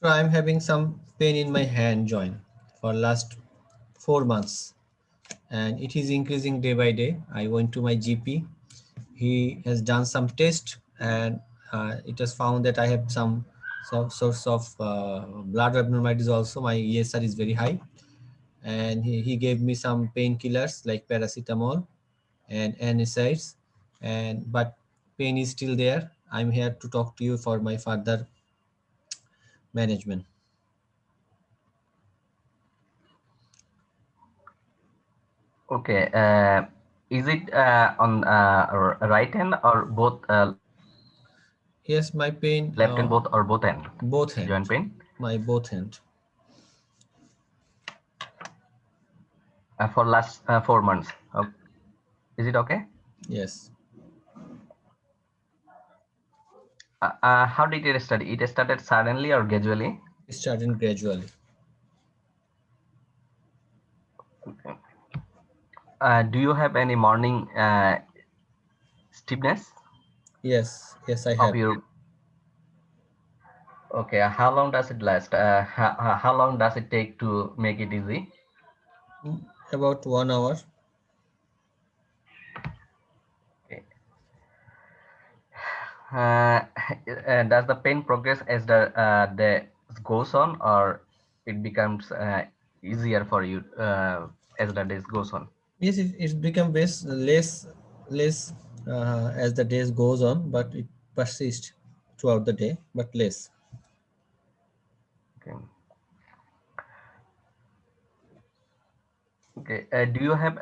So I'm having some pain in my hand joint for last 4 months, and it is increasing day by day. I went to my GP. He has done some test, and it has found that I have some sorts of blood abnormalities. Also, my ESR is very high, and he gave me some painkillers like paracetamol and NSAIDs, and but pain is still there. I'm here to talk to you for my further management. Okay. Is it on right hand or both Yes, my left hand, pain, both or both hand? both Joint hand, pain. my both hand. For last 4 months. Is it okay? Yes, How did it start? It started suddenly or gradually? starting gradually. Do you have any morning stiffness Yes, I of have. your? Okay. How long does it last? How long does it take to make it easy? About 1 hour. Okay. Uh, does the pain progress as the day goes on, or it becomes easier for you as the days goes on? Yes, it become less as the days goes on, but it persists throughout the day, but less. Okay. Okay. Do you have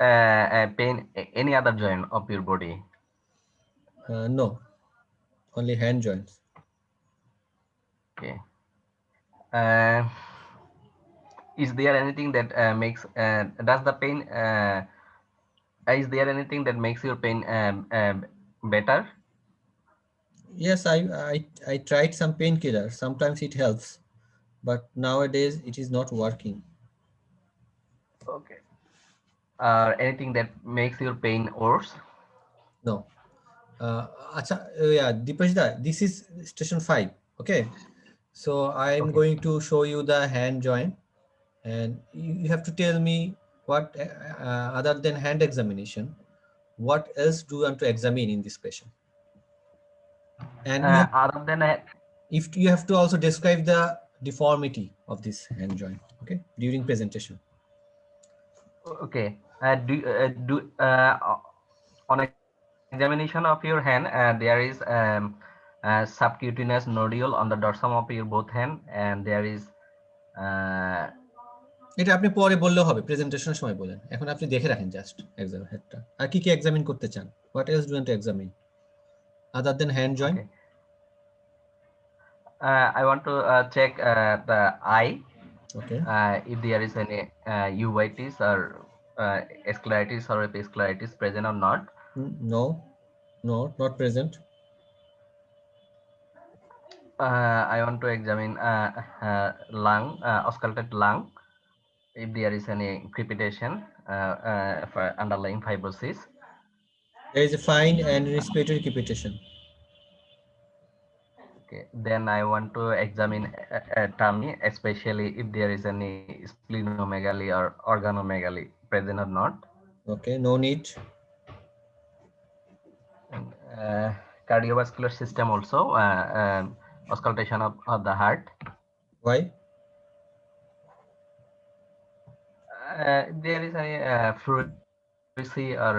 pain any other joint of your body? No, only hand joints. Okay. Uh, is there anything that makes does the pain is there anything that makes your pain better? Yes, I tried some painkiller. Sometimes it helps, but nowadays it is not working. Okay. Anything that makes your pain worse? No. Yeah, Deepajda, this is station 5. Okay. So I'm Okay. going to show you the hand joint, and you have to tell me what, other than hand examination, what else do you want to examine in this patient? And Other than if you have to also describe the deformity of this hand joint, okay, during presentation. okay. On examination of your hand, there is subcutaneous nodule on the dorsum of your both hand, and there is uh, এটা আপনি পরে বললেও হবে, প্রেজেন্টেশনের সময় বলেন, এখন আপনি দেখে রাখেন জাস্ট এক্সাম হেডটা, আর কি কি এক্সামিন করতে চান, what else do you want to examine other than hand joint? okay. I want to check the eye, okay. if there is any uveitis or scleritis or episcleritis present or not. No, no, not present. I want to examine lung, auscultate lung, if there is any crepitation for underlying fibrosis. There is a fine and respiratory capitation. Okay, then I want to examine tummy, especially if there is any splenomegaly or organomegaly present or not. Okay, no need. And cardiovascular system also, auscultation of the heart. Why? There is a fluency or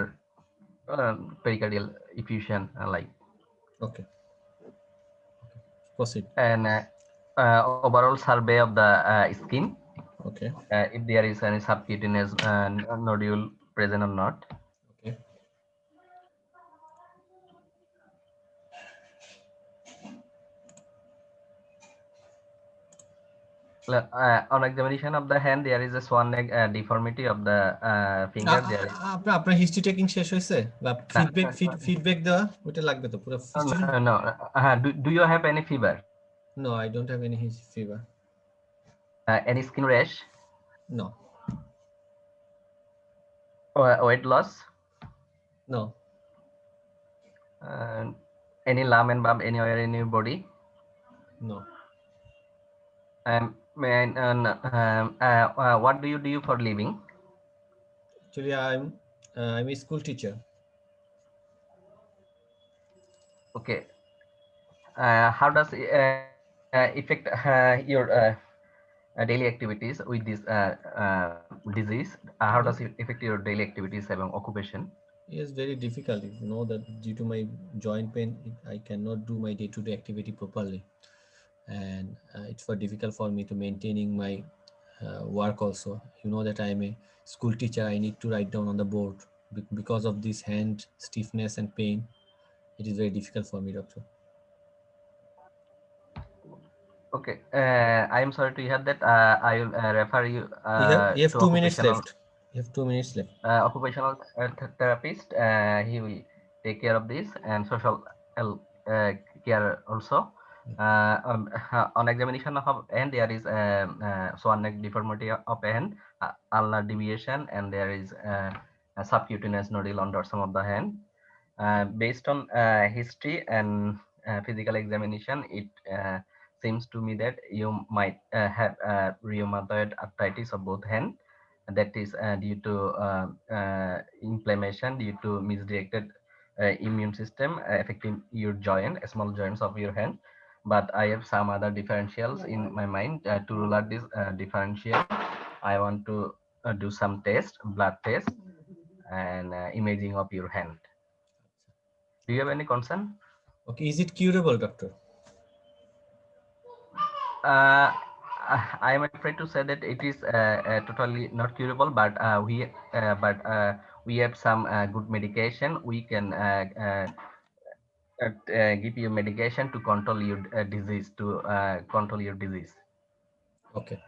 pericardial effusion, Okay, proceed. and overall survey of the skin, Okay, if there is any subcutaneous nodule present or not. okay. On examination of the hand, there is a swan neck deformity of the finger. There is আপনার আপনার history taking শেষ হয়েছে, বা feedback feedback দেওয়া ওটা লাগবে তো পুরো history? no. Do you have any fever? No, I don't have any fever. Any skin rash? No, Weight loss? no, Uh, any lump and bump anywhere in your body? no. May I, what do you do for living? Actually, I'm a school teacher. Okay. How does it affect your daily activities with this disease? How does Yes, it affect your daily activities and occupation? yes, very difficult. You know that due to my joint pain, I cannot do my day-to-day activity properly, and it's for difficult for me to maintaining my work also. You know that I am a school teacher. I need to write down on the board because of this hand stiffness and pain. It is very difficult for me, doctor. Okay. I am sorry to hear that. I will refer you You have to 2 minutes left. You have 2 minutes left. occupational therapist. He will take care of this and social care also. On examination of hand, there is swan neck deformity of hand, ulnar deviation, and there is a subcutaneous nodule under some of the hand. Based on history and physical examination, it seems to me that you might have rheumatoid arthritis of both hands. That is due to inflammation due to misdirected immune system affecting your joint, small joints of your hand. But I have some other differentials in my mind. To rule out this differential, I want to do some test, blood test, and imaging of your hand. Do you have any concern? Okay, is it curable, doctor? Uh, I am afraid to say that it is totally not curable, but we have some good medication. We can give you medication to control your disease, to control your disease. Okay,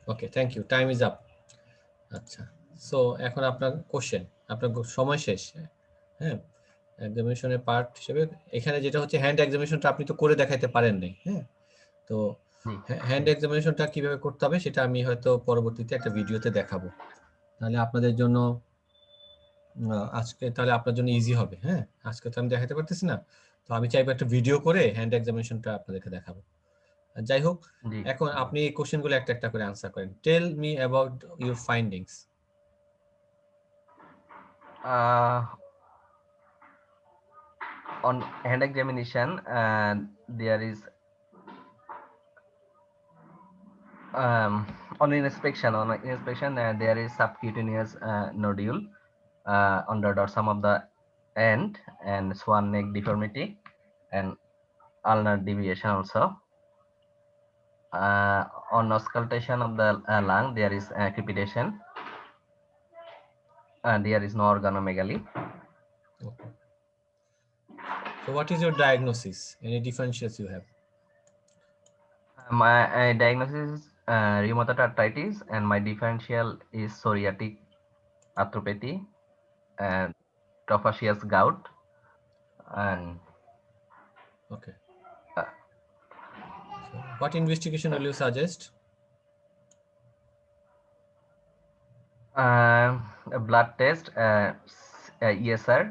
okay, thank you. Time is up. আচ্ছা, so এখন আপনার question, আপনার সময় শেষ। হ্যাঁ, এক্সামিনেশনের part হিসেবে এখানে যেটা হচ্ছে হ্যান্ড এক্সামিনেশনটা আপনি তো করে দেখাইতে পারেন নাই। হ্যাঁ, তো জি, হ্যান্ড এক্সামিনেশনটা কিভাবে করতে হবে সেটা আমি হয়তো পরবর্তীতে একটা ভিডিওতে দেখাবো। তাহলে আপনাদের জন্য আজকে তাহলে আপনার জন্য ইজি হবে। হ্যাঁ, আজকে তো আমি দেখাতে পারতেছি না, তো আমি চাইবো একটা ভিডিও করে হ্যান্ড এক্সামিনেশনটা আপনাদেরকে দেখাবো। যাই হোক, জি। এখন আপনি এই কোশ্চেনগুলো একটা একটা করে আনসার করেন। Tell me about your findings. Uh, on hand examination, there is um, on inspection there is subcutaneous nodule under dorsum of the end and swan neck deformity and ulnar deviation also. On auscultation of the lung, there is crepitation and there is no organomegaly. Okay. So what is your diagnosis? Any differentials you have? My diagnosis is rheumatoid arthritis and my differential is psoriatic arthropathy and trophaceous gout and Okay. uh, So what investigation will you suggest? a blood test, ESR,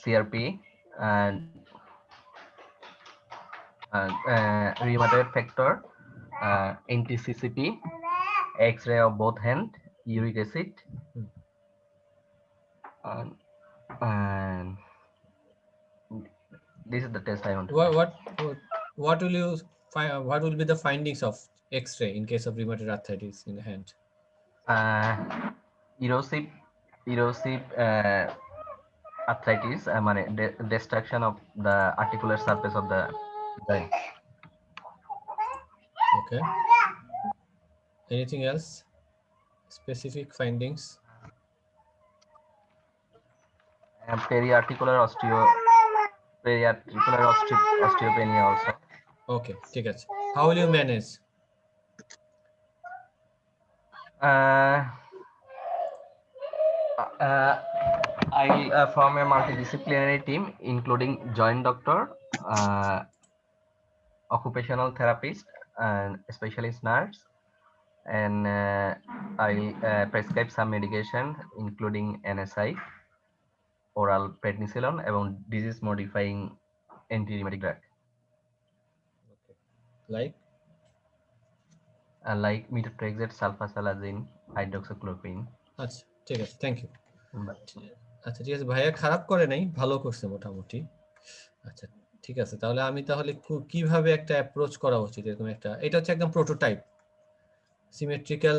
CRP, and rheumatoid factor, NTCCP, X-ray of both hand, uric acid, Hmm. and, and this is the test I want to What do. what what what will you find? What will be the findings of X-ray in case of rheumatoid arthritis in the hand? Uh, erosive, erosive arthritis, destruction of the articular surface of the joint. Okay. Anything else? Specific findings? Periarticular osteopenia also. Okay, ঠিক আছে. How will you manage? Uh, uh, I form a multidisciplinary team including joint doctor, uh, occupational therapist, and specialist nurse, and I prescribe some medication including NSI, oral prednisolone, এবং disease modifying anti-rheumatic drug. Okay. Like like methotrexate, sulfasalazine, hydroxychloroquine. আচ্ছা ঠিক আছে, thank you. But আচ্ছা ঠিক আছে, ভাইয়া খারাপ করে নাই, ভালো করছে মোটামুটি। আচ্ছা ঠিক আছে, তাহলে আমি কিভাবে একটা অ্যাপ্রোচ করা উচিত এরকম একটা, এটা হচ্ছে একদম প্রোটোটাইপ সিমেট্রিক্যাল,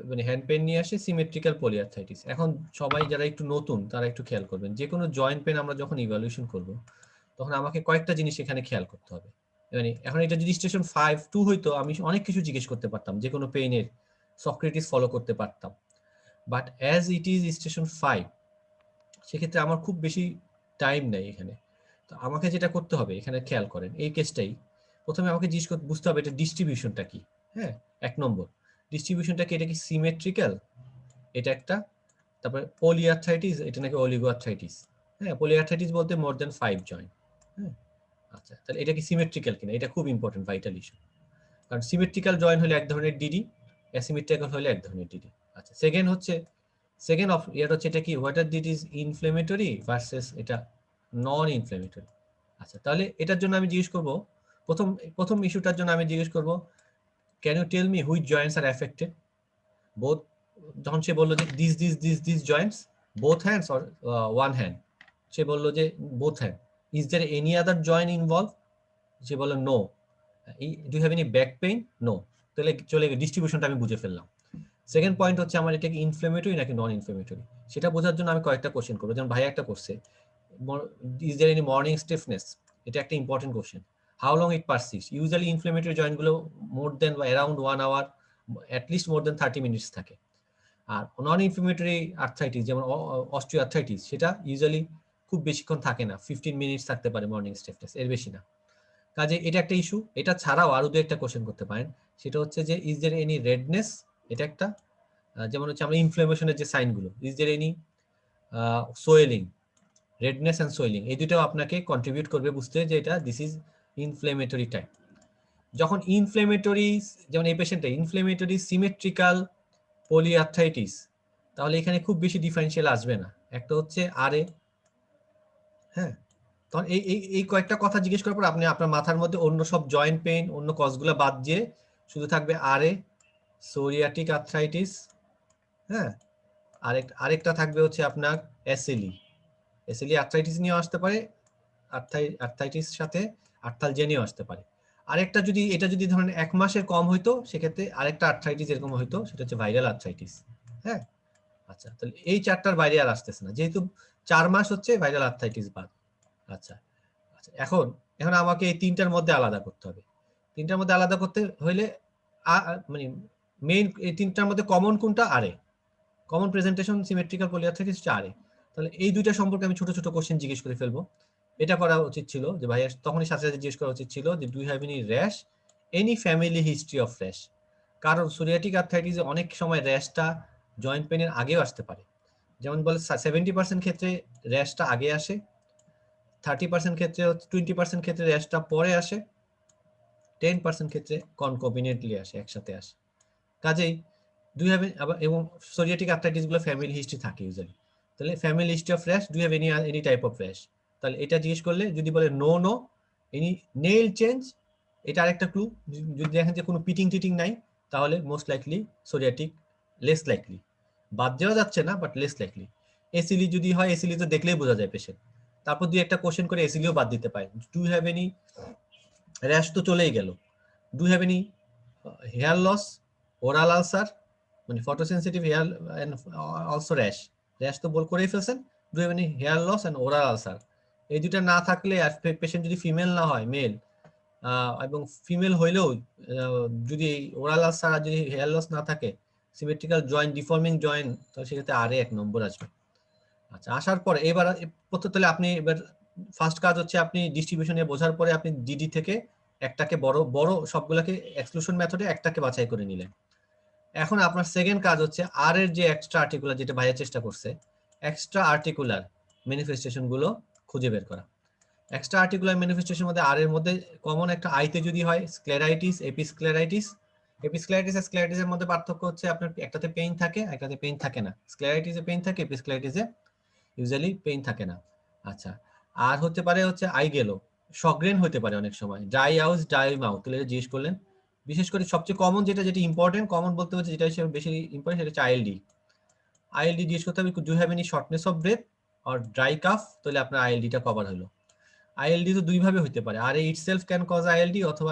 মানে হ্যান্ড পেন নিয়ে আসি সিমেট্রিক্যাল পলিআর্থ্রাইটিস। এখন সবাই যারা একটু নতুন তারা একটু খেয়াল করবেন, যে কোনো জয়েন্ট পেন আমরা যখন ইভ্যালুয়েশন করব তখন আমাকে কয়েকটা জিনিস এখানে খেয়াল করতে হবে। মানে এখন এটা যদি স্টেশন 5-2 হইতো আমি অনেক কিছু জিজ্ঞেস করতে পারতাম, যে কোনো পেইনের সক্রেটিস ফলো করতে পারতাম, but as it is station 5, সেক্ষেত্রে আমার খুব বেশি টাইম নেই এখানে। তো আমাকে যেটা করতে হবে এখানে খেয়াল করেন, এই কেসটাই প্রথমে আমাকে বুঝতে হবে এটা ডিস্ট্রিবিউশনটা কি। হ্যাঁ, 1 নম্বর ডিস্ট্রিবিউশনটা কি, এটা কি সিমেট্রিক্যাল, এটা একটা। তারপরে পলিআর্থ্রাইটিস, এটা নাকি অলিগোআর্থ্রাইটিস। হ্যাঁ, পলিআর্থ্রাইটিস বলতে মোর দেন 5 জয়েন্ট। হ্যাঁ, আচ্ছা তাহলে এটা কি সিমেট্রিক্যাল কিনা, এটা খুব ইম্পর্টেন্ট, ভাইটাল ইস্যু। কারণ সিমেট্রিক্যাল জয়েন্ট হলে এক ধরনের ডিডি, অ্যাসিমেট্রিক্যাল হলে এক ধরনের ডিডি। আচ্ছা সেকেন্ড অফ ইয়ার হচ্ছে এটা কি হোয়াটার দিট ইজ ইনফ্লেমেটরি ভার্সেস এটা নন ইনফ্লেমেটরি। আচ্ছা তাহলে এটার জন্য আমি জিজ্ঞেস করব, প্রথম প্রথম ইস্যুটার জন্য আমি জিজ্ঞেস করব, can you tell me which joints are affected both. যখন সে বললো যে this joints both hands or one hand, সে বললো যে both hand. Is there any other joint involve, সে বললো no. Do have any back pain, no. তাহলে চলে গেল, ডিস্ট্রিবিউশনটা আমি বুঝে ফেললাম। সেকেন্ড পয়েন্ট হচ্ছে আমার এটা কি ইনফ্লেমেটরি নাকি নন ইনফ্লেমেটরি, সেটা বোঝার জন্য আমি কয়েকটা কোশ্চেন করবো। যেমন ভাইয়া একটা করছে, is there any morning stiffness, এটা একটা important question. How long it persist, usually inflammatory জয়েন্টগুলো মোর দেন বা around 1 hour, at least more than 30 minutes থাকে। আর নন ইনফ্লেমেটরি আর্থ্রাইটিস যেমন অস্টিও আর্থ্রাইটিস, সেটা ইউজুয়ালি খুব বেশিক্ষণ থাকে না, 15 মিনিটস থাকতে পারে মর্নিং স্টিফনেস, এর বেশি না। কাজে এটা একটা ইস্যু। এটা ছাড়াও আরো দু একটা কোশ্চেন করতে পারেন, সেটা হচ্ছে যে ইজ দের এনি রেডনেস, এটা একটা। যেমন হচ্ছে আমরা ইনফ্লেমেশনের যে সাইনগুলো, is there any swelling, redness and swelling, এই দুটো আপনাকে কন্ট্রিবিউট করবে বুঝতে যে এটা দিস ইজ ইনফ্লেমেটরি টাইপ। যখন ইনফ্লেমেটরি, যেমন এই পেশেন্টটা ইনফ্লেমেটরি সিমেট্রিক্যাল পলিআর্থ্রাইটিস, তাহলে এখানে খুব বেশি ডিফারেন্সিয়াল আসবে না। একটা হচ্ছে আরএ, হ্যাঁ, তখন এই কয়েকটা কথা জিজ্ঞেস করার পর আপনি আপনার মাথার মধ্যে অন্য সব জয়েন্ট পেইন অন্য কজগুলো বাদ দিয়ে শুধু থাকবে আরএ, সোরিয়াটিক আর্থ্রাইটিস। হ্যাঁ, আরেকটা থাকবে হচ্ছে আপনার এসএলই। এসএলই আর্থ্রাইটিস নিয়েও আসতে পারে, আর্থ্রাইটিস সাথে আর্থালজিয়া আসতে পারে। আরেকটা যদি এটা যদি ধরেন 1 মাসের কম হইতো, সেক্ষেত্রে আরেকটা আর্থ্রাইটিস এরকম হইতো, সেটা হচ্ছে ভাইরাল আর্থ্রাইটিস। হ্যাঁ, আচ্ছা তাহলে এই 4টার বাইরে আর আসতেছে না, যেহেতু 4 মাস হচ্ছে ভাইরাল আর্থ্রাইটিস বাদ। আচ্ছা আচ্ছা, এখন এখন আমাকে এই 3টার মধ্যে আলাদা করতে হবে। 3টার মধ্যে আলাদা করতে হইলে মানে মেইন এই 3টার মধ্যে কমন কোনটা, আরে কমন প্রেজেন্টেশন সিমেট্রিক্যাল পলিআর্থ্রাইটিস হচ্ছে আরে। তাহলে এই দুইটা সম্পর্কে আমি ছোট ছোট কোশ্চেন জিজ্ঞেস করে ফেলবো। এটা করা উচিত ছিল যে ভাইয়া তখনই সাথে সাথে জিজ্ঞেস করা উচিত ছিল যে do you have any rash, any family history of rash. কারণ সোরিয়াটিক আর্থ্রাইটিসে অনেক সময় র্যাশটা জয়েন্ট পেনের আগেও আসতে পারে। যেমন বলে 70% ক্ষেত্রে র্যাশটা আগে আসে, 30% ক্ষেত্রে 20% ক্ষেত্রে র্যাশটা পরে আসে, 10% ক্ষেত্রে কনকমিনেন্টলি আসে, একসাথে আসে। কাজেই ডু হ্যাভ আবার, এবং সোরিয়াটিক আর্থ্রাইটিস গুলো ফ্যামিলি হিস্ট্রি থাকে ইউজুয়ালি। তাহলে family history of rash, do have any type of rash, তাহলে এটা জিজ্ঞেস করলে যদি বলে no no, any nail change, এটা আরেকটা ক্লু। যদি দেখেন যে কোনো পিটিং টিটিং নাই, তাহলে most likely psoriatic, less likely, বাদ দেওয়া যাচ্ছে না বাট লেস লাইকলি। এসিলি যদি হয়, এসিলি তো দেখলেই বোঝা যায় পেশেন্ট। তারপর দুই একটা কোশ্চেন করে এসিলিও বাদ দিতে পারে। ডু হ্যাভ এনি র্যাশ, তো চলেই গেল। Do have any hair loss, oral ulcer, মানে photosensitive hair and also rash, rash তো বল করেই ফেলছেন। Do have any hair loss and oral ulcer, এই দুটা না থাকলে, আর পেশেন্ট যদি ফিমেল না হয়, মেল, এবং ফিমেল হইলেও যদি ওরাল আলসার আর যদি হেয়ার লস না থাকে, সিমেট্রিক্যাল জয়েন্ট ডিফর্মিং জয়েন্ট, তো সেক্ষেত্রে আরে 1 নম্বর আসবে। আচ্ছা, আসার পরে এবার তাহলে আপনি এবার ফার্স্ট কাজ হচ্ছে আপনি ডিস্ট্রিবিউশনে বোঝার পরে আপনি ডিডি থেকে একটাকে বড় বড় সবগুলোকে এক্সক্লুশন মেথডে একটাকে বাছাই করে নিলেন। এখন আপনার সেকেন্ড কাজ হচ্ছে আর এর যে এক্সট্রা আর্টিকুলার, যেটা ভাইয়া চেষ্টা করছে, এক্সট্রা আর্টিকুলার ম্যানিফেস্টেশন গুলো খুঁজে বের করা। এক্সট্রা আর্টিকুলার ম্যানিফেস্টেশন মধ্যে আর এর মধ্যে কমন একটা আইতে যদি হয় স্ক্লেরাইটিস, এপিস্ক্লেরাইটিস। এপিস্ক্লেরাইটিস আর স্ক্লেরাইটিসের মধ্যে পার্থক্য হচ্ছে আপনার একটাতে পেইন থাকে, একটাতে পেইন থাকে না। স্ক্লেরাইটিসে পেইন থাকে, এপিস্ক্লেরাইটিসে ইউজুয়ালি পেইন থাকে না। আচ্ছা, আর হতে পারে হচ্ছে আই গেলো, শগ্রেন হতে পারে অনেক সময়, ড্রাই আউস, ড্রাই মাউথ, তাহলে জিজ্ঞেস করলেন বিশেষ করে সবচেয়ে কমন যেটা ইম্পর্টেন্ট, কমন বলতে হচ্ছে যেটা হিসেবে বেশি ইম্পর্টেন্ট, সেটা হচ্ছে আইএলডি। আইএলডি জিজ্ঞেস করতে হবে, do have any shortness of breadth or dry calf, তাহলে আপনার আইএলডিটা কভার হলো। আইএলডি তো দুইভাবে হতে পারে, আর itself can cause ILD, অথবা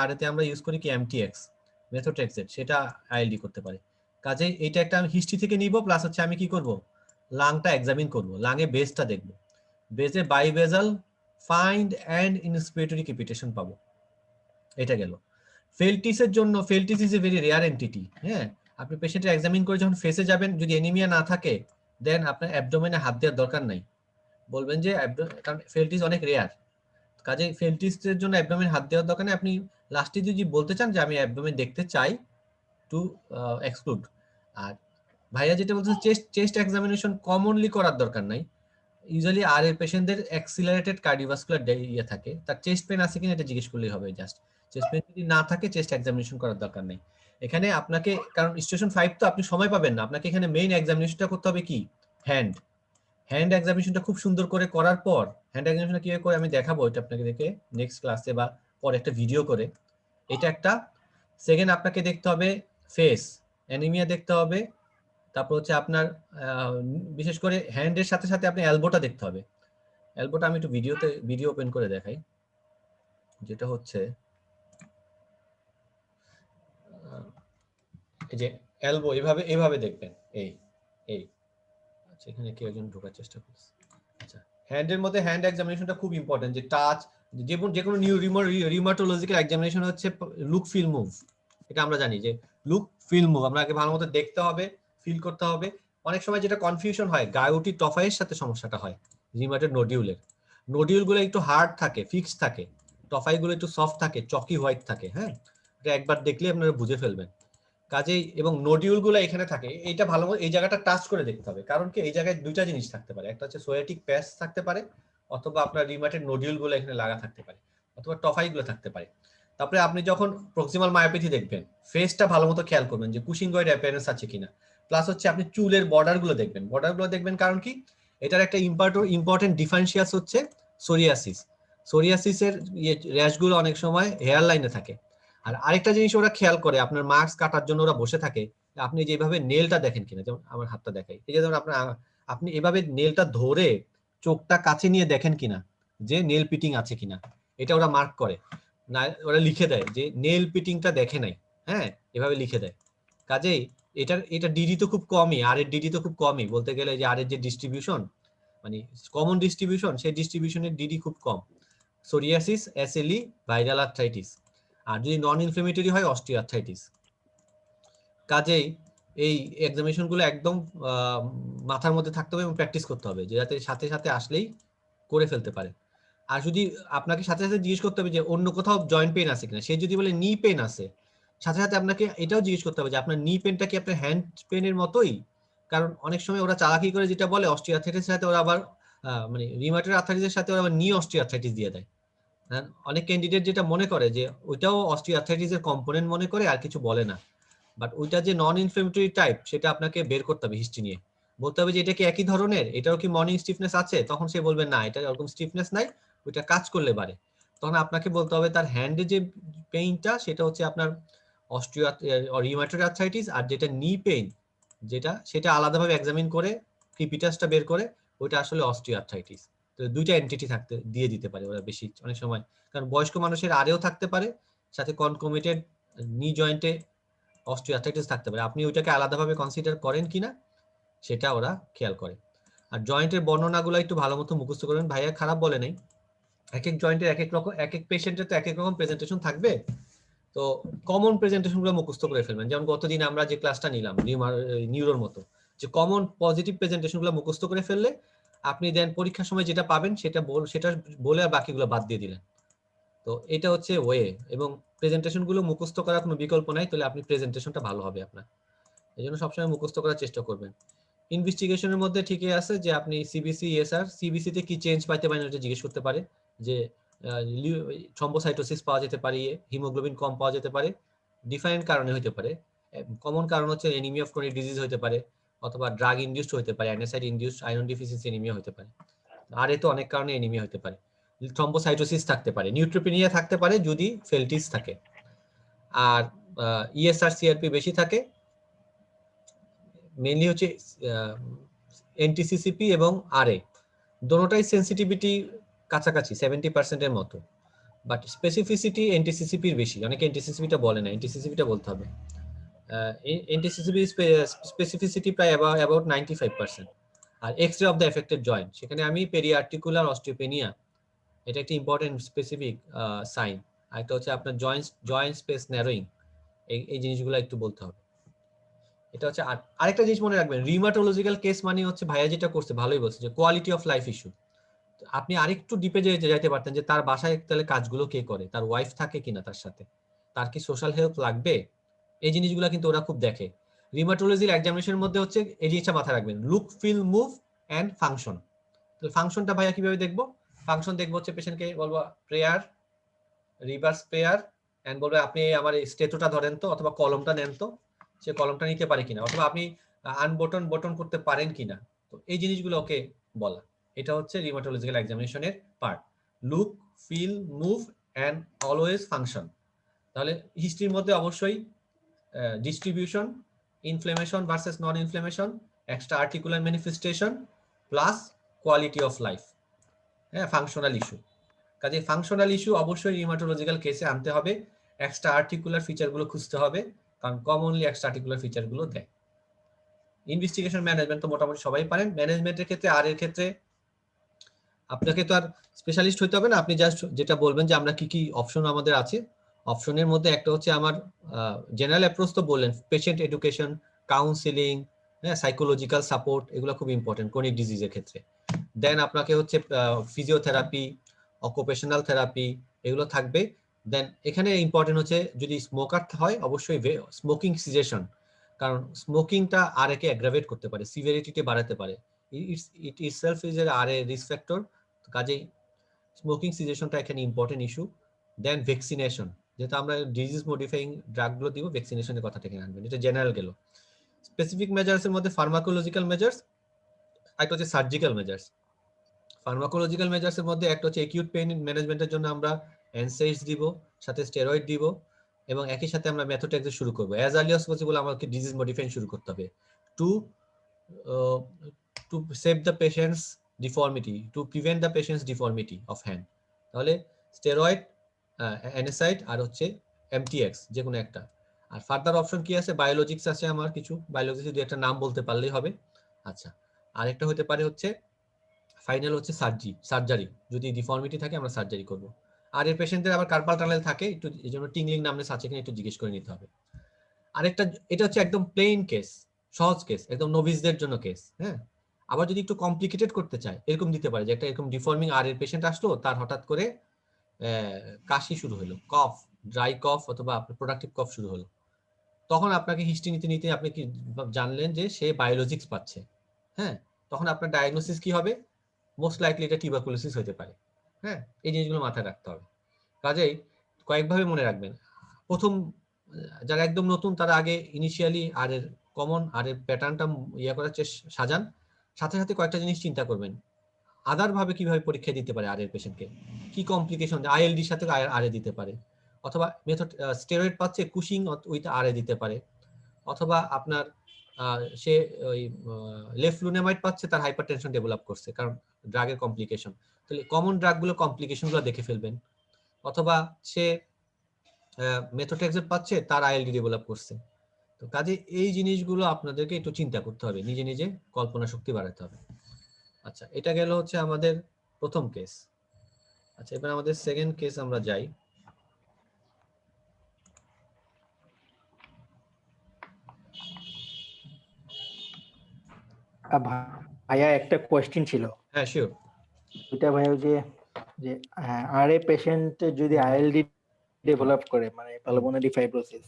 আরএতে আমরা ইউজ করি কি এমটিএক্স, মেথোট্রেক্সেট, সেটা আইএলডি করতে পারে। কাজে এটা একটা আমি হিস্ট্রি থেকে নিব, প্লাস হচ্ছে আমি কি করব, লাংটা এক্সামিন করব, লাংয়ে বেসটা দেখব, বেসে bibasal fine and inspiratory crepitation পাবো। এটা গেল। ফেলটিসের জন্য, Felty's is a very rare entity. হ্যাঁ, আপনি পেশেন্টের এক্সামিন করে যখন ফেসে যাবেন, যদি এনিমিয়া না থাকে দেন আপনার অ্যাবডোমেনে হাত দেওয়ার দরকার নাই, বলবেন যে কারণ ফেলটিস অনেক রেয়ার, কাজে ফেলটিসের জন্য অ্যাবডোমেন হাত দেওয়ার দরকার নেই। আপনি লাস্টে যদি বলতে চান যে আমি অ্যাবডোমেন দেখতে চাই টু এক্সক্লুড। আর ভাইয়া যেটা বলছে, চেস্ট এক্সামিনেশন কমনলি করার দরকার নাই। ইউজুয়ালি আর এর পেশেন্টদের অ্যাক্সিলারেটেড কার্ডিওভাস্কুলার ইয়ে থাকে, তার চেস্ট পেন আছে কিনা এটা জিজ্ঞেস করলেই হবে। জাস্ট চেস্ট পেন যদি না থাকে চেস্ট এক্সামিনেশন করার দরকার নেই এখানে আপনাকে, কারণ স্টেশন 5 তো আপনি সময় পাবেন না। আপনাকে এখানে মেইন এক্সামিনেশনটা করতে হবে কি, হ্যান্ড হ্যান্ড এক্সামিনেশনটা খুব সুন্দর করে করার পর, হ্যান্ড এক্সামিনেশনটা কিভাবে করে আমি দেখাবো এটা আপনাকে দেখে নেক্সট ক্লাসে বা পরে একটা ভিডিও করে। এটা একটা। সেকেন্ড আপনাকে দেখতে হবে ফেস, অ্যানিমিয়া দেখতে হবে। তারপর হচ্ছে আপনার বিশেষ করে হ্যান্ডের সাথে সাথে আপনি এলবোটা দেখতে হবে। এলবোটা আমি একটু ভিডিও ওপেন করে দেখাই, যেটা হচ্ছে এই যে এলবো এভাবে এভাবে দেখবেন, এই এই আচ্ছা এখানে কেউ একজন ঢোকার চেষ্টা করছে। আচ্ছা, হ্যান্ডের মধ্যে হ্যান্ড এক্সামিনেশনটা খুব ইম্পর্টেন্ট, যে টাচ, যে কোনো নিউ রিমাটোলজিক্যাল এক্সামিনেশন হচ্ছে লুক ফিল মুভ। এটা আমরা জানি যে লুক ফিল মুভ আমরা আগে ভালো মতো দেখতে হবে, ফিল করতে হবে। অনেক সময় যেটা কনফিউশন হয়, গায়োটি টফাইয়ের সাথে সমস্যাটা হয় রিমাটেড নোডিউলের। নোডিউলগুলো একটু হার্ড থাকে, ফিক্সড থাকে, টফাইগুলো একটু সফট থাকে, চকি হোয়াইট থাকে। হ্যাঁ, এটা একবার দেখলে আপনারা বুঝে ফেলবেন। কাজেই এবং নোডিউল গুলো এখানে থাকে, এইটা ভালো এই জায়গাটা টাচ করে দেখতে হবে, কারণ কি এই জায়গায় দুইটা জিনিস থাকতে পারে, একটা হচ্ছে সোয়াটিক প্যাচ থাকতে পারে, অথবা আপনার রিমাটেড নোডিউল গুলো এখানে লাগা থাকতে পারে, অথবা টফাই গুলো থাকতে পারে। তারপরে আপনি যখন প্রক্সিমাল মায়োপ্যাথি দেখবেন, ফেসটা ভালো মতো খেয়াল করবেন যে কুশিংগয়েড অ্যাপিয়ারেন্স আছে কিনা। প্লাস হচ্ছে আপনি চুলের বর্ডার গুলো দেখবেন, কারণ কি এটার একটা ইম্পর্টেন্ট ডিফারেন্সিয়াস হচ্ছে সোরিয়াসিস। সোরিয়াসিসের র্যাশ গুলো অনেক সময় হেয়ার লাইনে থাকে। আর আরেকটা জিনিস ওরা খেয়াল করে, আপনার মাস্ক কাটার জন্য ওরা বসে থাকে, আপনি যেভাবে নেলটা দেখেন কিনা, যেমন আমার হাতটা দেখাই, এই যে ধরুন আপনি এভাবে নেলটা ধরে চোখটা কাছে নিয়ে দেখেন কিনা যে নেল পিটিং আছে কিনা, এটা ওরা মার্ক করে। না ওরা লিখে দেয় যে নেল পিটিংটা দেখে নাই, হ্যাঁ এভাবে লিখে দেয়। কাজেই এটা ডিডি তো খুব কমই, আর এর ডিডি তো খুব কমই বলতে গেলে, যে আর এর যে ডিস্ট্রিবিউশন মানে কমন ডিস্ট্রিবিউশন, সেই ডিস্ট্রিবিউশনের ডিডি খুব কম। সোরিয়াসিস, এসএলই, ভাইরাল আর্থ্রাইটিস, আর যদি নন ইনফ্লেমেটরি হয় অস্টিওআর্থ্রাইটিস। কাজেই এই এক্সামিনেশন গুলো একদম মাথার মধ্যে থাকতে হবে এবং প্র্যাকটিস করতে হবে, যে যাতে সাথে সাথে আসলেই করে ফেলতে পারে। আর যদি আপনাকে সাথে সাথে জিজ্ঞেস করতে হবে যে অন্য কোথাও জয়েন্ট পেন আছে কিনা, সে যদি বলে নি পেন আছে, সাথে সাথে আপনাকে এটাও জিজ্ঞেস করতে হবে যে আপনার নি পেনটা কি আপনার হ্যান্ড পেনের মতোই। কারণ অনেক সময় ওরা চালাকি করে যেটা বলে অস্টিওআর্থ্রাইটিসের সাথে ওরা আবার মানে রিউমাটয়েড আর্থ্রাইটিসের সাথে ওরা আবার নি অস্টিওআর্থ্রাইটিস দিয়ে দেয়। অনেক ক্যান্ডিডেট যেটা মনে করে যে ওইটাও অস্টিওআর্থ্রাইটিসের কম্পোনেন্ট মনে করে, আর কিছু বলে না। বাট ওইটা যে নন ইনফ্লেমেটরি টাইপ সেটা আপনাকে বের করতে হবে হিস্ট্রি নিয়ে, বলতে হবে যে এটা কি একই ধরনের, এটাও কি মর্নিং স্টিফনেস আছে, তখন সে বলবে না এটা এরকম স্টিফনেস নাই, ওইটা কাজ করলে বাড়ে। তখন আপনাকে বলতে হবে তার হ্যান্ডে যে পেইনটা সেটা হচ্ছে আপনার রিউমাটয়েড আর্থ্রাইটিস, আর যেটা নি পেইন সেটা আলাদাভাবে এক্সামিন করে ক্রিপিটাসটা বের করে ওইটা আসলে অস্টিওআর্থ্রাইটিস। তো দুইটা এন্টিটি থাকতে দিয়ে দিতে পারে ওরা বেশি অনেক সময়, কারণ বয়স্ক মানুষের আরেও থাকতে পারে, সাথে কনকমিটেড নি জয়েন্টে অস্টিওআর্থ্রাইটিস থাকতে পারে। আপনি ওইটাকে আলাদাভাবে কনসিডার করেন কিনা সেটা ওরা খেয়াল করে। আর জয়েন্টের বর্ণনাগুলো একটু ভালো মতো মুখস্থ করবেন, ভাইয়া খারাপ বলে নাই, এক এক জয়েন্টের এক এক রকম, এক এক পেশেন্টের তো এক এক রকম প্রেজেন্টেশন থাকবে। তো কমন প্রেজেন্টেশনগুলো মুখস্থ করে ফেলবেন, যেমন গতদিন আমরা যে ক্লাসটা নিলাম নিউরোর মতো, যে কমন পজিটিভ প্রেজেন্টেশনগুলো মুখস্থ করে ফেললে আপনি দেন পরীক্ষার সময় যেটা পাবেন সেটা বলে আর বাকিগুলো বাদ দিয়ে দিলেন। তো এটা হচ্ছে ওয়ে, এবং প্রেজেন্টেশন গুলো মুখস্থ করার কোনো বিকল্প নাই, তাহলে আপনি প্রেজেন্টেশনটা ভালো হবে আপনার। এই জন্য সবসময় মুখস্থ করার চেষ্টা করবেন। ইনভেস্টিগেশনের মধ্যে ঠিকই আছে যে আপনি সিবিসি, এসআর, সিবিসি তে কি চেঞ্জ পাইতে পারেন এটা জিজ্ঞেস করতে পারে, যে থ্রম্বোসাইটোসিস পাওয়া যেতে পারে, হিমোগ্লোবিন কম পাওয়া যেতে পারে, ডিফারেন্ট কারণে হতে পারে। কমন কারণ হচ্ছে এনিমিয়া অফ ক্রনিক ডিজিজ হতে পারে, অথবা ড্রাগ ইনডিউসড হতে পারে, অ্যানাসাইড ইনডিউসড আয়রন ডিফিসিয়েন্সি এনিমিয়া হতে পারে। আর এ তো অনেক কারণে এনিমিয়া হতে পারে, থ্রম্বোসাইটোসিস থাকতে পারে, নিউট্রোপেনিয়া থাকতে পারে যদি ফেলটিস থাকে। আর ইএসআর সিআরপি বেশি থাকে, মেইনলি হচ্ছে এনটিসিসিপি এবং আরএ দুটোটাই সেন্সিটিভিটি কাছাকাছি 70% মতো, বাট স্পেসিফিসিটি এনটিসিসিপির বেশি। অনেকে এনটিসিসিপিটা বলে না, এনটিসিসিপিটা বলতে হবে। এনটিসিসিপি স্পেসিফিসিটি প্রায় অ্যাবাউট 95%। আর X ray of the affected joint, সেখানে আমি পেরিআর্টিকুলার অস্টিওপেনিয়া, এটা একটা ইম্পর্টেন্ট স্পেসিফিক সাইন। আর একটা হচ্ছে আপনার জয়েন্ট স্পেস ন্যারোয়িং, এই জিনিসগুলো একটু বলতে হবে। এটা হচ্ছে আরেকটা জিনিস মনে রাখবেন, রিমাটোলজিক্যাল কেস মানে হচ্ছে ভাইয়া যেটা করছে ভালোই বলছে যে কোয়ালিটি অফ লাইফ ইস্যু। আপনি আরেকটু ডিপে যাইতে পারতেন যে তার বাসায় তাহলে কাজগুলো কে করে, তার ওয়াইফ থাকে কিনা তার সাথে, তার কি সোশ্যাল হেল্প লাগবে, এই জিনিসগুলো কিন্তু ওরা খুব দেখে। রিমাটোলজির এক্সামিনেশনের মধ্যে হচ্ছে এই জিনিসটা মাথায় রাখবেন, look, feel, move and function. তাহলে ফাংশনটা ভাইয়া কিভাবে দেখবো? ফাংশন দেখবো হচ্ছে পেশেন্টকে বলবো প্রেয়ার, রিভার্স প্রেয়ার, এন্ড বলবে আপনি আমার স্টেটোটা ধরেন তো, অথবা কলমটা নেন তো, সে কলমটা নিতে পারে কিনা, অথবা আপনি বটন করতে পারেন কিনা। তো এই জিনিসগুলো ওকে বলা, এটা হচ্ছে রিমাটোলজিক্যাল এক্সামিনেশনের part. Look, feel, move and always function. তাহলে হিস্ট্রির মধ্যে অবশ্যই distribution, inflammation versus non inflammation, extra articular manifestation plus quality of life, হ্যাঁ, ফাংশনাল ইস্যু। কাজে ফাংশনাল ইস্যু অবশ্যই রিমাটোলজিক্যাল কেসে আনতে হবে, এক্সট্রা আর্টিকুলার ফিচারগুলো খুঁজতে হবে, কারণ কমনলি এক্সট্রা আর্টিকুলার ফিচারগুলো দেয়। ইনভেস্টিগেশন ম্যানেজমেন্ট তো মোটামুটি সবাই পারেন। ম্যানেজমেন্টের ক্ষেত্রে আর এর ক্ষেত্রে আপনাকে তো আর স্পেশালিস্ট হইতে হবে না, আপনি জাস্ট যেটা বলবেন যে আমরা কি কি অপশন আমাদের আছে। অপশনের মধ্যে একটা হচ্ছে আমার জেনারেল অ্যাপ্রোচ তো বললেন, পেশেন্ট এডুকেশন, কাউন্সিলিং, হ্যাঁ, সাইকোলজিক্যাল সাপোর্ট, এগুলো খুব ইম্পর্টেন্ট ক্রনিক ডিজিজের ক্ষেত্রে। দেন আপনাকে হচ্ছে ফিজিওথেরাপি, অকুপেশনাল থেরাপি, এগুলো থাকবে। দেন এখানে ইম্পর্টেন্ট হচ্ছে যদি স্মোকার হয় অবশ্যই স্মোকিং সিজেশন, কারণ স্মোকিংটা আর একে অ্যাগ্রাভেট করতে পারে, সিভিয়ারিটিতে বাড়াতে পারে। ইট ইটসেলফ ইজ আর এ রিস্ক ফ্যাক্টর, কাজেই স্মোকিং সিজেশনটা এখানে ইম্পর্টেন্ট ইস্যু। দেন ভ্যাকসিনেশন, যেহেতু আমরা ডিজিজ মডিফাইং ড্রাগগুলো দিব, ভ্যাকসিনেশনের কথাটা এখানে আনবেন, এটা জেনারেল গেল। স্পেসিফিক মেজার্সের মধ্যে ফার্মাকোলজিক্যাল মেজার্স, একটা হচ্ছে সার্জিক্যাল মেজার্স। ফার্মাকোলজিক্যাল মেজার্সের মধ্যে একটা হচ্ছে একিউট পেইন ম্যানেজমেন্টের জন্য আমরা এনসাইডস দিব, সাথে স্টেরয়েড দিব, এবং একই সাথে আমরা মেথোট্রেক্সের শুরু করব। অ্যাজ আর্লি অ্যাজ পসিবল আমাকে ডিজিজ মডিফাইং শুরু করতে হবে to to save the patient's deformity, to prevent the patient's deformity of hand. তাহলে স্টেরয়েড, অ্যানেসাইড আর হচ্ছে এমটিএক্স, যে কোনো একটা। আর ফার্দার অপশন কি আছে? বায়োলজিক্স আছে আমার কিছু, বায়োলজিক্স যদি একটা নাম বলতে পারলেই হবে। আচ্ছা, আরেকটা হতে পারে হচ্ছে ফাইনাল হচ্ছে সার্জারি, যদি ডিফর্মিটি থাকে আমরা সার্জারি করব। আর এর পেশেন্টদের আবার কার্পাল টানেল থাকে, একটু এই জন্য টিংলিং নামনেস আছে কিনা একটু জিজ্ঞেস করে নিতে হবে। আরেকটা, এটা হচ্ছে একদম প্লেন কেস, সহজ কেস, একদম নোভিসদের জন্য কেস, হ্যাঁ। আবার যদি একটু কমপ্লিকেটেড করতে চায়, এরকম দিতে পারে যে একটা এরকম ডিফর্মিং আর এর পেশেন্ট আসলো, তার হঠাৎ করে কাশি শুরু হলো, কফ, ড্রাই কফ অথবা প্রোডাক্টিভ কফ শুরু হলো, তখন আপনাকে হিস্ট্রি নিতে নিতে আপনি কি জানলেন যে সে বায়োলজিক্স পাচ্ছে, হ্যাঁ, তখন আপনার ডায়াগনোসিস কি হবে? মোস্ট লাইকলি এটা টিউবারকুলোসিস হতে পারে, হ্যাঁ। এই জিনিসগুলো মাথায় রাখতে হবে। কাজেই কয়েকভাবে মনে রাখবেন। প্রথম, যারা একদম নতুন তারা আগে ইনিশিয়ালি আর এর কমন আর এর প্যাটার্নটা ইয়ে করার সাজান, সাথে সাথে কয়েকটা জিনিস চিন্তা করবেন, আদার ভাবে কিভাবে পরীক্ষা দিতে পারে আর এর পেশেন্টকে, কি কমপ্লিকেশন, আইএলডির সাথে আর এ দিতে পারে, অথবা মেথড স্টেরয়েড পাচ্ছে কুশিং উইথ আর এ দিতে পারে, অথবা আপনার সে ওই লেফলুনেমাইড পাচ্ছে, তার হাইপারটেনশন ডেভেলপ করছে কারণ ড্রাগের কমপ্লিকেশন, তাহলে কমন ড্রাগগুলো কমপ্লিকেশনগুলো দেখে ফেলবেন। অথবা সে মেথোট্রেক্সেট পাচ্ছে, তার আইএলডি ডেভেলপ করছে। তো কাজে এই জিনিসগুলো আপনাদেরকে একটু চিন্তা করতে হবে, নিজে নিজে কল্পনা শক্তি বাড়াতে হবে। আচ্ছা, এটা গেল হচ্ছে আমাদের প্রথম কেস। আচ্ছা, এবার আমাদের সেকেন্ড কেস আমরা যাই। ভাইয়া একটা কোয়েশ্চেন ছিল। হ্যাঁ, শিওর। এটা ভাইয়া ওই যে যে আরএ পেশেন্ট যদি আইএলডি ডেভেলপ করে, মানে পালমোনারি ফাইব্রোসিস,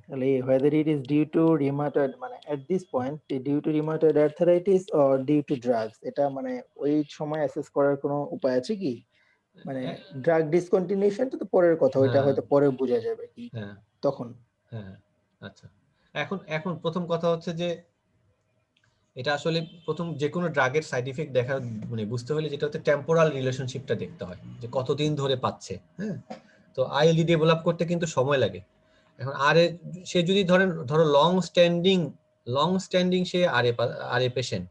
তাহলে whether it is due to rheumatoid, মানে at this point due to rheumatoid arthritis or due to drugs, এটা মানে ওই সময় অ্যাসেস করার কোনো উপায় আছে কি? মানে ড্রাগ ডিসকন্টিনিউশন তো পরের কথা, ওইটা হয়তো পরে বোঝা যাবে কি তখন। হ্যাঁ, আচ্ছা, এখন প্রথম কথা হচ্ছে যে এটা আসলে প্রথম যে কোনো ড্রাগের সাইড ইফেক্ট দেখা মানে বুঝতে হলে যেটা হচ্ছে টেম্পোরাল রিলেশনশিপটা দেখতে হয়, যে কতদিন ধরে পাচ্ছে, হ্যাঁ। তো আইএলডি ডেভেলপ করতে কিন্তু সময় লাগে। এখন সে যদি ধরো লং স্ট্যান্ডিং সে আরএ পেশেন্ট,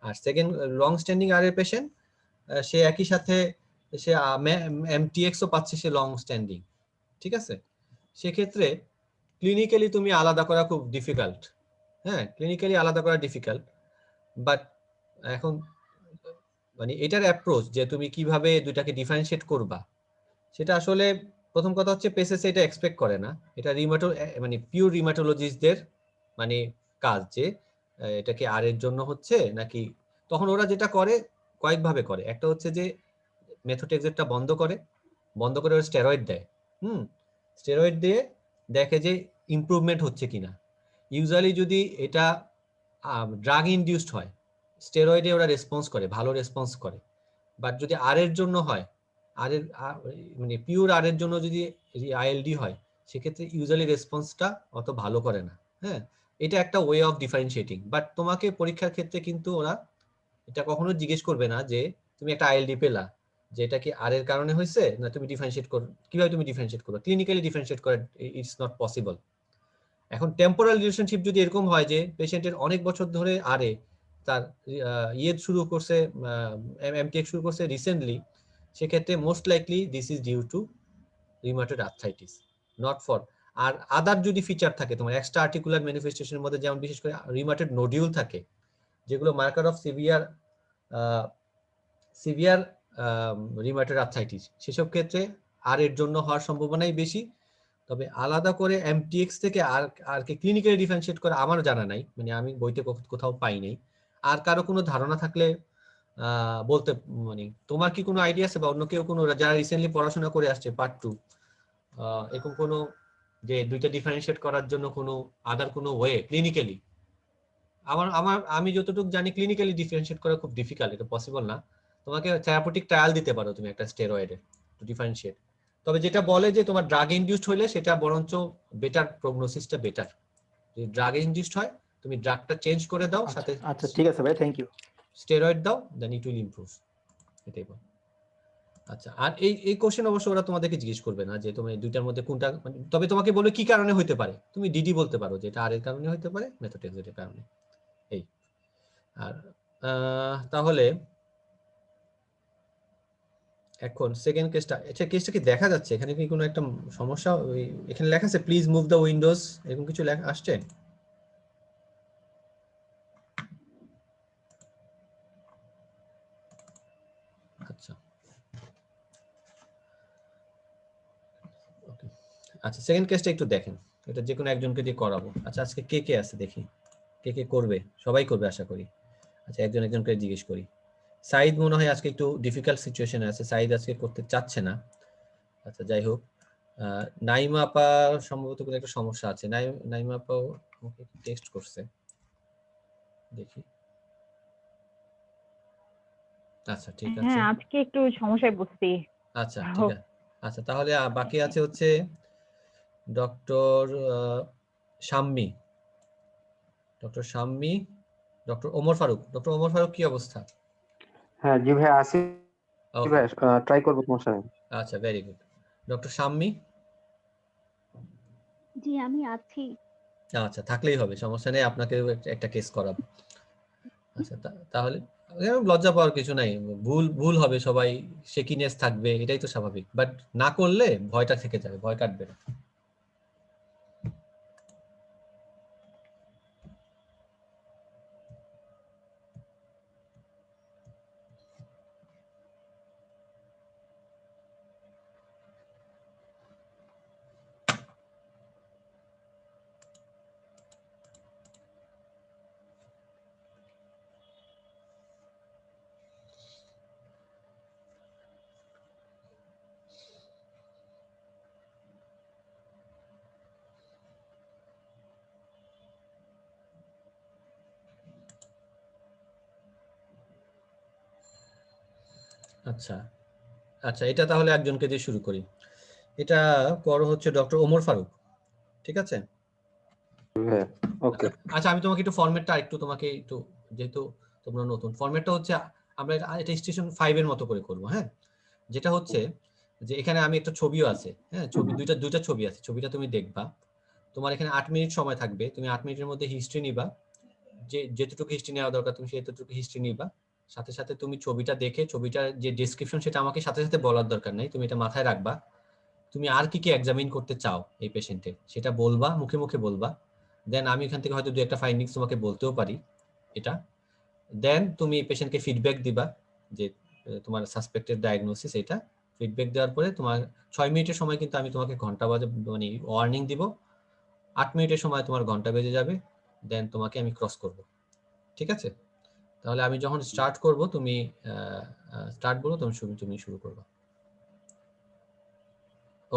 আর second long standing RA patient, সে একই সাথে সে এমটিএক্স ও পাচ্ছে, সে লং স্ট্যান্ডিং, ঠিক আছে? সেক্ষেত্রে ক্লিনিক্যালি তুমি আলাদা করা খুব ডিফিকাল্ট। হ্যাঁ, ক্লিনিক্যালি আলাদা করা ডিফিকাল্ট, বাট এখন মানে এটার অ্যাপ্রোচ যে তুমি কিভাবে দুইটাকে ডিফারেন্সিয়েট করবা, সেটা আসলে প্রথম কথা হচ্ছে পেসেস এটা এক্সপেক্ট করে না। এটা মানে পিওর রিমাটোলজিস্টদের মানে কাজ, যে এটা কি আর এর জন্য হচ্ছে নাকি। তখন ওরা যেটা করে কয়েকভাবে করে। একটা হচ্ছে যে মেথোট্রেক্সেটটা বন্ধ করে ওরা স্টেরয়েড দেয়। স্টেরয়েড দিয়ে দেখে যে ইমপ্রুভমেন্ট হচ্ছে কিনা। ইউজুয়ালি যদি এটা ড্রাগ ইনডিউসড হয়, স্টেরয়েডে ওরা রেসপন্স করে, ভালো রেসপন্স করে। বাট যদি আর এর জন্য হয়, মানে পিওর আর এর জন্য যদি আইএলডি হয়, সেক্ষেত্রে ইউজুয়ালি রেসপন্সটা অত ভালো করে না। হ্যাঁ, এটা একটা ওয়ে অফ ডিফারেন্সিয়েটিং। বাট তোমাকে পরীক্ষার ক্ষেত্রে কিন্তু ওরা এটা কখনো জিজ্ঞেস করবে না যে তুমি একটা আইএলডি পেলা, যে এটা কি আর এর কারণে হয়েছে না তুমি ডিফারেন্সিয়েট করো, কিভাবে তুমি ডিফারেন্সিয়েট করো। ক্লিনিক্যালি ডিফারেন্সিয়েট করা ইটস নট পসিবল। এখন টেম্পোরাল রিলেশনশিপ যদি এরকম হয় যে পেশেন্টের অনেক বছর ধরে আরে তার শুরু করছে, এমটিএক্স শুরু করছে রিসেন্টলি, সেক্ষেত্রে most likely this is due to rheumatoid arthritis, not for. আর আদার যদি ফিচার থাকে তোমার এক্সট্রা আর্টিকুলার ম্যানিফেস্টেশনের মধ্যে, যেমন বিশেষ করে রিউমাটয়েড নোডিউল থাকে, যেগুলো marker of severe rheumatoid arthritis, সেসব ক্ষেত্রে আর এর জন্য হওয়ার সম্ভাবনাই বেশি। তবে আলাদা করে এমটিএক্স থেকে আর কে ক্লিনিক্যালি ডিফারেন্সিয়েট করে আমার জানা নাই, মানে আমি বইতে কোথাও পাই নাই। আর কারো কোনো ধারণা থাকলে বলতে, মানে তোমার কি কোনো আইডিয়া আছে বা অন্য কেউ কোনো, যারা রিসেন্টলি পড়াশোনা করে আসছে পার্ট 2, এরকম কোনো যে দুইটা ডিফারেন্সিয়েট করার জন্য কোনো আদার কোনো ওয়ে ক্লিনিক্যালি? আমি যতটুকু জানি ক্লিনিক্যালি ডিফারেন্সিয়েট করা খুব ডিফিকাল্ট, এটা পসিবল না। তোমাকে থেরাপিউটিক ট্রায়াল দিতে পারো তুমি একটা স্টেরয়েডের টু ডিফারেন্সিয়েট। তবে যেটা বলে যে তোমার ড্রাগ ইনডিউসড হলে সেটা বরঞ্চ বেটার, প্রগনোসিসটা বেটার। যদি ড্রাগ ইনডিউসড হয় তুমি ড্রাগটা চেঞ্জ করে দাও, সাথে আচ্ছা ঠিক আছে ভাই, থ্যাংক ইউ। স্টেরয়েড দাও, দেন ইট উইল ইমপ্রুভ, এটাই বল। আচ্ছা, আর এই কোশ্চেন অবশ্য ওরা তোমাদেরকে জিজ্ঞেস করবে না যে তুমি দুইটার মধ্যে কোনটা, তবে তোমাকে বলবে কি কারণে হতে পারে, তুমি ডিডি বলতে পারো যে এটা আর এর কারণে হতে পারে, মেথোট্রেক্সেটের কারণে। এই আর তাহলে এখন সেকেন্ড কেসটা, আচ্ছা কেসটা কি দেখা যাচ্ছে? এখানে কি কোনো একটা সমস্যা? এখানে লেখা আছে প্লিজ মুভ দ্য উইন্ডোজ, এরকম কিছু লেখা আসছে? আচ্ছা ওকে, আচ্ছা সেকেন্ড কেসটা একটু দেখেন, এটা যে কোনো একজনকে দিয়ে করাবো। আচ্ছা আজকে কে কে আছে দেখি, কে করবে? সবাই করবে আশা করি। আচ্ছা একজনকে জিজ্ঞেস করি। সাইদ মনে হয় আজকে একটু ডিফিকাল্ট সিচুয়েশনে আছে, সাইদ আজকে করতে চাচ্ছে না। আচ্ছা যাই হোক, নাইমা আপা সম্ভবত কোনো একটা সমস্যা আছে। নাইমা আপাও আমাকে টেক্সট করছে, দেখি। আচ্ছা ঠিক আছে, হ্যাঁ আজকে একটু সমস্যায় পড়ছি। আচ্ছা ঠিক আছে। আচ্ছা তাহলে বাকি আছে হচ্ছে doctor Shammi, doctor Omar Faruk. Doctor Omar Faruk কি অবস্থা? হ্যাঁ জি ভাই আসি ভাই, ট্রাই করবো, সমস্যা নেই। আচ্ছা ভেরি গুড। ডক্টর শাম্মী? জি আমি আছি। আচ্ছা থাকলেই হবে, সমস্যা নেই, আপনাকে একটা কেস করাবো। আচ্ছা তাহলে লজ্জা পাওয়ার কিছু নাই, ভুল হবে, সবাই শেকিনেস থাকবে, এটাই তো স্বাভাবিক। বাট না করলে ভয়টা থেকে যাবে, ভয় কাটবে না। আচ্ছা আচ্ছা, এটা তাহলে একজনকে দিয়ে শুরু করি। এটা করো হচ্ছে ডক্টর ওমর ফারুক, ঠিক আছে? ওকে আচ্ছা আমি তোমাকে একটু ফরম্যাটটা তোমাকে একটু, যেহেতু তোমরা নতুন, ফরম্যাটটা হচ্ছে আমরা এটা স্টেশন 5 এর মতো করে করব। হ্যাঁ, যেটা হচ্ছে যে এখানে আমি একটা ছবিও আছে, হ্যাঁ ছবি দুইটা ছবি আছে, ছবিটা তুমি দেখবা। তোমার এখানে 8 মিনিট সময় থাকবে, তুমি 8 মিনিটের মধ্যে হিস্ট্রি নিবা, যেতটুকু হিস্ট্রি নেওয়া দরকার তুমি সেতটুকু হিস্ট্রি নিবা। সাথে সাথে তুমি ছবিটা দেখে, ছবিটার যে ডেসক্রিপশন সেটা আমাকে সাথে সাথে বলার দরকার নাই, তুমি এটা মাথায় রাখবা। তুমি আর কি কি এক্সামিন করতে চাও এই পেশেন্টের সেটা বলবা, মুখে মুখে বলবা। দেন আমি এখান থেকে হয়তো 2-1টা ফাইন্ডিংস তোমাকে বলতেও পারি এটা। দেন তুমি পেশেন্টকে ফিডব্যাক দিবা যে তোমার সাসপেক্টেড ডায়াগনোসিস, এটা ফিডব্যাক দেওয়ার পরে তোমার 6 মিনিটের সময় কিন্তু আমি তোমাকে ঘন্টা বাজে মানে ওয়ার্নিং দিব, 8 মিনিটের সময় তোমার ঘন্টা বেজে যাবে, দেন তোমাকে আমি ক্রস করব। ঠিক আছে? তাহলে আমি যখন স্টার্ট করব তুমি স্টার্ট বলো, তুমি শুরু করবে।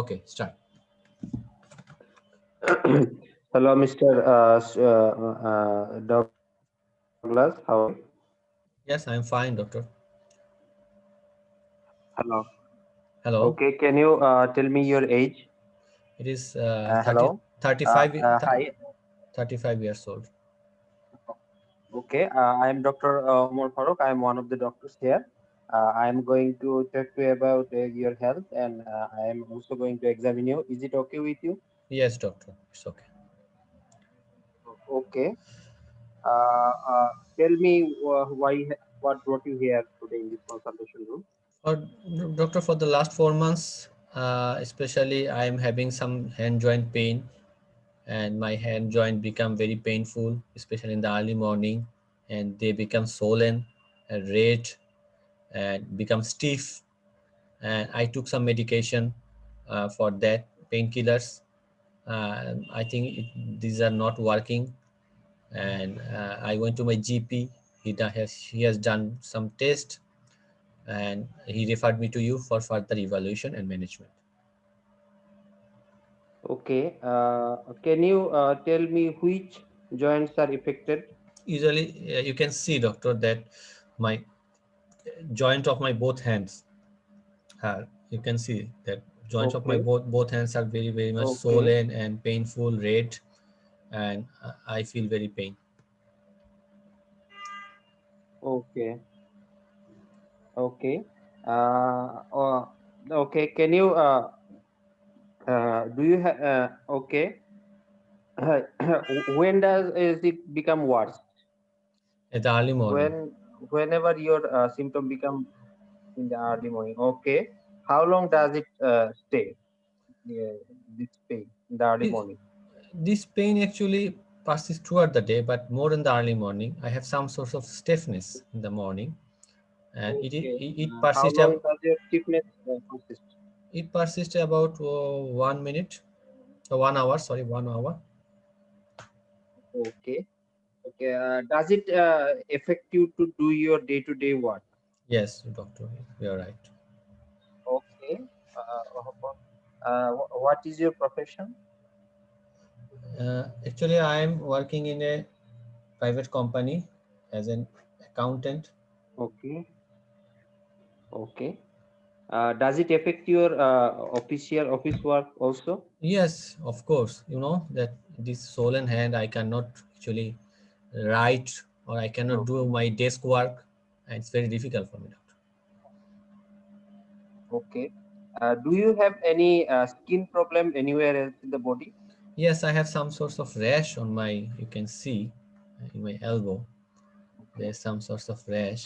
ওকে, start. Hello, Mr. Douglas. How are you? Yes, I am fine, doctor. Hello. Hello. Okay, can you tell me your age? It is Hello. 35 years old. Okay, I am Dr. Omar Farooq. I am one of the doctors here. I am going to talk to you about your health, and I am also going to examine you. Is it okay with you? Yes, doctor. It's okay. Okay. Tell me what brought you here today in this consultation room? Doctor, for the last 4 months, especially I am having some hand joint pain, and my hand joint become very painful, especially in the early morning, and they become swollen and red and become stiff. And I took some medication for that, painkillers. I think these are not working, and I went to my GP. He has done some tests, and he referred me to you for further evaluation and management. Okay. Can you tell me which joints are affected? Usually you can see, doctor, that my joint of my both hands are, you can see that joints of my Okay. both hands are very much Okay. swollen and painful, red, and I feel very pain. Okay. Okay. Okay. Can you do you have okay? When is it become worse? At the early morning. Whenever your symptom become in the early morning. Okay. How long does it stay? This pain in the early morning. This pain actually persists throughout the day, but more in the early morning. I have some sort of stiffness in the morning, and Okay. it How persists. long does your stiffness persist? It persists about 1 minute, 1 hour. Sorry, 1 hour. Okay. Okay. Does it affect you to do your day-to-day work? Yes, doctor, you're right. Okay. What is your profession? Actually, I am working in a private company as an accountant. Okay. Okay. Does it affect your office work also? Yes, of course. You know that this swollen hand, I cannot actually write, or I cannot do my desk work, and it's very difficult for me, doctor. Okay. Do you have any skin problem anywhere else in the body? Yes, I have some sorts of rash on my, you can see in my elbow. There's some sorts of rash.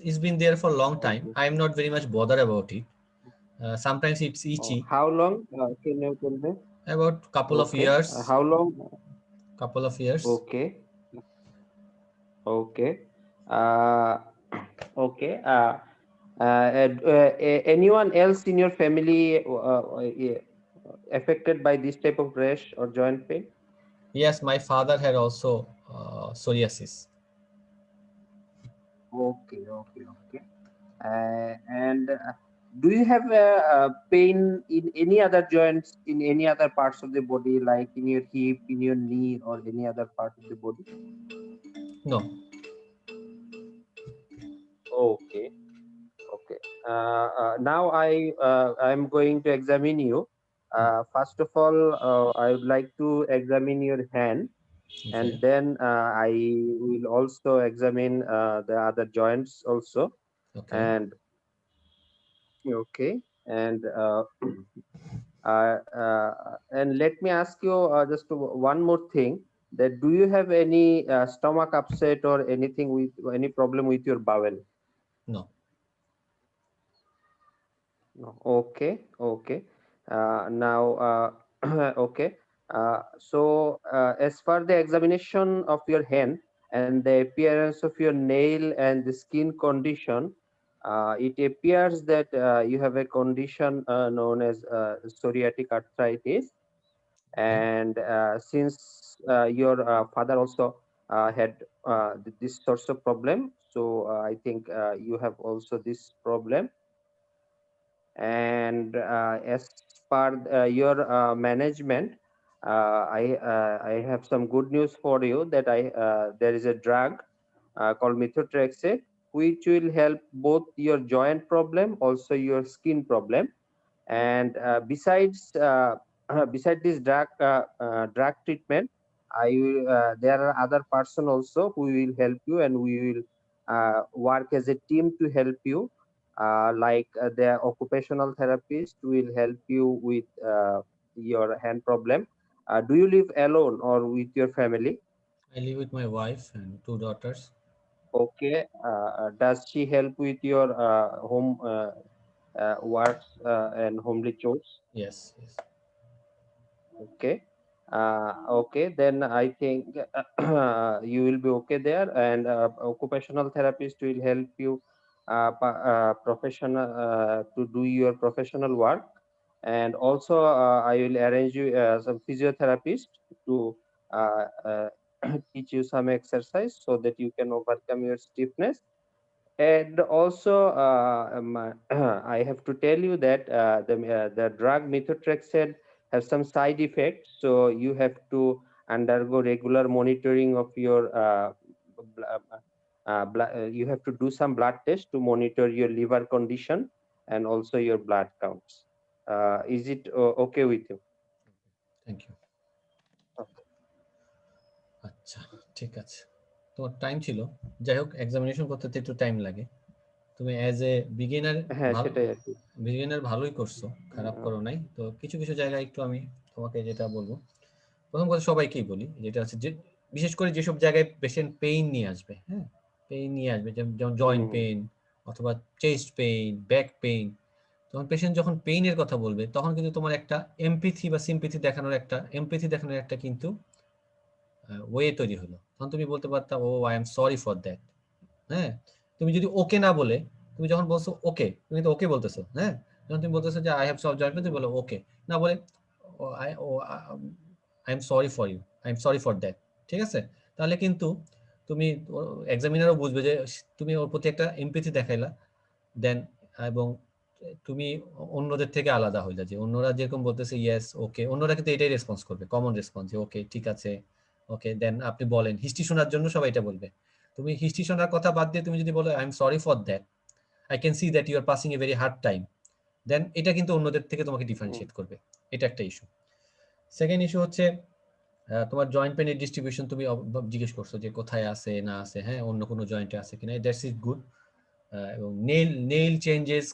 It's been there for a long time. Okay. I'm not very much bothered about it. Sometimes it's itchy. How long? Can you tell me? About couple of years. How long? Couple of years. Okay. Okay. Okay. Anyone else in your family affected by this type of rash or joint pain? Yes, my father had also psoriasis. Okay. And do you have pain in any other joints in any other parts of the body, like in your hip, in your knee, or any other part of the body? No. Okay. Now I'm going to examine you. First of all, I would like to examine your hand, and Okay. then I will also examine the other joints also. Okay. And okay, and And let me ask you just one more thing, that do you have any stomach upset or anything with any problem with your bowel? No. No. Okay, okay. Now, okay. As per the examination of your hand and the appearance of your nail and the skin condition, it appears that you have a condition known as psoriatic arthritis. And since your father also had this sorts of problem, so I think you have also this problem. And as per your management, I have some good news for you, that there is a drug called methotrexate, which will help both your joint problem, also your skin problem. And beside this drug treatment, there are other person also who will help you, and we will work as a team to help you. Like the occupational therapist will help you with your hand problem. Do you live alone or with your family? I live with my wife and 2 daughters. Okay. Does she help with your home works and homely chores? Yes, yes. Okay. Okay, then I think you will be okay there, and occupational therapist will help you professional to do your professional work. And also I will arrange you some physiotherapist to uh, teach you some exercise so that you can overcome your stiffness. And also, I have to tell you that the drug methotrexate has some side effects, so you have to undergo regular monitoring of your you have to do some blood test to monitor your liver condition and also your blood counts. Is it okay with you? Thank you. আচ্ছা, ঠিক আছে। তোমার time ছিল, যাই হোক examination করতে তো একটু টাইম লাগে। তুমি অ্যাজ এ বিগিনার হ্যাঁ, সেটাই আর কি। ভালোই করছো, খারাপ করো নাই। তো কিছু কিছু জায়গায় একটু আমি তোমাকে যেটা বলবো, প্রথম কথা সবাইকেই বলি, যেটা আছে যে বিশেষ করে যেসব জায়গায় পেশেন্ট পেইন নিয়ে আসবে, হ্যাঁ, পেইন নিয়ে আসবে, যেমন জয়েন্ট পেইন অথবা চেস্ট পেইন, ব্যাক পেইন, তখন পেশেন্ট যখন পেইনের কথা বলবে, তখন কিন্তু তোমার একটা এমপ্যাথি বা সিম্প্যাথি দেখানোর একটা কিন্তু ওয়ে তৈরি হলো। তখন তুমি বলতে পারতা, oh I am sorry for that. হ্যাঁ, তুমি যদি ওকে না বলে, তুমি যখন বলছো ওকে, তুমি তো ওকে বলতেছো, হ্যাঁ, যখন তুমি বলতেছো যে I have solved joint pain, তুমি বলো ওকে, না বলে I am sorry for you, I am sorry for that. ঠিক আছে, তাহলে কিন্তু তুমি এক্সামিনারও বুঝবে যে তুমি ওর প্রতি একটা এমপ্যাথি দেখাইলা। দেন এবং তুমি অন্যদের থেকে আলাদা হইলা, যে অন্যরা যেরকম বলতেছে ইয়েস ওকে, অন্যরা কিন্তু এটাই রেসপন্স করবে, কমন রেসপন্স, যে ওকে ঠিক আছে, ওকে। দেন আপনি বলেন হিস্ট্রি শোনার জন্য সবাই এটা বলবে। তুমি হিস্ট্রি শোনার কথা বাদ দিয়ে তুমি যদি বলো I am sorry for that, I can see that you are passing a very hard time, then এটা কিন্তু অন্যদের থেকে তোমাকে ডিফারেন্সিয়েট করবে। এটা একটা ইস্যু। সেকেন্ড ইস্যু হচ্ছে তোমার জয়েন্ট পেনের ডিস্ট্রিবিউশন তুমি জিজ্ঞেস করছো যে কোথায় আছে না আছে, হ্যাঁ, অন্য কোনো জয়েন্টে আছে কিনা, দ্যাটস ইজ গুড। এবং নেইল চেঞ্জেস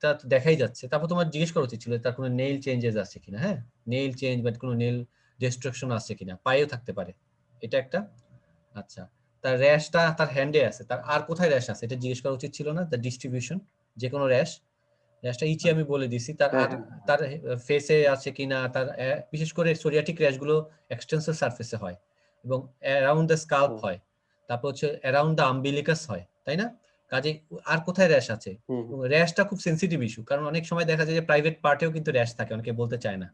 তা তো দেখাই যাচ্ছে, তারপর তোমার জিজ্ঞেস করা উচিত ছিল তার কোনো নেইল চেঞ্জেস আছে কিনা, হ্যাঁ, নেইল চেঞ্জ বা কোনো নেইল ডিস্ট্রাকশন আছে কিনা, পায়েও থাকতে পারে, এটা একটা। আচ্ছা, তার র্যাশটা তার হ্যান্ডে আছে, তার আর কোথায় র্যাশ আছে এটা জিজ্ঞেস করা উচিত ছিল না, দ্য ডিস্ট্রিবিউশন, যে কোনো র্যাশটা ইচি আমি বলে দিছি, তার আর তার ফেসে আছে কিনা, তার বিশেষ করে সোরিয়াটিক র্যাশগুলো এক্সটেন্সর সারফেসে হয় এবং অ্যারাউন্ড দ্য স্কাল্প হয়, তারপর হচ্ছে অ্যারাউন্ড দ্য আম্বিলিকাস হয়, তাই না? কাজে আর কোথায় র্যাশ আছে, র্যাশটা খুব সেন্সিটিভ ইস্যু, কারণ অনেক সময় দেখা যায় যে প্রাইভেট পার্টেও কিন্তু র্যাশ থাকে, অনেকে বলতে চায় না,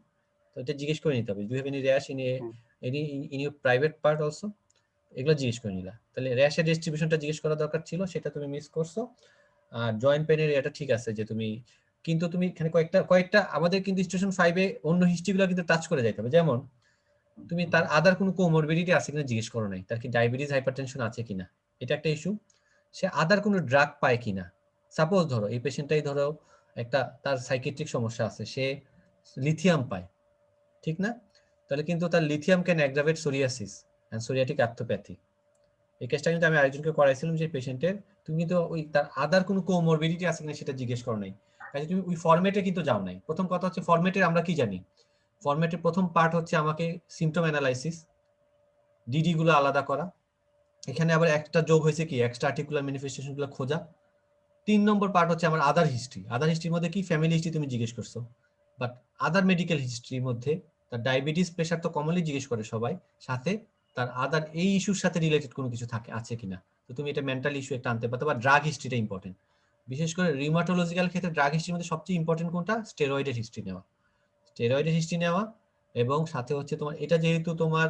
তো এটা জিজ্ঞেস করে নিতে হবে, do have any rash in your private part also, এগুলো জিজ্ঞেস করে নিলা। তাহলে র্যাশের ডিস্ট্রিবিউশনটা জিজ্ঞেস করা দরকার ছিল, সেটা তুমি মিস করছো। আর জয়েন্ট পেনের এটা ঠিক আছে যে তুমি, কিন্তু তুমি এখানে কয়েকটা আমাদের কিন্তু স্টেশন 5-এ অন্য হিস্ট্রিগুলো কিন্তু টাচ করে যাইতে হবে। যেমন তুমি তার আদার কোনো কোমরবিডিটি আছে কিনা জিজ্ঞেস করো নাই, তার কি ডায়াবেটিস হাইপারটেনশন আছে কিনা, এটা একটা ইস্যু। সে আদার কোনো ড্রাগ পায় কিনা, সাপোজ ধরো এই পেশেন্টটাই ধরো একটা তার সাইকিয়াট্রিক সমস্যা আছে, সে লিথিয়াম পায়, ঠিক না? তাহলে কিন্তু তার lithium can aggravate psoriasis and psoriatic arthropathy. এই কেসটা কিন্তু আমি আরেকজনকে করাইছিলাম যে পেশেন্টের, তুমি কিন্তু ওই তার আদার কোনো কোমরবিডিটি আছে কিনা সেটা জিজ্ঞেস করো নাই, কাজে তুমি ওই ফরম্যাটে কিন্তু যাও নাই। প্রথম কথা হচ্ছে ফরম্যাটের আমরা কি জানি, ফরম্যাটের প্রথম পার্ট হচ্ছে আমাকে সিমটম অ্যানালাইসিস, ডিডি গুলো আলাদা করা, এখানে আবার একটা যোগ হয়েছে কি এক্সট্রা আর্টিকুলার ম্যানিফেস্টেশন গুলো খোঁজা। 3 নম্বর পার্ট হচ্ছে আমার আদার হিস্ট্রি। আদার হিস্ট্রির মধ্যে কি ফ্যামিলি হিস্ট্রি তুমি জিজ্ঞেস করছো, বাট আদার মেডিকেল হিস্ট্রির মধ্যে তার ডায়াবেটিস প্রেশার তো কমনলি জিজ্ঞেস করে সবাই, সাথে তার আদার এই ইস্যুর সাথে রিলেটেড কোনো কিছু থাকে আছে কিনা। তো তুমি এটা মেন্টাল ইস্যু একটা আনতে পারতো, বা ড্রাগ হিস্ট্রিটা ইম্পর্টেন্ট। বিশেষ করে রিউমাটোলজিক্যাল ক্ষেত্রে ড্রাগ হিস্ট্রির মধ্যে সবচেয়ে ইম্পর্টেন্ট কোনটা, স্টেরয়েডের হিস্ট্রি নেওয়া। স্টেরয়েডের হিস্ট্রি নেওয়া এবং সাথে হচ্ছে তোমার এটা যেহেতু তোমার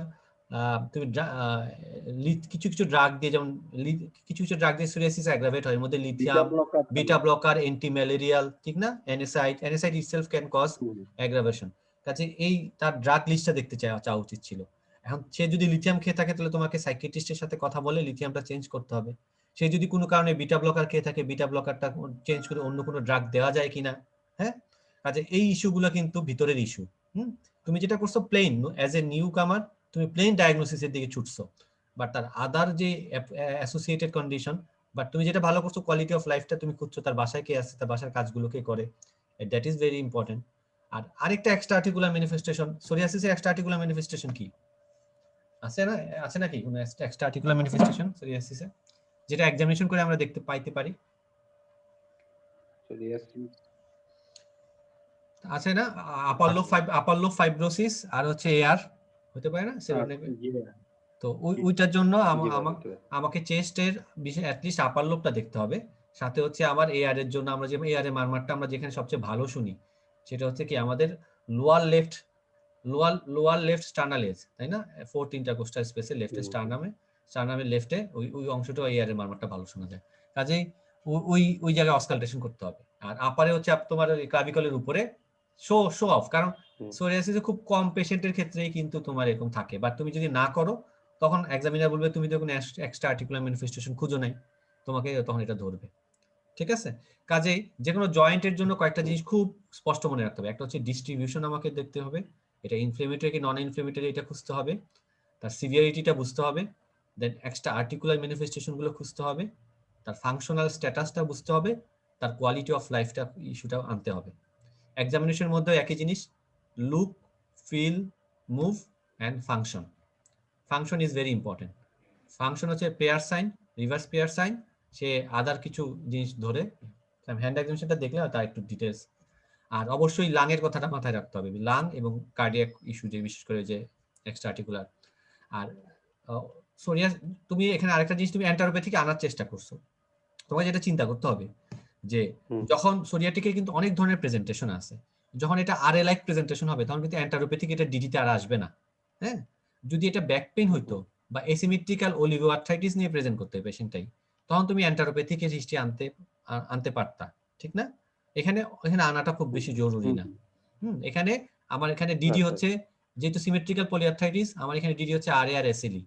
তুমি কিছু কিছু ড্রাগ দিয়ে, যেমন কিছু কিছু ড্রাগ দিয়ে সোরিয়াসিস অ্যাগ্রাভেট হয়, এর মধ্যে lithium, beta blocker, anti malarial, ঠিক না, অ্যানেসাইড ইটসেলফ ক্যান কজ অ্যাগ্রাভেশন। কাজে এই তার ড্রাগ লিস্টটা দেখতে চাওয়া উচিত ছিল। এখন সে যদি লিথিয়াম খেয়ে থাকে তাহলে তোমাকে সাইকিয়াট্রিস্টের সাথে কথা বলে লিথিয়ামটা চেঞ্জ করতে হবে। সে যদি কোনো কারণে বিটা ব্লকার খেয়ে থাকে, বিটা ব্লকারটা চেঞ্জ করে অন্য কোনো ড্রাগ দেওয়া যায় কিনা। হ্যাঁ, কাজে এই ইস্যুগুলো কিন্তু ভিতরের ইস্যু। তুমি যেটা করছো প্লেন অ্যাজ এ নিউ কামার, তুমি প্লেন ডায়াগনোসিসের দিকে ছুটছো, বাট তার আদার যে অ্যাসোসিয়েটেড কন্ডিশন, বাট তুমি যেটা ভালো করছো কোয়ালিটি অফ লাইফটা তুমি খুঁজছো, তার বাসায় কে আছে, তার বাসার কাজগুলো কে করে, দ্যাট ইজ ভেরি ইম্পর্টেন্ট। আর আরেকটা এক্সট্রা আর্টিকুলার ম্যানিফেস্টেশন, সোরিয়াসিসের এক্সট্রা আর্টিকুলার ম্যানিফেস্টেশন কি আছে না, আছে নাকি কোনো এক্সট্রা আর্টিকুলার ম্যানিফেস্টেশন সোরিয়াসিসে যেটা এক্সামিনেশন করে আমরা দেখতে পাইতে পারি? আছে না, আপার লোব ফাইব্রোসিস আর হচ্ছে এআর হতে পারে না সেরোনেমে। তো ওইটার জন্য আমাকে চেস্টের বিশেষ অ্যাটলিস্ট আপার লোবটা দেখতে হবে, সাথে হচ্ছে আমার এআর এর জন্য আমরা যে এআর এর মারমারটা আমরা যেখানে সবচেয়ে ভালো শুনি সেটা হচ্ছে কি আমাদের লোয়ার লেফট স্টার্নালেজ, তাই না, ফোর্থ ইন্টারকোস্টাল স্পেসে লেফটে স্টার্নামের লেফটে ওই অংশটা এআর এর মারমারটা ভালো শোনা যায়। কাজেই ওই জায়গায় অসকালটেশন করতে হবে। আর আপারে হচ্ছে তোমার ক্লাভিকলের উপরে শো অফ, কারণ সোরিয়াসিসে খুব কম পেশেন্টের ক্ষেত্রেই কিন্তু তোমার এরকম থাকে, বাট তুমি যদি না করো তখন এক্সামিনার বলবে তুমি তো কোনো এক্সট্রা আর্টিকুলার ম্যানিফেস্টেশন খুঁজো নাই, তোমাকে তখন এটা ধরবে। ঠিক আছে, কাজেই যে কোনো জয়েন্টের জন্য কয়েকটা জিনিস খুব স্পষ্ট মনে রাখতে হবে। একটা হচ্ছে ডিস্ট্রিবিউশন আমাকে দেখতে হবে, এটা ইনফ্লেমেটরি কি নন ইনফ্লেমেটরি এটা খুঁজতে হবে, তার সিভিয়ারিটিটা বুঝতে হবে, দেন এক্সট্রা আর্টিকুলার ম্যানিফেস্টেশন গুলো খুঁজতে হবে, তার ফাংশনাল স্ট্যাটাসটা বুঝতে হবে, তার কোয়ালিটি অফ লাইফটা ইস্যুটা আনতে হবে। এক্সামিনেশনের মধ্যে একই জিনিস, look, feel, move and function. Function is very important. Function হচ্ছে prayer sign, reverse prayer sign, সে আদার কিছু জিনিস ধরে হ্যান্ড এক্সামিনেশনটা দেখলে তার একটু ডিটেলস। আর অবশ্যই লাং এর কথাটা মাথায় রাখতে হবে, লাং এবং কার্ডিয়াক ইস্যু যে বিশেষ করে যে এক্সট্রা আর্টিকুলার। আর সোরিয়াস তুমি এখানে আরেকটা জিনিস তুমি অ্যান্টারোপ্যাথিক আনার চেষ্টা করছো, তোমাকে যেটা চিন্তা করতে হবে যে যখন সোরিয়াটিকের কিন্তু অনেক ধরনের প্রেজেন্টেশন আছে, যখন এটা আর এ লাইক প্রেজেন্টেশন হবে তখন কিন্তু অ্যান্টারোপ্যাথিক এটা ডিডিতে আর আসবে না। হ্যাঁ, যদি এটা ব্যাক পেইন হইতো বা এসিমেট্রিক্যাল অলিগোআর্থ্রাইটিস নিয়ে প্রেজেন্ট করতে পেশেন্টটাই, তখন তুমি অ্যান্টারোপ্যাথিকের হিস্ট্রি আনতে পারতা, ঠিক না? এখানে আনাটা খুব বেশি জরুরি না। এখানে আমার এখানে ডিডি হচ্ছে যেহেতু সিমেট্রিক্যাল পলিআর্থ্রাইটিস, আমার এখানে ডিডি হচ্ছে আর এ আর এসিলি।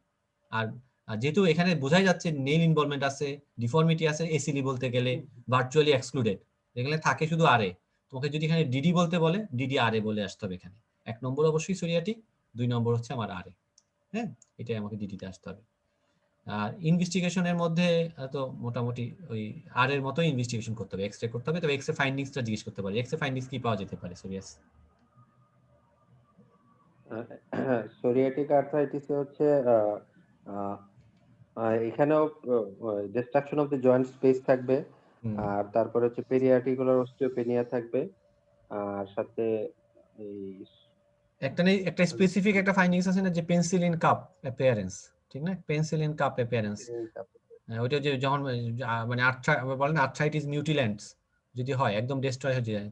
আর যেহেতু এখানে বোঝাই যাচ্ছে নেইল ইনভলভমেন্ট আছে, ডিফর্মিটি আছে, এসিলি বলতে গেলে ভার্চুয়ালি এক্সক্লুডেড, এখানে থাকে শুধু আর এ। তোমাকে যদি এখানে ডিডি বলতে বলে ডিডি আর এ বলে আসতে হবে। এখানে 1 নম্বর অবশ্যই সোরিয়াটিক, 2 নম্বর হচ্ছে আমার আর এ। হ্যাঁ, এটাই আমাকে ডিডিতে আসতে হবে। আর ইনভেস্টিগেশনের মধ্যে তো মোটামুটি ওই আর এর মতো ইনভেস্টিগেশন করতে হবে, এক্সরে করতে হবে, তবে এক্সরে ফাইন্ডিংসটা জিজ্ঞেস করতে পারি, এক্সরে ফাইন্ডিংস কি পাওয়া যেতে পারে সোরিয়াস? সোরিয়াটিক আর্থ্রাইটিসে হচ্ছে এখানেও destruction of the joint space থাকবে, আর তারপরে হচ্ছে পেরিআর্টিকুলার অস্টিওপেনিয়া থাকবে, আর সাথে একটা স্পেসিফিক একটা ফাইন্ডিংস আছে না যে পেন্সিলিন কাপ অ্যাপিয়ারেন্স, ঠিক না, পেন্সিলিন কাপ অ্যাপিয়ারেন্স, ওইটা যে যখন মানে বলেন আর্থ্রাইটিস মিউটিল্যান্ডস যদি হয় একদম ডিস্ট্রয় হয়ে যায়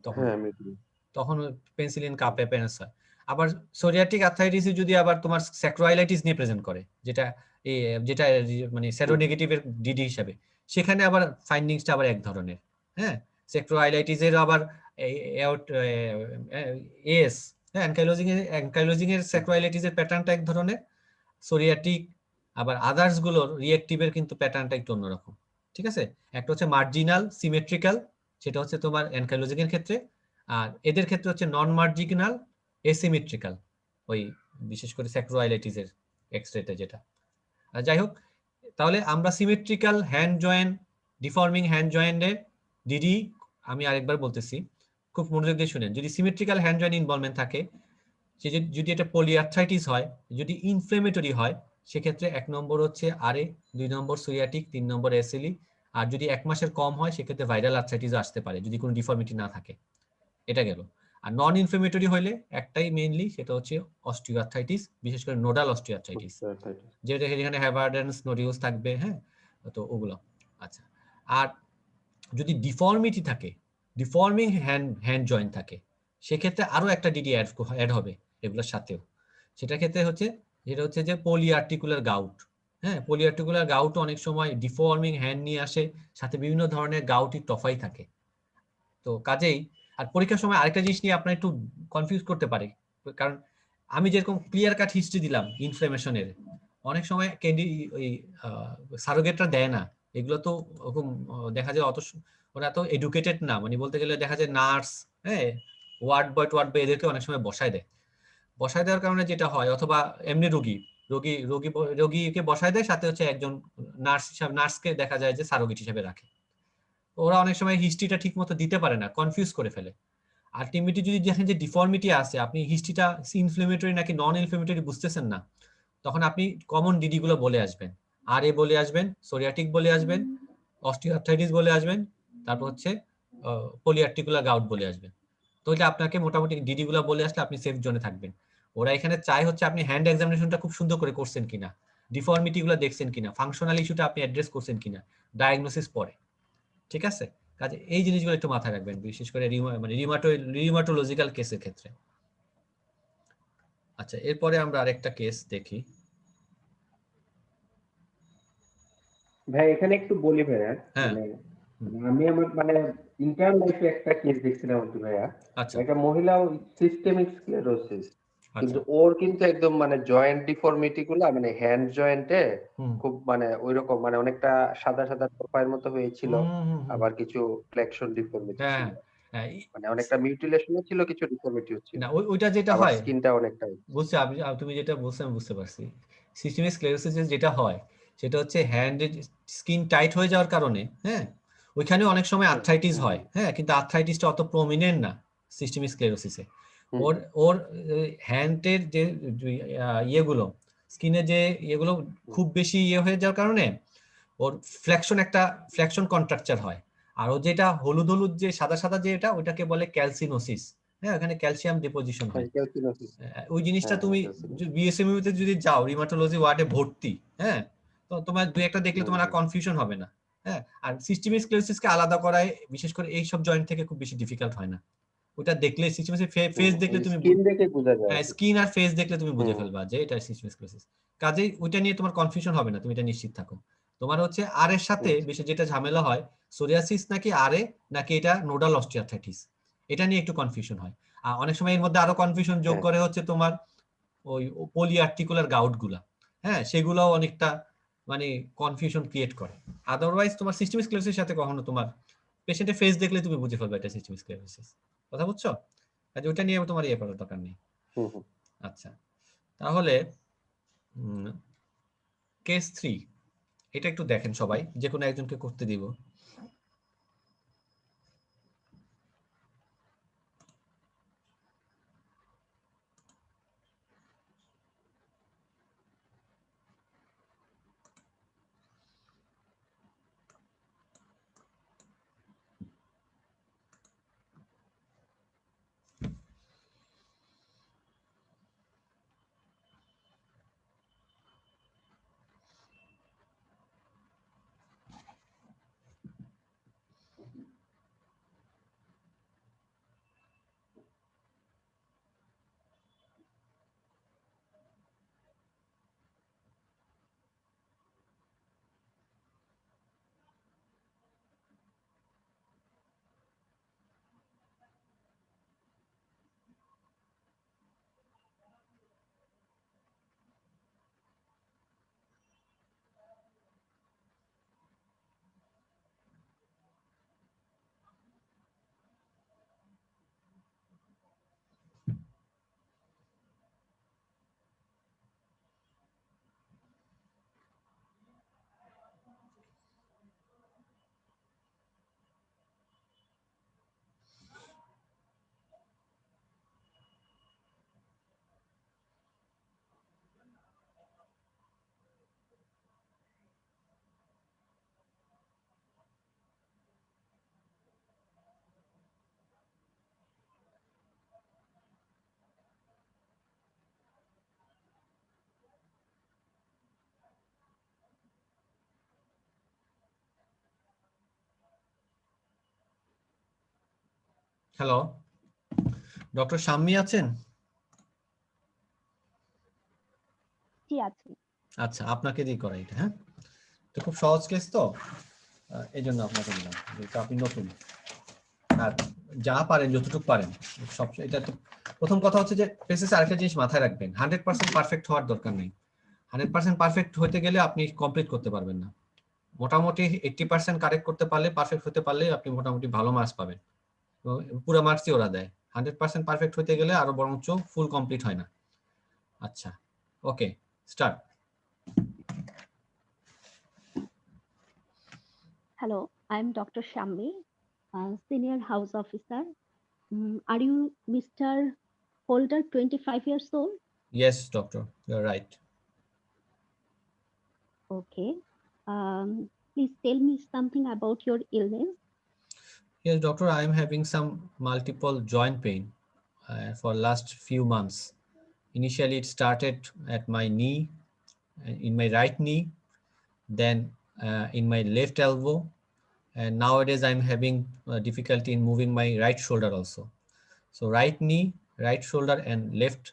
তখন পেন্সিলিন কাপ অ্যাপিয়ারেন্স হয়। আবার সোরিয়াটিক আর্থ্রাইটিস যদি আবার তোমার স্যাক্রোআইলাইটিস নিয়ে প্রেজেন্ট করে, যেটা মানে সেরোনেগেটিভের ডিডি হিসাবে, সেখানে আবার ফাইন্ডিংসটা আবার এক ধরনের। হ্যাঁ, স্যাক্রোআইলাইটিসের আবার এস অ্যানকাইলোজিং এর স্যাক্রোআইলাইটিসের প্যাটার্নটা এক ধরনের, সোরিয়াটিক আবার আদার্স গুলোর রিঅ্যাক্টিভের কিন্তু প্যাটার্নটা একটু অন্যরকম। ঠিক আছে, একটা হচ্ছে মার্জিনাল সিমেট্রিক্যাল, সেটা হচ্ছে তোমার অ্যানকাইলোজিং এর ক্ষেত্রে, আর এদের ক্ষেত্রে হচ্ছে নন মার্জিনাল এসিমেট্রিক্যাল, ওই বিশেষ করে স্যাক্রোআইলাইটিসের এক্সরেতে যেটা। যাই হোক, তাহলে আমরা symmetrical hand joint, deforming hand জয়েন্টের ডিডি আমি আরেকবার বলতেছি, খুব মনোযোগ দিয়ে শুনেন, যদি সিমেট্রিক্যাল হ্যান্ড জয়েন্ট ইনভলভমেন্ট থাকে, যদি এটা পলিআর্থ্রাইটিস হয়, যদি ইনফ্লেমেটরি হয়, সেক্ষেত্রে 1 নম্বর হচ্ছে আরএ, 2 নম্বর সোরিয়াটিক, 3 নম্বর এসএলই, আর যদি 1 মাসের কম হয় সেক্ষেত্রে ভাইরাল আর্থ্রাইটিস আসতে পারে যদি কোনো ডিফর্মিটি না থাকে। এটা গেল। আর নন ইনফ্লেমেটরি হইলে একটাই মেইনলি, সেটা হচ্ছে অস্টিওআর্থ্রাইটিস, বিশেষ করে নোডাল অস্টিওআর্থ্রাইটিস, যেটা যেখানে হ্যাভার্ডেন্স নোডিউস থাকবে, হ্যাঁ, তো ওগুলো। আচ্ছা, আর যদি ডিফর্মিটি থাকে, ডিফর্মিং হ্যান্ড জয়েন্ট থাকে, সেক্ষেত্রে আরো একটা ডিডি অ্যাড হবে এগুলোর সাথেও। সেটা ক্ষেত্রে হচ্ছে যে পলিআর্টিকুলার গাউট। হ্যাঁ, পলিআর্টিকুলার গাউট অনেক সময় ডিফর্মিং হ্যান্ড নিয়ে আসে, সাথে বিভিন্ন ধরনের গাউটি টফাই থাকে। তো কাজেই আর পরীক্ষার সময় আরেকটা জিনিস নিয়ে আপনার একটু কনফিউজ করতে পারে, কারণ আমি যেরকম ক্লিয়ার কাট হিস্ট্রি দিলাম ইনফ্লেমেশনের, অনেক সময় ওই সারোগেটরা দেয় না। এগুলো তো ওরকম দেখা যায় ওরা তো এডুকেটেড না, মানে বলতে গেলে দেখা যায় নার্স, হ্যাঁ, ওয়ার্ড বয় এদেরকে অনেক সময় বসায় দেওয়ার কারণে যেটা হয়, অথবা এমনি রোগীকে বসায় দেয়, সাথে হচ্ছে একজন নার্সকে দেখা যায় যে সারোগেট হিসেবে রাখে। ওরা অনেক সময় হিস্ট্রিটা ঠিক মতো দিতে পারে না, কনফিউজ করে ফেলে। আলটিমেটলি যদি দেখেন যে ডিফর্মিটি আছে, আপনি হিস্ট্রিটা ইনফ্লেমেটরি নাকি নন ইনফ্লেমেটরি বুঝতেছেন না, তখন আপনি কমন ডিডি গুলো বলে আসবেন, আরএ বলে আসবেন, সোরিয়াটিক বলে আসবেন, অস্টিওআর্থ্রাইটিস বলে আসবেন, তারপর হচ্ছে পলিআর্টিকুলার গাউট বলে আসবেন। তো এটা আপনাকে মোটামুটি ডিডি গুলো বলে আসলে আপনি সেফ জোনে থাকবেন। ওরা এখানে চাই হচ্ছে আপনি হ্যান্ড এক্সামিনেশনটা খুব সুন্দর করে করছেন কিনা, ডিফর্মিটি গুলো দেখছেন কিনা, ফাংশনাল ইস্যুটা আপনি অ্যাড্রেস করছেন কিনা, ডায়াগনোসিস পরে। ঠিক আছে, কাজে এই জিনিসগুলো একটু মাথায় রাখবেন, বিশেষ করে রিউমাটোলজিক্যাল কেসের ক্ষেত্রে। আচ্ছা, এরপরে আমরা আরেকটা কেস দেখি। ভাই এখানে একটু বলি ভাইয়া, হ্যাঁ, আমি আমার ইন্টার্ন লাইফে একটা কেস দেখছিলাম আর কি ভাইয়া। আচ্ছা একটা মহিলা সিস্টেমিক স্ক্লেরোসিস, কিন্তু আচ্ছা, ওর কিন্তু একদম জয়েন্ট ডিফর্মিটি গুলা হ্যান্ড জয়েন্টে খুব ওইরকম অনেকটা সাদা সাদা টোপাইয়ের মতো হয়েছিল, আবার কিছু ফ্লেকশন ডিফর্মিটি হ্যাঁ ছিল, হ্যাঁ, অনেকটা মিউটিলেশনও ছিল, কিছু ডিফর্মিটি ছিল, না ওইটা যেটা আবার হয়, স্কিনটা অনেকটা। বুঝছি তুমি যেটা বলছো আমি বুঝতে পারছি। সিস্টেমিক স্ক্লেরোসিস যেটা হয় সেটা হচ্ছে হ্যান্ডের স্কিন টাইট হয়ে যাওয়ার কারণে, হ্যাঁ, ওইখানে অনেক সময় আর্থ্রাইটিস হয়, হ্যাঁ, কিন্তু আর্থ্রাইটিসটা অত প্রমিনেন্ট না সিস্টেমিক স্ক্লেরোসিসে। ওর ওর হ্যান্ডের যে ইয়েগুলো, স্কিনে যে ইয়েগুলো খুব বেশি ইয়ে হয়ে যাওয়ার কারণে ওর ফ্লেকশন কন্ট্রাকচার হয়। আর ও যেটা হলুদ হলুদ যে সাদা সাদা যে এটা, ওটাকে বলে ক্যালসিনোসিস। হ্যাঁ, ওখানে ক্যালসিয়াম ডিপোজিশন হয়। ওই জিনিসটা তুমি বিএসএমইউ তে যদি যাও, রিমাটোলজি ওয়ার্ডে ভর্তি, হ্যাঁ, তো তোমার দুই একটা দেখলে তোমার আর কনফিউশন হবে না। হ্যাঁ, আর সিস্টেমিক স্ক্লেরোসিসকে আলাদা করায় বিশেষ করে এই সব জয়েন্ট থেকে খুব বেশি ডিফিকাল্ট হয় না। ওটা দেখলে সিস্টেমিক ফেস দেখলে তুমি স্কিন দেখে বোঝা যায়। হ্যাঁ, স্কিন আর ফেস দেখলে তুমি বুঝে ফেলবা যে এটা সিস্টেমিক স্ক্লেরোসিস। কাজেই ওইটা নিয়ে তোমার কনফিউশন হবে না, তুমি এটা নিশ্চিত থাকো। তোমার হচ্ছে আর এর সাথে বেশি যেটা ঝামেলা হয়, সোরিয়াসিস নাকি আরে নাকি এটা নোডাল অস্টিওআর্থ্রাইটিস, এটা নিয়ে একটু কনফিউশন হয়। আর অনেক সময় এর মধ্যে আরো কনফিউশন যোগ করে হচ্ছে তোমার ওই পলিআর্টিকুলার গাউট গুলা, হ্যাঁ, সেগুলোও অনেকটা মানে কনফিউশন ক্রিয়েট করে। আদারওয়াইজ তোমার সিস্টেমিক স্ক্লেরোসিসের সাথে কখনো তোমার পেশেন্টের ফেস দেখলে তুমি বুঝে ফেলবে এটা সিস্টেমিক স্ক্লেরোসিস। কথা বুঝছো? কাজে ওটা নিয়ে তোমার ইয়ে করার দরকার নেই। আচ্ছা, তাহলে কেস 3 এটা একটু দেখেন সবাই, যে কোনো একজনকে করতে দিব। হ্যালো, ডক্টর শাম্মী আছেন? জি আছি। আচ্ছা, আপনাকে দিয়ে করা এটা। হ্যাঁ, তো খুব সহজ কেস তো, এই জন্য আপনাকে দিলাম, যেহেতু আপনি নতুন আর যা পারেন যতটুকু পারেন সব। এটা তো প্রথম কথা হচ্ছে যে পেসেস আরেকটা জিনিস মাথায় রাখবেন, 100% পারফেক্ট হওয়ার দরকার নেই। 100% পারফেক্ট হতে গেলে আপনি কমপ্লিট করতে পারবেন না। মোটামুটি 80% কারেক্ট করতে পারলে, পারফেক্ট হতে পারলে আপনি মোটামুটি ভালো মার্কস পাবেন। পুরো মার্কসই ওরা দেয়। 100% পারফেক্ট হতে গেলে আরো বরঞ্চ ফুল কমপ্লিট হয় না। আচ্ছা, ওকে, start. Hello, I'm Dr. Shammi, Senior House Officer. Are you Mr. Holder, 25 years old? Yes, doctor, you're right. Okay. Please tell me something about your illness. Yes, doctor, I am having some multiple joint pain for last few months. Initially, it started at my knee, in my right knee, then in my left elbow, and nowadays I'm having difficulty in moving my right shoulder also. So right knee, right shoulder, and left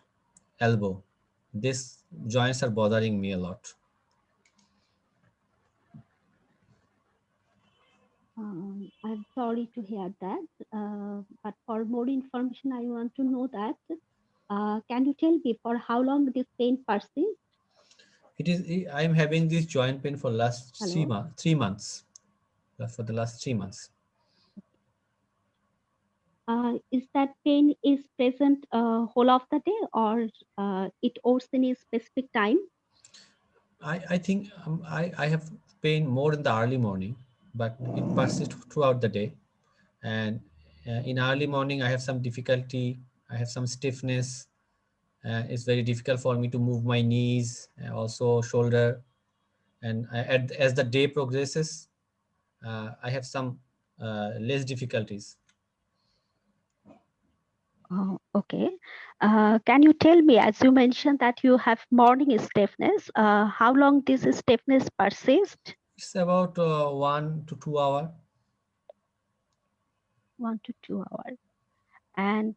elbow, these joints are bothering me a lot. I'm sorry to hear that. But for more information, I want to know that. Can you tell me for how long this pain persists? It is, I'm having this joint pain for last Hello? 3 months, for the last 3 months. Is that pain is present whole of the day, or it worsen in a specific time? I think I have pain more in the early morning, but it persists throughout the day. And in early morning, I have some difficulty. I have some stiffness. It's very difficult for me to move my knees, also shoulder. And as the day progresses, I have some less difficulties. Oh, okay. Can you tell me, as you mentioned that you have morning stiffness, how long this stiffness persists? It's about 1 to 2 hours. 1 to 2 hours. And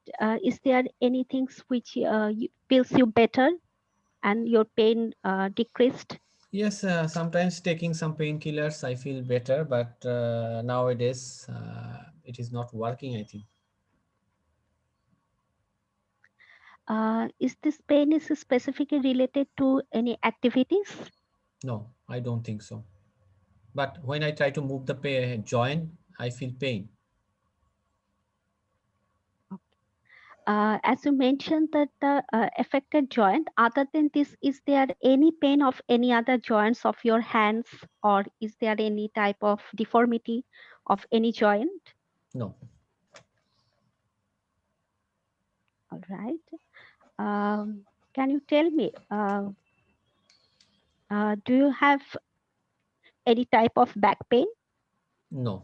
is there anything which feels you better and your pain decreased? Yes, sometimes taking some painkillers, I feel better, but nowadays it is not working, I think. Is this pain is specifically related to any activities? No, I don't think so. But when I try to move the joint, I feel pain. As you mentioned that the affected joint, other than this, is there any pain of any other joints of your hands, or is there any type of deformity of any joint? No. All right. Can you tell me, do you have any type of back pain? No.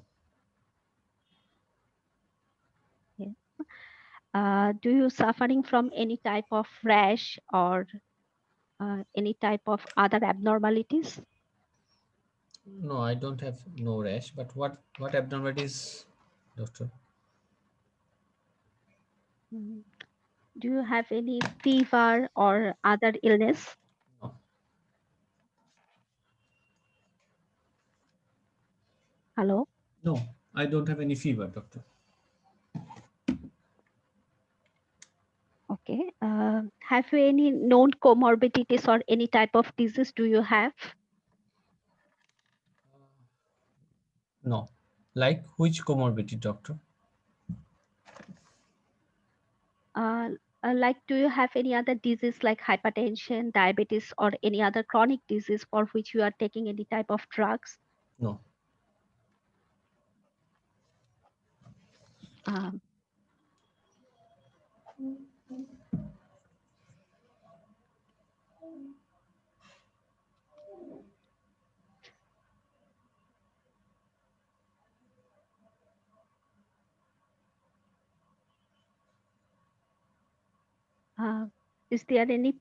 Do you suffering from any type of rash or any type of other abnormalities? No, I don't have no rash. But what abnormalities, doctor? Do you have any fever or other illness? No. Hello? No, I don't have any fever, doctor. Okay. Have you any known comorbidities or any type of disease do you have? No. Like which comorbidity, doctor? Like, do you have any other disease like hypertension, diabetes, or any other chronic disease for which you are taking any type of drugs? No. Um, is there any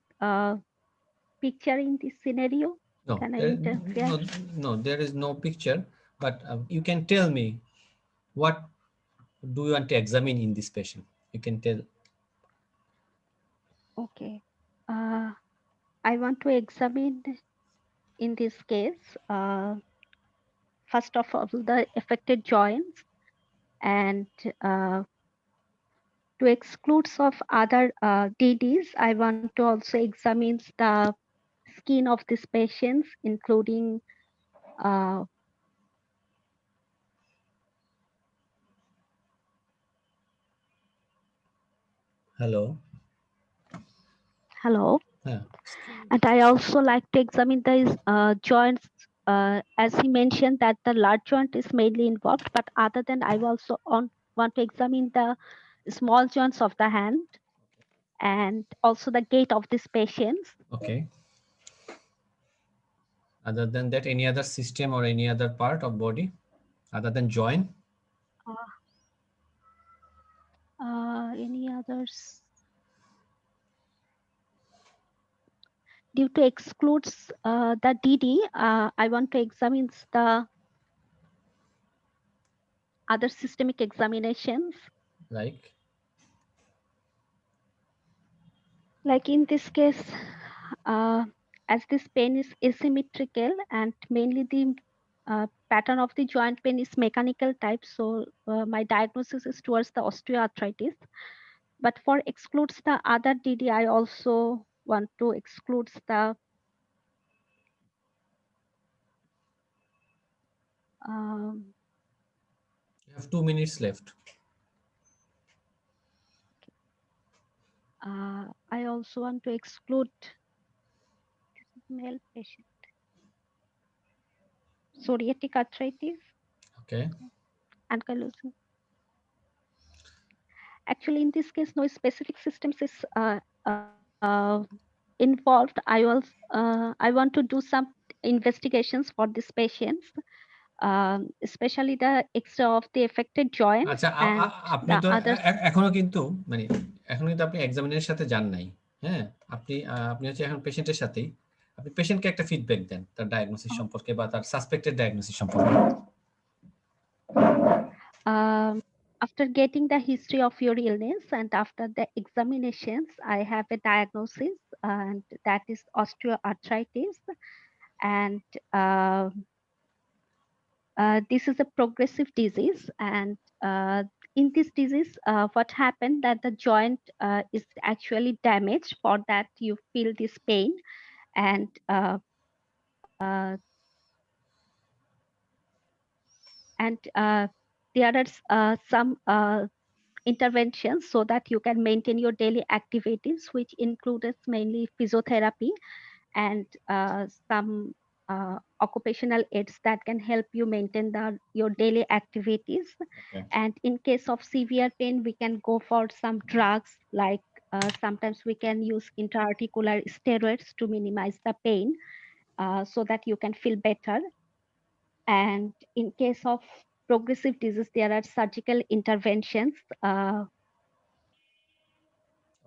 picture in this scenario? No. Can I There, interfere? no, there is no picture. But you can tell me what do you want to examine in this patient? You can tell. Okay. I want to examine in this case, first of all, the affected joints, and to exclude of other DDs, I want to also examine the skin of these patients, including Hello. hello. Yeah. And I also like to examine these joints, as he mentioned that the large joint is mainly involved, but other than I also want to examine the small joints of the hand and also the gait of these patients. Okay. Other than that, any other system or any other part of body other than joint? Any others? Due to excludes the DD, I want to examine the other systemic examinations. Like in this case, as this pain is asymmetrical and mainly the pattern of the joint pain is mechanical type, so my diagnosis is towards the osteoarthritis. But for excludes the other DD, I also want to exclude the You have 2 minutes left. I also want to exclude male patient psoriatic arthritis. Okay. Ankylosing. Actually, in this case, no specific systems is involved. I want to do some investigations for these patients, especially the X-ray of the affected joints আচ্ছা and আপনি the তো others. এখনো কিন্তু মানে এখনো কিন্তু আপনি এক্সামিনারের সাথে যান নাই। হ্যাঁ, আপনি হচ্ছে এখন পেশেন্টের সাথেই। আপনি পেশেন্টকে একটা ফিডব্যাক দেন তার ডায়াগনোসিস সম্পর্কে বা তার সাসপেক্টেড ডায়াগনোসিস সম্পর্কে। After getting the history of your illness and after the examinations, I have a diagnosis, and that is osteoarthritis. And this is a progressive disease. And in this disease, what happened that the joint is actually damaged. For that, you feel this pain. And there are some interventions so that you can maintain your daily activities, which includes mainly physiotherapy and some occupational aids that can help you maintain your daily activities. Okay. And in case of severe pain, we can go for some drugs, like sometimes we can use intra-articular steroids to minimize the pain, so that you can feel better. And in case of progressive disease, there are surgical interventions.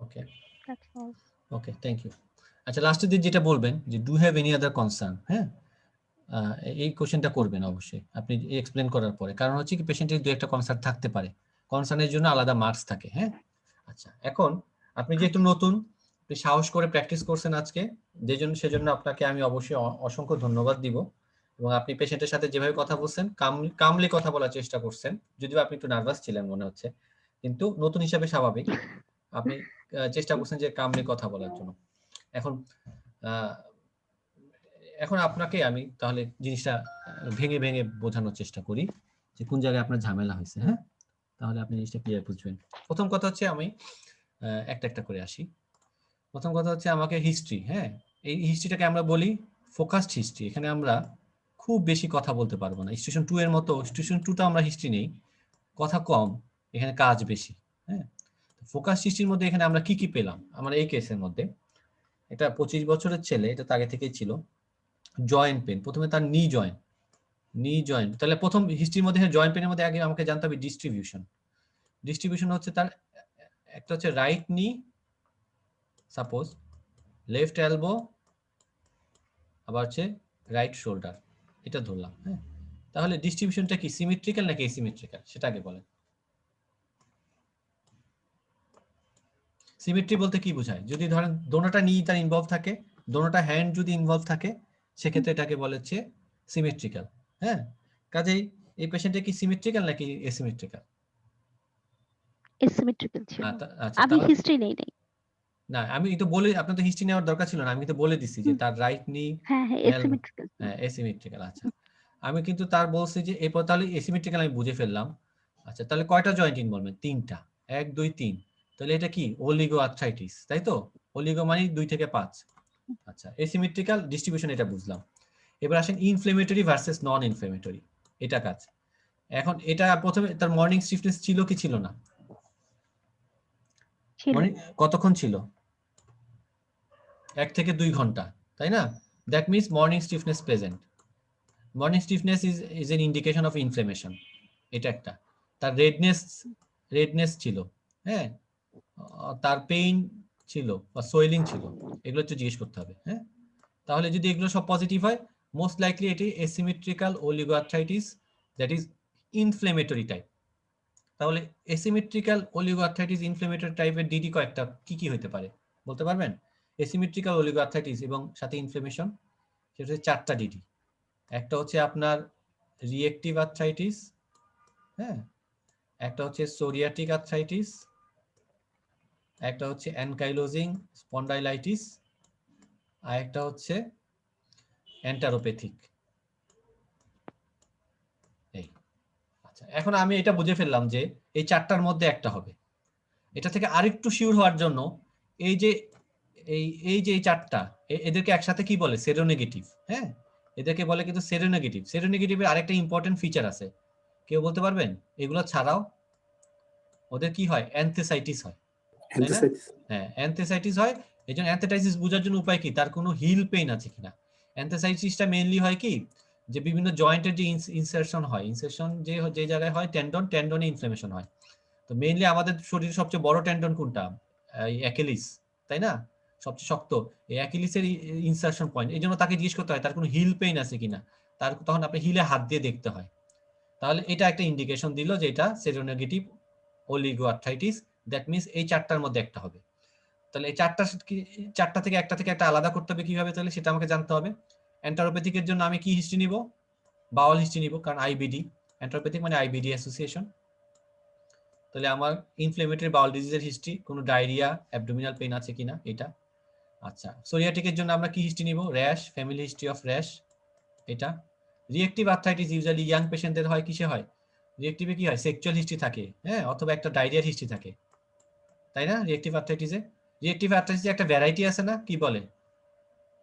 Okay. That's all. Okay, thank you. আচ্ছা, লাস্টের দিন যেটা বলবেন যে do have any other concern, হ্যাঁ, এই কোশ্চেনটা করবেন অবশ্যই আপনি এক্সপ্লেন করার পরে, কারণ হচ্ছে কি পেশেন্টের দু একটা কনসার্ন থাকতে পারে, কনসার্নের জন্য আলাদা মার্কস থাকে। হ্যাঁ, আচ্ছা, এখন আপনি যেহেতু নতুন, আপনি সাহস করে প্র্যাকটিস করছেন আজকে, সেজন্য আপনাকে আমি অবশ্যই অসংখ্য ধন্যবাদ দিব। এবং আপনি পেশেন্টের সাথে যেভাবে কথা বলছেন, কামলি কথা বলার চেষ্টা করছেন, যদিও আপনি একটু নার্ভাস ছিলেন মনে হচ্ছে, কিন্তু নতুন হিসাবে স্বাভাবিক। আপনি চেষ্টা করছেন যে কামলি কথা বলার জন্য। এখন আপনাকে আমি তাহলে জিনিসটা ভেঙে ভেঙে বোঝানোর চেষ্টা করি যে কোন জায়গায় আপনার ঝামেলা হয়েছে। হ্যাঁ, তাহলে আপনি জিনিসটা ক্লিয়ার বুঝবেন। প্রথম কথা হচ্ছে আমি একটা একটা করে আসি। প্রথম কথা হচ্ছে আমাকে হিস্ট্রি, হ্যাঁ, এই হিস্ট্রিটাকে আমরা বলি ফোকাসড হিস্ট্রি। এখানে আমরা খুব বেশি কথা বলতে পারবো না। স্টেশন 2 এর মতো স্টেশন 2টা আমরা হিস্ট্রি নেই, কথা কম, এখানে কাজ বেশি। হ্যাঁ, ফোকাস হিস্ট্রির মধ্যে এখানে আমরা কি কি পেলাম? আমার এই কেসের মধ্যে এটা 25 বছরের ছেলে, এটা তো আগে থেকেই ছিল, জয়েন্ট পেন। প্রথমে তার নি জয়েন্ট। তাহলে প্রথম হিস্ট্রির মধ্যে জয়েন্ট পেনের মধ্যে আগে আমাকে জানতে হবে ডিস্ট্রিবিউশন হচ্ছে তার একটা হচ্ছে রাইট নি, সাপোজ লেফট এলবো, আবার হচ্ছে রাইট শোল্ডার, এটা ধরলাম। হ্যাঁ, তাহলে ডিস্ট্রিবিউশনটা কি সিমেট্রিক্যাল নাকি এসিমেট্রিক্যাল সেটা আগে বলেন। সিমেট্রি বলতে কি বোঝায়? যদি ধরেন দোনোটা নি তার ইনভলভ থাকে, দোনোটা হ্যান্ড যদি ইনভলভ থাকে, সেক্ষেত্রে এটাকে বলে হচ্ছে সিমেট্রিক্যাল। হ্যাঁ, কাজেই এই পেশেন্টটা কি সিমেট্রিক্যাল নাকি এসিমেট্রিক্যাল? এসিমেট্রিক্যাল ছিল। আচ্ছা, আমি হিস্ট্রি নেই নাই। না আমি তো বলে, আপনার তো হিস্ট্রি নেওয়ার দরকার ছিল না, আমি তো বলে দিছি যে তার রাইট নি হ্যাঁ, এসিমেট্রিক্যাল। হ্যাঁ এসিমেট্রিক্যাল। আচ্ছা, আমি কিন্তু তার বলছি যে এরপর তাহলে এসিমেট্রিক্যাল আমি বুঝে ফেললাম। আচ্ছা, তাহলে কয়টা জয়েন্ট ইনভলভমেন্ট? 3টা, 1 2 3। তাহলে এটা কি ওলিগো আর্থ্রাইটিস, তাই তো? ওলিগো মানে 2 থেকে 5। আচ্ছা, এসিমেট্রিক্যাল ডিস্ট্রিবিউশন এটা বুঝলাম। এবার আসেন ইনফ্লেমেটরি ভার্সেস নন ইনফ্লেমেটরি, এটা কাজ। এখন এটা প্রথমে তার মর্নিং স্টিফনেস ছিল কি ছিল না? মানে কতক্ষণ ছিল? 1 থেকে 2 ঘন্টা, তাই না? That means morning stiffness present. Morning stiffness is an indication of inflation. এটা একটা। তার রেডনেস ছিল, হ্যাঁ, তার পেইন ছিল বা সোয়েলিং ছিল, এগুলো একটু জিজ্ঞেস করতে হবে। হ্যাঁ, তাহলে যদি এগুলো সব পজিটিভ হয়, মোস্ট লাইকলি এটি এসিমেট্রিক্যাল অলিগোআর্থ্রাইটিস, দ্যাট ইজ ইনফ্লেমেটরি টাইপ। তাহলে এসিমেট্রিক্যাল অলিগোআর্থ্রাইটিস ইনফ্লেমেটরি টাইপের ডিডি কয়েকটা কি কি হতে পারে বলতে পারবেন? এসিমেট্রিক্যাল অলিগোআর্থ্রাইটিস এবং সাথে ইনফ্লেমেশন, সেটা হচ্ছে 4টা ডিডি। একটা হচ্ছে আপনার রিয়েক্টিভ আর্থ্রাইটিস, হ্যাঁ, একটা হচ্ছে সোরিয়াটিক আর্থ্রাইটিস, একটা হচ্ছে অ্যানকাইলোজিং স্পন্ডাইলাইটিস, আর একটা হচ্ছে এন্টারোপ্যাথিক। এই আচ্ছা, এখন আমি এটা বুঝে ফেললাম যে এই 4টার মধ্যে একটা হবে। এটা থেকে আরেকটু শিওর হওয়ার জন্য এই যে এই 4টা এদেরকে একসাথে কি বলে? সেরোনেগেটিভ। হ্যাঁ, এদেরকে বলে কিন্তু সেরোনেগেটিভ। সেরোনেগেটিভের আরেকটা ইম্পর্টেন্ট ফিচার আছে, কেউ বলতে পারবেন? এগুলো ছাড়াও ওদের কি হয়? অ্যান্থেসাইটিস হয়, তাই না? হ্যাঁ, অ্যান্থেসাইটিস হয়। এই জন্য অ্যান্থেসাইটিস বোঝার জন্য উপায় কি? তার কোনো হিল পেইন আছে কিনা। অ্যান্থেসাইটিসটা মেইনলি হয় কি, যে বিভিন্ন জয়েন্টের যে ইনসারশন হয়, ইনসারশন যে জায়গায় হয়, টেন্ডনে ইনফ্লেমেশন হয়। তো মেইনলি আমাদের শরীরের সবচেয়ে বড় টেন্ডন কোনটা? এই অ্যাকিলিস, তাই না? সবচেয়ে শক্ত এই অ্যাকিলিসের ইনসারশন পয়েন্ট। এই জন্য তাকে জিজ্ঞেস করতে হয় তার কোনো হিল পেইন আছে কিনা। তখন আপনি হিলে হাত দিয়ে দেখতে হয়। তাহলে এটা একটা ইন্ডিকেশন দিল যে এটা সেরোনেগেটিভ অলিগোআর্থ্রাইটিস। দ্যাট মিনস এই 4টার মধ্যে একটা হবে। তাহলে এই 4টা থেকে একটা আলাদা করতে হবে কিভাবে? তাহলে সেটা আমাকে জানতে হবে। এন্টারোপ্যাথিকের জন্য আমি কি হিস্ট্রি নিব? বাউল হিস্ট্রি নিব, কারণ আইবিডি, এন্টারোপ্যাথিক মানে আইবিডি অ্যাসোসিয়েশন। তাহলে আমার ইনফ্লেমেটরি বাউল ডিজিজের হিস্ট্রি, কোনো ডায়রিয়া, অ্যাবডোমিনাল পেইন আছে কিনা, এটা। আচ্ছা, সোরিয়াটিকের জন্য আমরা কি হিস্ট্রি নিব? Rash, family history of rash, এটা। রিয়েক্টিভ আর্থ্রাইটিস ইউজুয়ালি ইয়াং পেশেন্টদের হয়, কিসে হয়? রিয়েক্টিভে কি হয়? সেক্সুয়াল হিস্ট্রি থাকে, হ্যাঁ, অথবা একটা ডায়রিয়ার হিস্ট্রি থাকে, তাই না? রিয়েক্টিভ আর্থ্রাইটিসে একটা ভ্যারাইটি আছে না, কি বলে?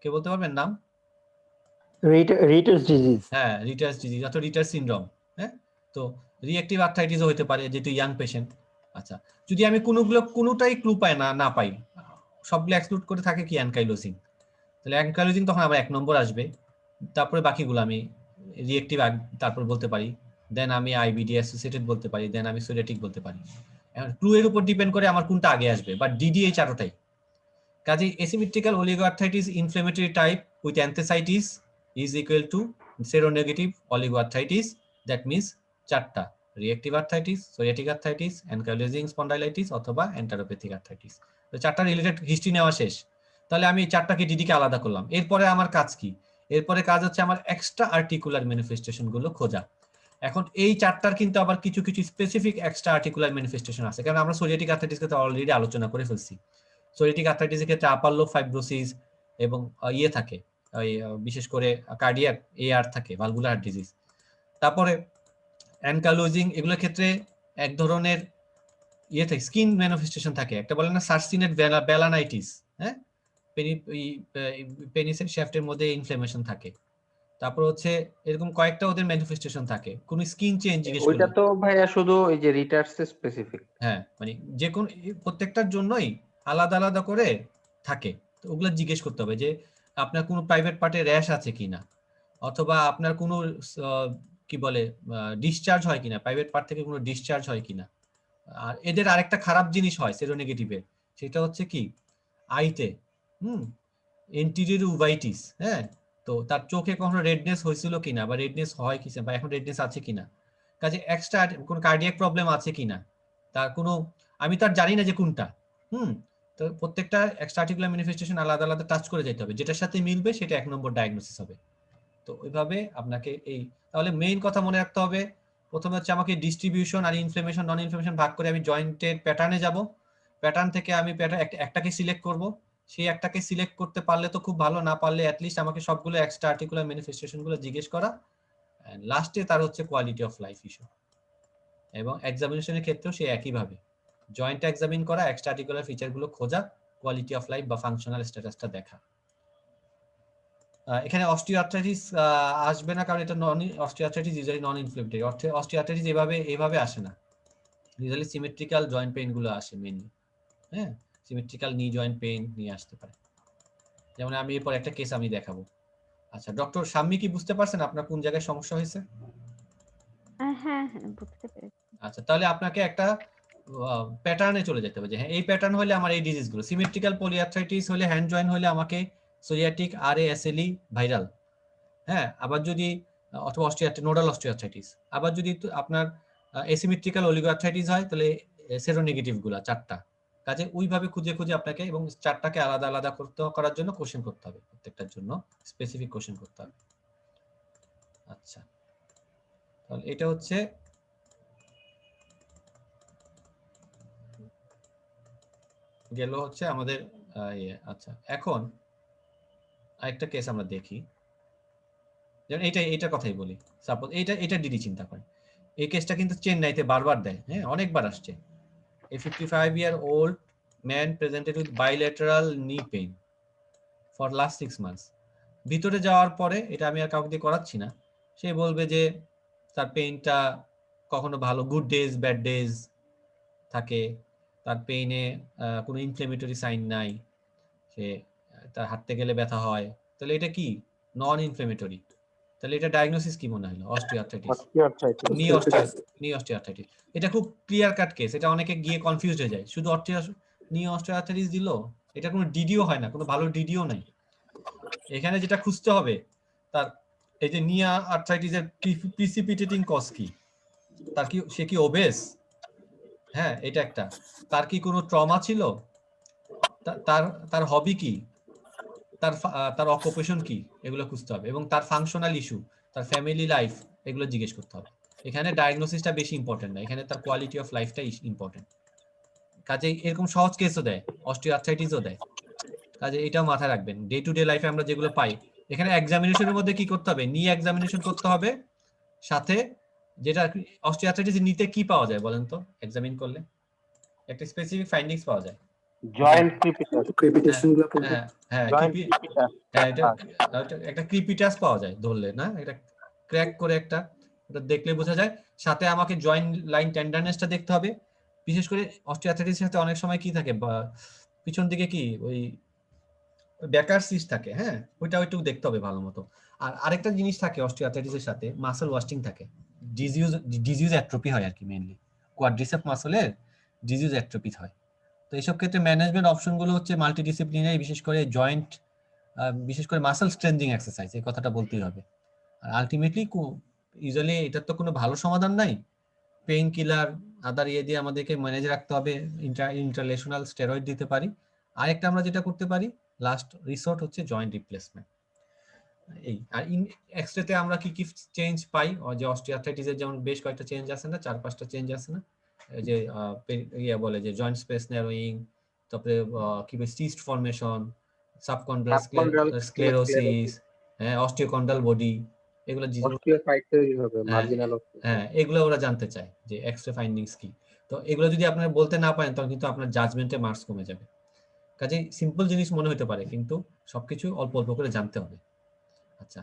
কে বলতে পারবেন নাম? Reiter's disease. হ্যাঁ, রিটার্স ডিজিজ অথবা রিটার্স সিনড্রোম। হ্যাঁ, তো রিয়েক্টিভ আর্থ্রাইটিসও হতে পারে যেহেতু ইয়াং পেশেন্ট। আচ্ছা, যদি আমি কোনোটাই ক্লু না পাই, সবগুলো এক্সক্লুড করে থাকে কি? অ্যানকাইলোজিং। তাহলে অ্যানকাইলোজিং তখন আমার 1 নম্বর আসবে। তারপরে বাকিগুলো আমি রিয়েক্টিভ তারপর বলতে পারি, দেন আমি আইবিডি অ্যাসোসিয়েটেড বলতে পারি, দেন আমি সোরিয়াটিক বলতে পারি। এখন ক্লু এর উপর ডিপেন্ড করে আমার কোনটা আগে আসবে, বাট ডিডি এই 4টাই। কাজে asymmetrical oligoarthritis inflammatory type with enthesitis is equal to seronegative oligoarthritis. That means 4টা: reactive arthritis, psoriatic arthritis, ankylosing spondylitis অথবা এন্টারোপ্যাথিক আর্থ্রাইটিস। তো 4টা রিলেটেড হিস্ট্রি নেওয়া শেষ। তাহলে আমি এই 4টাকে ডিডিকে আলাদা করলাম। এরপরে আমার কাজ কি? এরপরে কাজ হচ্ছে আমার এক্সট্রা আর্টিকুলার ম্যানিফেস্টেশন গুলো খোঁজা। এখন এই 4টার কিন্তু আবার কিছু স্পেসিফিক এক্সট্রা আর্টিকুলার ম্যানিফেস্টেশন আছে, কারণ আমরা সোরিয়াটিক আর্থ্রাইটিসকে তো অলরেডি আলোচনা করে ফেলছি। সোরিয়াটিক আর্থ্রাইটিসের ক্ষেত্রে আপার লোব ফাইব্রোসিস এবং থাকে, বিশেষ করে কার্ডিয়াক এআর থাকে, ভালভুলার হার্ট ডিজিজ। তারপরে অ্যানকাইলোজিং, এগুলোর ক্ষেত্রে এক ধরনের থাকে, স্কিন ম্যানিফেস্টেশন থাকে, একটা বলে না সার্সিনেট ব্যালানাইটিস, হ্যাঁ, পেনিসের শ্যাফটের মধ্যে ইনফ্লেমেশন থাকে। তারপর হচ্ছে এরকম কয়েকটা ওদের ম্যানিফেস্টেশন থাকে। কোন স্কিন চেঞ্জ জিজ্ঞেস করলে, ওইটা তো ভাইয়া শুধু এই যে রিটার্স স্পেসিফিক। হ্যাঁ, মানে যে কোন প্রত্যেকটার জন্যই আলাদা আলাদা করে থাকে। তো ওগুলো জিজ্ঞেস করতে হবে যে আপনার কোনো প্রাইভেট পার্টে র্যাশ আছে কিনা, অথবা আপনার কোনো কি বলে ডিসচার্জ হয় কিনা, প্রাইভেট পার্ট থেকে কোনো ডিসচার্জ হয় কিনা। আর এদের আরেকটা খারাপ জিনিস হয় সেরোনেগেটিভের, সেটা হচ্ছে কি আইতে এন্টিরিয়র উভাইটিস। হ্যাঁ, তো তার চোখে কখনো রেডনেস হয়েছিল কিনা, বা রেডনেস হয় কিনা, বা এখন রেডনেস আছে কিনা, কাজে এক্সট্রা কোনো কার্ডিয়াক প্রবলেম আছে কিনা, তার কোনো, আমি তার জানি না যে কোনটা। তো প্রত্যেকটা এক্সট্রা আর্টিকুলার ম্যানিফেস্টেশন আলাদা আলাদা টাচ করে যেতে হবে, যেটার সাথে মিলবে সেটা 1 নম্বর ডায়াগনোসিস হবে। তো ওইভাবে আপনাকে তাহলে মেইন কথা মনে রাখতে হবে, প্রথমে হচ্ছে আমাকে ডিস্ট্রিবিউশন আর ইনফ্লেমেশন নন ইনফ্লেমেশন ভাগ করে আমি জয়েন্টের প্যাটার্নে যাব, প্যাটার্ন থেকে আমি একটাকে সিলেক্ট করব, সেই একটাকে সিলেক্ট করতে পারলে তো খুব ভালো, না পারলে অ্যাটলিস্ট আমাকে সবগুলো এক্সট্রা আর্টিকুলার ম্যানিফেস্টেশন গুলো জিজ্ঞেস করা, এন্ড লাস্টে তার হচ্ছে কোয়ালিটি অফ লাইফ ইস্যু। এবং এক্সামিনেশনের ক্ষেত্রেও সেই একইভাবে জয়েন্ট এক্সামিন করা, এক্সট্রা আর্টিকুলার ফিচার গুলো খোঁজা, কোয়ালিটি অফ লাইফ বা ফাংশনাল স্ট্যাটাসটা দেখা। এখানে অস্টিওআর্থ্রাইটিস আসবে না, কারণ এটা অস্টিওআর্থ্রাইটিস ইউজুয়ালি নন ইনফ্লেমেটরি। অস্টিওআর্থ্রাইটিস এভাবে আসে না, ইউজুয়ালি সিমেট্রিক্যাল জয়েন্ট পেইন গুলো আসে মেইনলি। হ্যাঁ, সিমেট্রিক্যাল নি জয়েন্ট পেইন নিয়ে আসতে পারে। যেমন আমি এরপর একটা কেস আমি দেখাবো। আচ্ছা, ডক্টর শাম্মী কি বুঝতে পারছেন আপনার কোন জায়গায় সমস্যা হয়েছে? হ্যাঁ হ্যাঁ বুঝতে পেরেছি। আচ্ছা, তাহলে আপনাকে একটা প্যাটার্নে চলে যেতে হবে যে হ্যাঁ, এই প্যাটার্ন হলে আমার এই ডিজিজ গুলো, সিমেট্রিক্যাল পলিআর্থ্রাইটিস হলে হ্যান্ড জয়েন্ট হলে আমাকে সোরিয়াটিক আরএএসএলই ভাইরাল। হ্যাঁ, আবার যদি অথবা নোডাল অস্টিওআর্থ্রাইটিস, আবার যদি আপনার এসিমেট্রিক্যাল অলিগোআর্থ্রাইটিস হয় তাহলে সেরোনেগেটিভ গুলা 4টা। কাজে ওইভাবে খুঁজে খুঁজে আপনাকে এবং 4টাকে আলাদা আলাদা করার জন্য কোশ্চেন করতে হবে, প্রত্যেকটার জন্য স্পেসিফিক কোশ্চেন করতে হবে। আচ্ছা, তাহলে এটা হচ্ছে গেল হচ্ছে আমাদের আচ্ছা, এখন আরেকটা কেস আমরা দেখি, যেমন এইটার কথাই বলি। সাপোজ এটা ডিডি চিন্তা করেন, এই কেসটা কিন্তু চেন্নাইতে বারবার দেয়, হ্যাঁ অনেকবার আসছে। A 55-year-old man presented with bilateral knee pain for last 6 months. ভিতরে যাওয়ার পরে, এটা আমি আর কাউকে দিয়ে করাচ্ছি না, সে বলবে যে তার পেইনটা কখনো ভালো, গুড ডেজ ব্যাড ডেজ থাকে, তার পেইনে কোনো ইনফ্লেমেটরি সাইন নাই, সে তার হাঁটতে গেলে ব্যথা হয়। তাহলে এটা কি? নন ইনফ্লেমেটরি। তাহলে এটা ডায়াগনোসিস কি মনে হলো? অস্টিওআর্থ্রাইটিস, নি অস্টিওআর্থ্রাইটিস। এটা খুব ক্লিয়ার কাট কেস, এটা অনেকে গিয়ে কনফিউজ হয়ে যায়, শুধু নি অস্টিওআর্থ্রাইটিস দিল, এটা কোনো ডিডিও হয় না, কোনো ভালো ডিডিও নাই। এখানে যেটা খুঁজতে হবে তার এই যে নি আর্থ্রাইটিসের প্রিসিপিটেটিং কজ কি, তার কি, সে কি ওবেস? হ্যাঁ, এটা একটা। তার কি কোনো ট্রমা ছিল? তার হবি কি, তার অকুপেশন কি, এগুলো খুঁজতে হবে। এবং তার ফাংশনাল ইস্যু, তার ফ্যামিলি লাইফ, এগুলো জিজ্ঞেস করতে হবে। এখানে ডায়াগনোসিসটা বেশি ইম্পর্টেন্ট না, এখানে তার কোয়ালিটি অফ লাইফটা ইম্পর্টেন্ট। কাজে এরকম সহজ কেসও দেয়, অস্টিওআর্থ্রাইটিসও দেয়। কাজে এটাও মাথায় রাখবেন, ডে টু ডে লাইফে আমরা যেগুলো পাই। এখানে এক্সামিনেশনের মধ্যে কি করতে হবে? নি এক্সামিনেশন করতে হবে, সাথে যেটা অস্টিওআর্থ্রাইটিস নিতে কি পাওয়া যায় বলেন তো, এক্সামিন করলে একটা স্পেসিফিক ফাইন্ডিংস পাওয়া যায়। জয়েন্ট ক্রিপিটেশন গুলো হ্যাঁ হ্যাঁ, একটা ক্রিপিটাস পাওয়া যায় ধরলে, না এটা ক্র্যাক করে একটা, ওটা দেখলে বোঝা যায়। সাথে আমাকে জয়েন্ট লাইন টেন্ডারনেসটা দেখতে হবে। বিশেষ করে অস্টিওআর্থ্রাইটিসের সাথে অনেক সময় কি থাকে, বা পিছন দিকে কি ওই ব্যাকার সিস্ট থাকে, হ্যাঁ ওইটা একটু দেখতে হবে ভালো মতো। আর আরেকটা জিনিস থাকে অস্টিওআর্থ্রাইটিসের সাথে, মাসল ওয়াস্টিং থাকে, ডিজিউজ অ্যাট্রোপি হয় আর কি, মেইনলি কোয়াড্রিসেপ মাসলের ডিজিউজ অ্যাট্রোপি হয়। তো এইসব ক্ষেত্রে ম্যানেজমেন্ট অপশনগুলো হচ্ছে মাল্টিডিসিপ্লিনারি, বিশেষ করে জয়েন্ট, বিশেষ করে মাসল স্ট্রেংথেনিং এক্সারসাইজ, এই কথাটা বলতেই হবে। আর আলটিমেটলি ইউজুয়ালি এটার তো কোনো ভালো সমাধান নাই, পেইন কিলার আদার দিয়ে আমাদেরকে ম্যানেজ রাখতে হবে, ইন্টারলেশনাল স্টেরয়েড দিতে পারি। আরেকটা আমরা যেটা করতে পারি লাস্ট রিসোর্ট হচ্ছে জয়েন্ট রিপ্লেসমেন্ট। এই আর এক্সরেতে আমরা কি কি চেঞ্জ পাই, যে অস্টিওআর্থ্রাইটিসের যেমন বেশ কয়েকটা চেঞ্জ আছে না, 4-5টা চেঞ্জ আছে না, যে বলে যে জয়েন্ট স্পেস ন্যারোয়িং, তারপরে কি বলে সিস্ট ফর্মেশন, সাবকন্ড্রাল স্ক্লেরোসিস, হ্যাঁ অস্টিওকন্ড্রাল বডি, এগুলো হ্যাঁ এগুলো ওরা জানতে চায় যে এক্সরে ফাইন্ডিংস কি। তো এগুলো যদি আপনারা বলতে না পারেন তখন কিন্তু আপনার জাজমেন্টে মার্কস কমে যাবে। কাজে সিম্পল জিনিস মনে হতে পারে, কিন্তু সবকিছু অল্প অল্প করে জানতে হবে। আচ্ছা,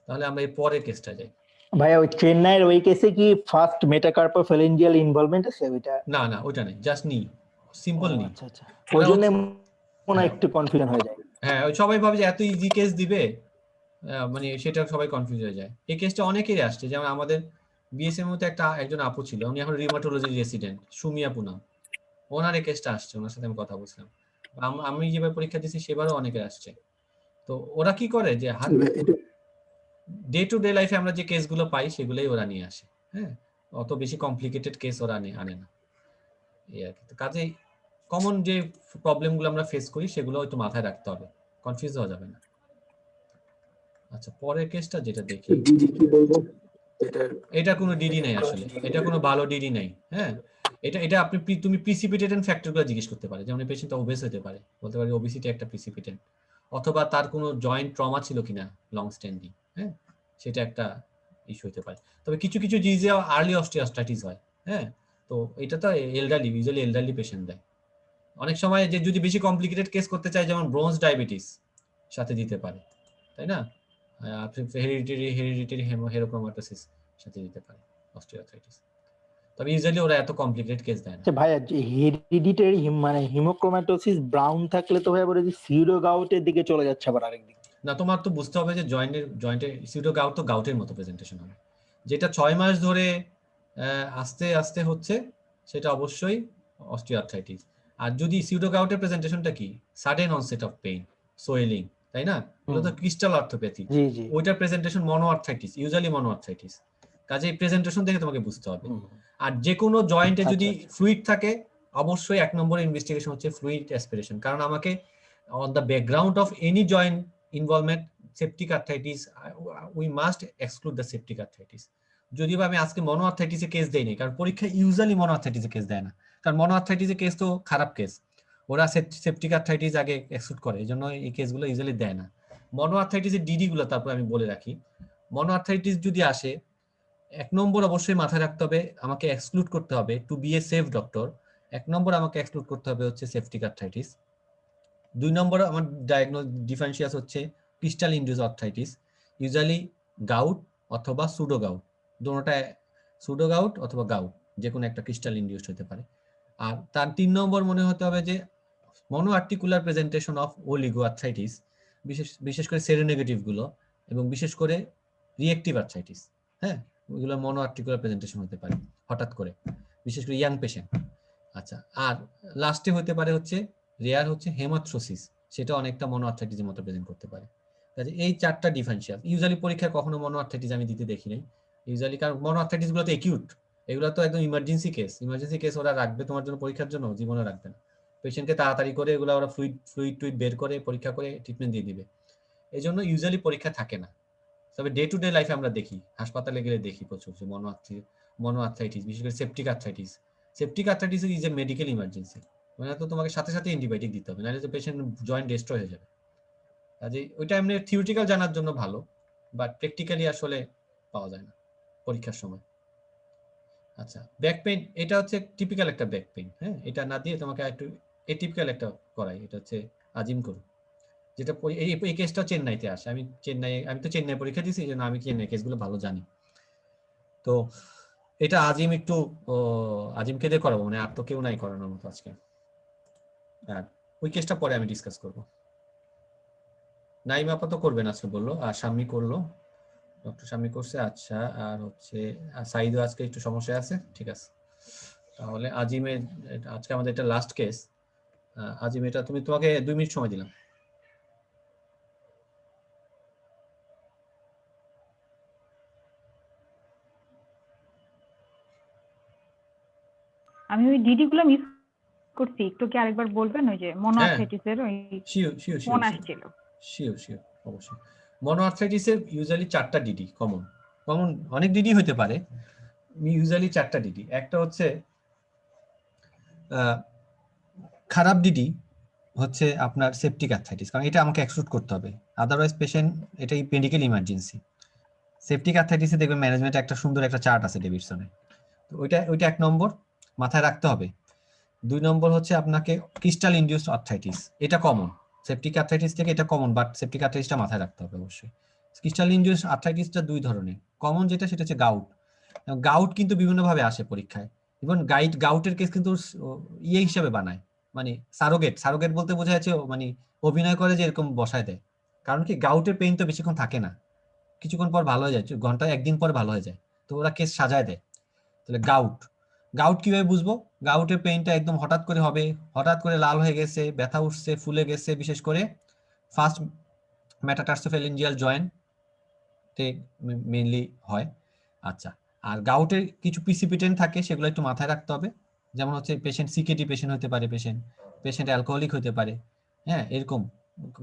তাহলে আমরা এই পরের কেসটা যাই। ভাইয়া ওই চেন্নাইয়ের ওই কেসে কি ফার্স্ট মেটাকার্পোফ্যারিঞ্জিয়াল ইনভলভমেন্ট আছে? ওইটা না না, ওইটা নেই, জাস্ট নি, সিম্পল নি। আচ্ছা আচ্ছা, ওই জন্য মনে হয় একটু কনফিউশন হয়ে যায়। হ্যাঁ, ওই সবাই ভাবে যে এত ইজি কেস দিবে, মানে সেটা সবাই কনফিউজ হয়ে যায়। এই কেসটা অনেকেরই আসছে, যেমন আমাদের বিএসএম মধ্যে একজন আপু ছিল, উনি এখন রিউমাটোলজি রেসিডেন্ট, সুমিয়া পুনাম, ওনার এই কেসটা আসছে, ওনার সাথে আমি কথা বলছিলাম। আমি যেভাবে পরীক্ষা দিচ্ছি সেবারও অনেকে আসছে। তো ওরা কি করে যে ডে টু ডে লাইফে আমরা যে কেসগুলো পাই সেগুলোই ওরা নিয়ে আসে, হ্যাঁ অত বেশি কমপ্লিকেটেড কেস ওরা আনে না, এই আর কি। তো কাজেই কমন যে প্রবলেমগুলো আমরা ফেস করি সেগুলো একটু মাথায় রাখতে হবে, কনফিউজ হওয়া যাবে না। আচ্ছা, পরের কেসটা যেটা দেখি, ডিডি কি বলবো? এটা কোনো ডিডি নাই আসলে, এটা কোনো ভালো ডিডি নাই। হ্যাঁ, এটা তুমি প্রিসিপিটেন্ট ফ্যাক্টরগুলো জিজ্ঞেস করতে পারে, যেমন পেশেন্ট ওবেস হতে পারে, বলতে পারে ওবেসিটি একটা প্রিসিপিটেন্ট, অথবা তার কোনো জয়েন্ট ট্রমা ছিল কিনা লং স্ট্যান্ডিং, হ্যাঁ সেটা একটা ইস্যু হতে পারে। তবে কিছু কিছু ডিজিজে আর্লি অস্টিওআর্থ্রাইটিস হয়, হ্যাঁ তো এটা তো ইউজুয়ালি এলডারলি পেশেন্ট দেয়। অনেক সময় যে যদি বেশি কমপ্লিকেটেড কেস করতে চায়, যেমন ব্রোঞ্জ ডায়াবেটিস সাথে দিতে পারে, তাই না, হেরিডিটারি হেরোক্রোমাটোসিস সাথে দিতে পারে অস্টিওআর্থ্রাইটিস। তবে ইউজুয়ালি ওরা এত কমপ্লিকেটেড কেস দেয় না। আচ্ছা ভাইয়া, হেরিডিটারি মানে হিমোক্রোমাটোসিস ব্রাউন থাকলে তো ভাইয়া বলে যে সিউডো গাউটের দিকে চলে যাচ্ছে আবার আরেকদিকে। না, তোমার তো বুঝতে হবে যে জয়েন্টে সিউডো গাউট তো গাউটের মতো প্রেজেন্টেশন হবে, যেটা 6 মাস ধরে আস্তে আস্তে হচ্ছে সেটা অবশ্যই অস্টিওআর্থ্রাইটিস। আর যদি সিউডো গাউটের প্রেজেন্টেশনটা কি, sudden onset of pain, swelling, তাই না, ওগুলো তো ক্রিস্টাল আর্থোপ্যাথি। জি জি। ওইটার প্রেজেন্টেশন মনোআর্থ্রাইটিস, ইউজুয়ালি মনোআর্থ্রাইটিস। কাজেই প্রেজেন্টেশন দেখে তোমাকে বুঝতে হবে। আর যে কোনো জয়েন্টে যদি ফ্লুইড থাকে, অবশ্যই 1 নম্বরের ইনভেস্টিগেশন হচ্ছে ফ্লুইড অ্যাসপিরেশন, কারণ আমাকে on the background of any joint involvement septic arthritis, we must exclude the septic arthritis. যদিও আমি আজকে মনোআর্থ্রাইটিসে কেস দেইনি, কারণ পরীক্ষায় ইউজুয়ালি মনোআর্থ্রাইটিসে কেস দেয় না, কারণ মনোআর্থ্রাইটিসে কেস তো খারাপ কেস, ওরা সেপটিক আর্থ্রাইটিস আগে এক্সক্লুড করে, এই জন্য এই কেসগুলো ইউজুয়ালি দেয় না। মনোআর্থ্রাইটিসের ডিডি গুলো তারপর আমি বলে রাখি। মনোআর্থ্রাইটিস যদি আসে, 1 নম্বর অবশ্যই মাথায় রাখতে হবে, আমাকে এক্সক্লুড করতে হবে to be a safe doctor. 1 number আমাকে এক্সক্লুড করতে হবে হচ্ছে সেপটিক আর্থ্রাইটিস। 2 নম্বর আমার ডিফারেন্সিয়াস হচ্ছে crystal induce arthritis, usually gout অথবা সুডো গাউট, দুটোটা সুডো গাউট অথবা গাউট, যে কোনো একটা ক্রিস্টাল ইনডিউসড হতে পারে। আর তার 3 নম্বর মনে হতে হবে যে মনো আর্টিকুলার প্রেজেন্টেশন অফ ওলিগো আর্থ্রাইটিস, বিশেষ করে সেরোনেগেটিভ গুলো, এবং বিশেষ করে রিঅ্যাক্টিভ আর্থ্রাইটিস, হ্যাঁ ওইগুলো মনো আর্টিকুলার প্রেজেন্টেশন হতে পারে হঠাৎ করে, বিশেষ করে ইয়াং পেশেন্ট। আচ্ছা, আর লাস্টে হতে পারে হচ্ছে রেয়ার হচ্ছে হেমাথ্রোসিস, সেটা অনেকটা মনো আর্থ্রাইটিসের মতো প্রেজেন্ট করতে পারে। কাজে এই 4টা ডিফারেন্সিয়াল। ইউজুয়ালি পরীক্ষায় কখনো মনো আর্থ্রাইটিস আমি দিতে দেখি নাই ইউজুয়ালি, কারণ মনো আর্থ্রাইটিস গুলো তো একিউট, এগুলো তো একদম ইমার্জেন্সি কেস ওরা রাখবে তোমার জন্য পরীক্ষার জন্য, জীবনে রাখবে না। পেশেন্টকে তাড়াতাড়ি করে এগুলো ওরা ফ্লুইড বের করে পরীক্ষা করে ট্রিটমেন্ট দিয়ে দিবে, এই জন্য ইউজুয়ালি পরীক্ষা থাকে না। তবে ডে টু ডে লাইফে আমরা দেখি, হাসপাতালে গেলে দেখি প্রচুর যে মনো আর্থ্রাইটিস, বিশেষ করে septic arthritis is a medical emergency, মানে তো তোমাকে সাথে সাথে অ্যান্টিবায়োটিক দিতে হবে, নাহলে তো পেশেন্ট জয়েন্ট ডিস্ট্রয় হয়ে যাবে। কাজে ওইটা এমনি থিওরিটিক্যাল জানার জন্য ভালো, বাট প্র্যাকটিক্যালি আসলে পাওয়া যায় না পরীক্ষার সময়। আচ্ছা, ব্যাক পেইন, এটা হচ্ছে টিপিক্যাল একটা ব্যাক পেইন, হ্যাঁ এটা না দিয়ে তোমাকে একটু এটিপিক্যাল একটা করাই, এটা হচ্ছে আজিম করো, যেটা এই কেসটা চেন্নাইতে আসে। আমি তো চেন্নাই পরীক্ষা দিয়েছি, এই জন্য আমি চেন্নাই কেসগুলো ভালো জানি। তো এটা আজিমকে দিয়ে করাবো, মানে আর তো কেউ নাই করানোর মতো আজকে। আর ওই কেসটা পরে আমি ডিসকাস করবো। নাইম আপাতত করবেন আজকে বললো, আর শাম্মী করলো, ডক্টর শাম্মী করছে। আচ্ছা, আর হচ্ছে সাইদও আজকে একটু সমস্যা আছে, ঠিক আছে। তাহলে আজিমের আজকে আমাদের এটা লাস্ট কেস। আজিম, এটা তোমাকে 2 মিনিট সময় দিলাম। আমি ওই ডিডি গুলো মিস করছি, একটু কি আরেকবার বলবেন? ওই যে মনোআর্থ্রাইটিসের ওই ফোন আসছিল। শিওর অবশ্যই। মনোআর্থ্রাইটিসের ইউজুয়ালি 4টা ডিডি কমন, অনেক ডিডি হতে পারে, ইউজুয়ালি 4টা ডিডি। একটা হচ্ছে খারাপ ডিডি হচ্ছে আপনার সেপটিক আর্থ্রাইটিস, কারণ এটা আমাকে এক্সক্লুড করতে হবে, আদারওয়াইজ পেশেন্ট এটাই মেডিকেল ইমার্জেন্সি। সেপটিক আর্থ্রাইটিসে দেখবেন ম্যানেজমেন্টে একটা সুন্দর একটা চার্ট আছে ডেভিডসনে, তো ওইটা 1 নম্বর মাথায় রাখতে হবে। 2 নম্বর হচ্ছে আপনাকে ক্রিস্টাল ইনডিউসড আর্থ্রাইটিস, এটা কমন, সেপটিক আর্থ্রাইটিস থেকে এটা কমন, বাট সেপটিক আর্থ্রাইটিসটা মাথায় রাখতে হবে অবশ্যই। ক্রিস্টাল ইনডিউসড আর্থ্রাইটিসটা 2 ধরনের, কমন যেটা সেটা হচ্ছে গাউট কিন্তু বিভিন্ন ভাবে আসে পরীক্ষায়। ইভেন গাউটের কেস কিন্তু ইয়ে হিসাবে বানায়, মানে সারোগেট বলতে বোঝা যাচ্ছে মানে অভিনয় করে যে এরকম বসায় দেয়, কারণ কি গাউটের পেইন তো বেশিক্ষণ থাকে না, কিছুক্ষণ পর ভালো হয়ে যায়, ঘন্টায় 1 দিন পর ভালো হয়ে যায়, তো ওরা কেস সাজায় দেয়। তাহলে গাউট কিভাবে বুঝবো? গাউটের পেইনটা একদম হঠাৎ করে হবে, হঠাৎ করে লাল হয়ে গেছে, ব্যথা উঠছে, ফুলে গেছে, বিশেষ করে ফার্স্ট মেটাটার্সোফ্যারিঞ্জিয়াল জয়েন্টে মেইনলি হয়। আচ্ছা, আর গাউটের কিছু প্রিসিপিটেন্ট থাকে, সেগুলো একটু মাথায় রাখতে হবে, যেমন হচ্ছে পেশেন্ট সিকেটি পেশেন্ট হতে পারে, পেশেন্ট পেশেন্ট অ্যালকোহলিক হতে পারে, হ্যাঁ, এরকম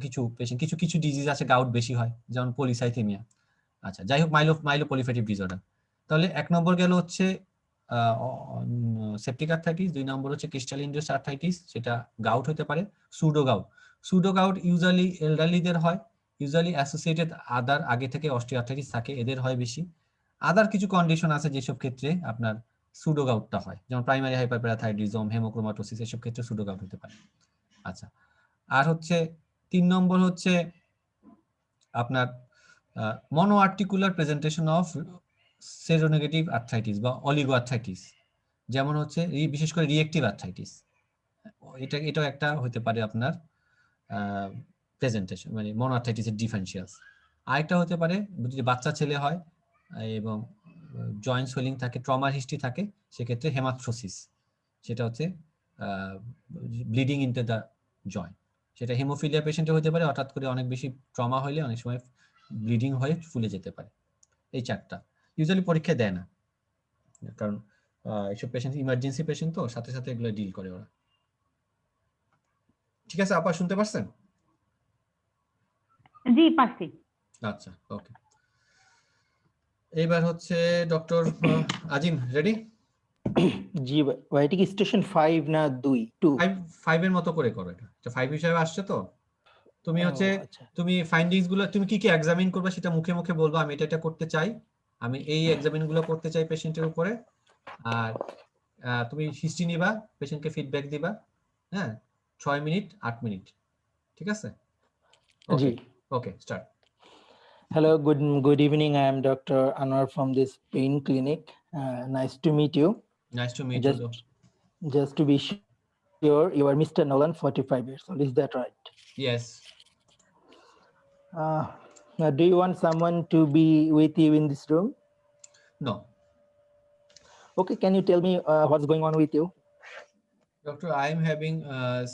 কিছু পেশেন্ট, কিছু কিছু ডিজিজ আছে গাউট বেশি হয়, যেমন পলিসাইথেমিয়া। আচ্ছা, যাই হোক, মাইলোপলিফেটিভ ডিসঅর্ডার। তাহলে 1 নম্বর গেল হচ্ছে সেপটিক আর্থ্রাইটিস, 2 নম্বর হচ্ছে ক্রিস্টাল ইনডিউসড আর্থ্রাইটিস, সেটা গাউট হতে পারে, সুডো গাউট ইউজুয়ালি এলডারলিদের হয়, ইউজুয়ালি অ্যাসোসিয়েটেড আদার আগে থেকে অস্টিওআর্থ্রাইটিস থাকে, এদের হয় বেশি। আদার কিছু কন্ডিশন আছে যেসব ক্ষেত্রে আপনার সুডো গাউটটা হয়, যেমন প্রাইমারি হাইপারপ্যারাথাইরয়েডিজম, হেমোক্রোমাটোসিস, এসব ক্ষেত্রে সুডো গাউট হতে পারে। আচ্ছা, আর হচ্ছে 3 নম্বর হচ্ছে আপনার মনোআর্টিকুলার প্রেজেন্টেশন অফ সেরোনেগেটিভ আর্থ্রাইটিস বা অলিগো আর্থ্রাইটিস, যেমন হচ্ছে বিশেষ করে রিয়েক্টিভ আর্থ্রাইটিস, এটাও একটা হতে পারে আপনার প্রেজেন্টেশন, মানে মনোআর্থ্রাইটিসের ডিফারেন্সিয়ালস। আরেকটা হতে পারে যদি বাচ্চা ছেলে হয় এবং জয়েন্ট সোয়েলিং থাকে, ট্রমার হিস্ট্রি থাকে, সেক্ষেত্রে হেমাথ্রোসিস, সেটা হচ্ছে ব্লিডিং ইনটু দ্য জয়েন্ট, সেটা হেমোফিলিয়া পেশেন্টে হতে পারে, হঠাৎ করে অনেক বেশি ট্রমা হলে অনেক সময় ব্লিডিং হয়ে ফুলে যেতে পারে। এই 4টা ইউজুয়ালি পরীক্ষায় দেয় না, কারণ এইসব পেশেন্ট ইমার্জেন্সি পেশেন্ট, তো সাথে সাথে এগুলো ডিল করে ওরা। ঠিক আছে আপা, শুনতে পারছেন? জি পারছি। আচ্ছা, ওকে। এবার হচ্ছে ডক্টর আজিম, রেডি? জি ভাই, এটা কি স্টেশন 5 না 2? 5 এর মতো করে করো, এটা 5 হিসাবে আসছে। তো তুমি হচ্ছে আচ্ছা। তুমি ফাইন্ডিংস গুলো তুমি কি কি এক্সামিন করবে সেটা মুখে মুখে বলবো, আমি এটা করতে চাই, আমি এই এক্সামিন গুলো করতে চাই পেশেন্টের উপরে। আর তুমি হিস্ট্রি নিবা, পেশেন্টকে ফিডব্যাক দিবা, হ্যাঁ, 6 মিনিট 8 মিনিট, ঠিক আছে? জি। ওকে, start. Hello, good evening. I am Dr. Anwar from this pain clinic. Nice to meet you. Nice to meet you. Just to be sure, you are Mr. Nolan, 45 years old. Is that right? Yes. Do you want someone to be with you in this room? No. Okay, can you tell me what's going on with you? Doctor, I am having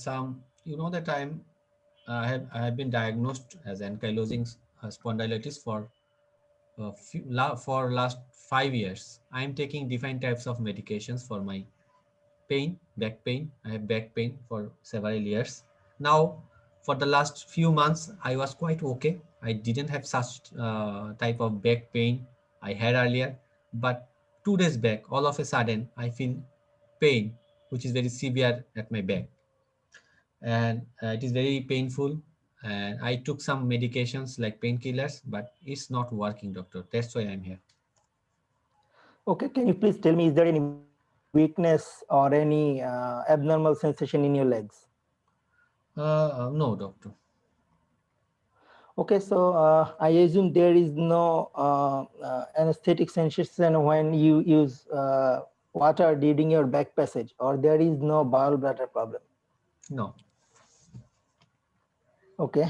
some, you know that I have been diagnosed as ankylosing spondylitis for last 5 years. I am taking different types of medications for my pain, back pain. I have back pain for several years. Now, for the last few months, I was quite okay. I didn't have such type of back pain I had earlier. But 2 days back, all of a sudden, I feel pain, which is very severe at my back. And it is very painful. And I took some medications like painkillers, but it's not working, doctor. That's why I'm here. Okay, can you please tell me, is there any weakness or any abnormal sensation in your legs? No, doctor. Okay, so I assume there is no anesthetic sensation when you use water during your back passage, or there is no bowel bladder problem? No. Okay.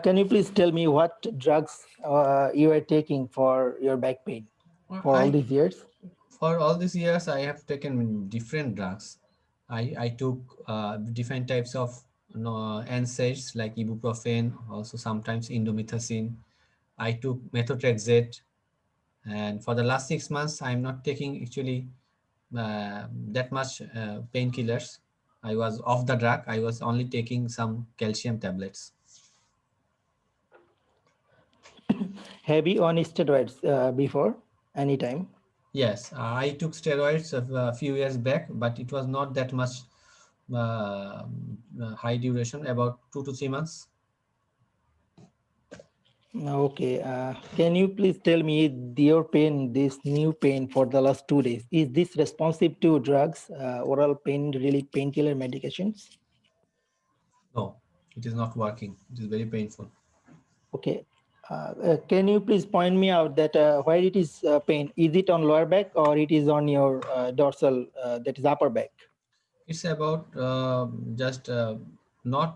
Can you please tell me what drugs you are taking for your back pain for all these years? For all these years, I have taken different drugs. I took different types of NSAIDs like ibuprofen, also sometimes indomethacin. I took methotrexate, and for the last 6 months, I'm not taking actually that much painkillers. I was off the drug. I was only taking some calcium tablets. Have you on steroids before any time? Yes, I took steroids a few years back, but it was not that much high duration, about 2 to 3 months. Okay, can you please tell me your pain, this new pain for the last 2 days, is this responsive to drugs, oral pain relief painkiller medications? No, it is not working. It is very painful. Okay, can you please point me out that where it is pain? Is it on lower back or it is on your dorsal, that is upper back? It's about just not